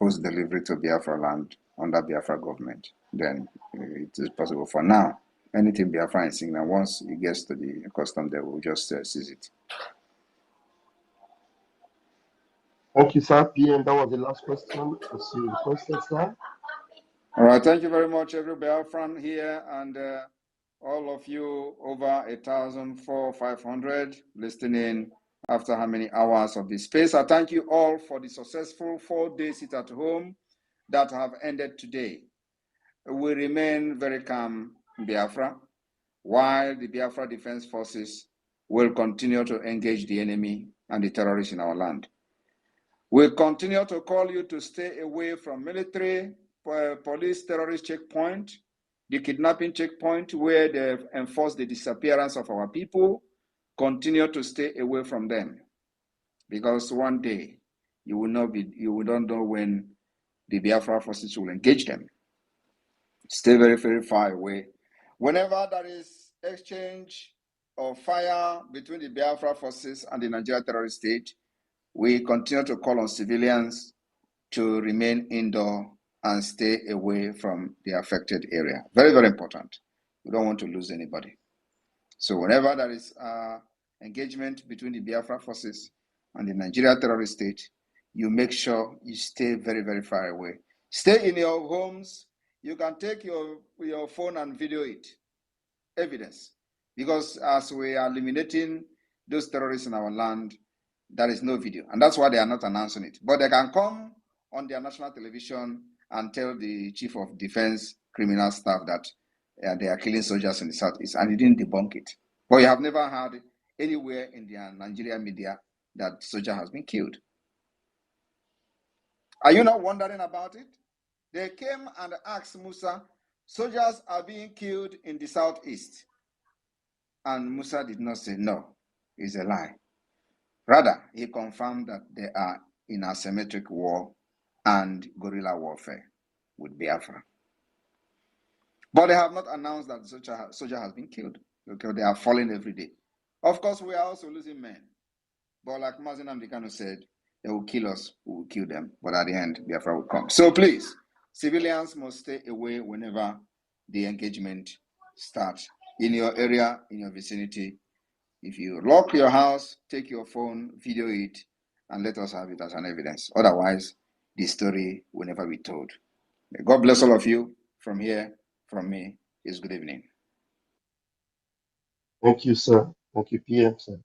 post delivery to Biafra land under Biafra government. Then it is possible. For now, anything Biafra insignia, once it gets to the custom, they will just seize it. Thank you, sir. PM, that was the last question as you requested, sir. All right, thank you very much, every Biafran here, and all of you over 1,500 listening after how many hours of this space. I thank you all for the successful 4-day sit at home that have ended today. We remain very calm in Biafra, while the Biafra Defense Forces will continue to engage the enemy and the terrorists in our land. We'll continue to call you to stay away from military, police, terrorist checkpoint, the kidnapping checkpoint where they enforce the disappearance of our people. Continue to stay away from them, because one day you don't know when the Biafra forces will engage them. Stay very, very far away. Whenever there is exchange of fire between the Biafra forces and the Nigeria terrorist state, we continue to call on civilians to remain indoor and stay away from the affected area. Very, very important. We don't want to lose anybody. So whenever there is engagement between the Biafra forces and the Nigeria terrorist state, you make sure you stay very, very far away. Stay in your homes. You can take your phone and video it. Evidence. Because as we are eliminating those terrorists in our land, there is no video. And that's why they are not announcing it. But they can come on their national television and tell the chief of defense criminal staff that they are killing soldiers in the southeast, and he didn't debunk it. But you have never heard anywhere in the Nigerian media that soldier has been killed. Are you not wondering about it? They came and asked Musa, soldiers are being killed in the southeast. And Musa did not say no, it's a lie. Rather, he confirmed that they are in asymmetric war and guerrilla warfare with Biafra. But they have not announced that the soldier has been killed. Okay, they are falling every day. Of course, we are also losing men. But like Mazin Amdekano said, they will kill us, we will kill them. But at the end, Biafra will come. So please, civilians must stay away whenever the engagement starts. In your area, in your vicinity, if you lock your house, take your phone, video it, and let us have it as an evidence. Otherwise, the story will never be told. May God bless all of you. From here, from me, is good evening. Thank you, sir. Thank you, PM, sir.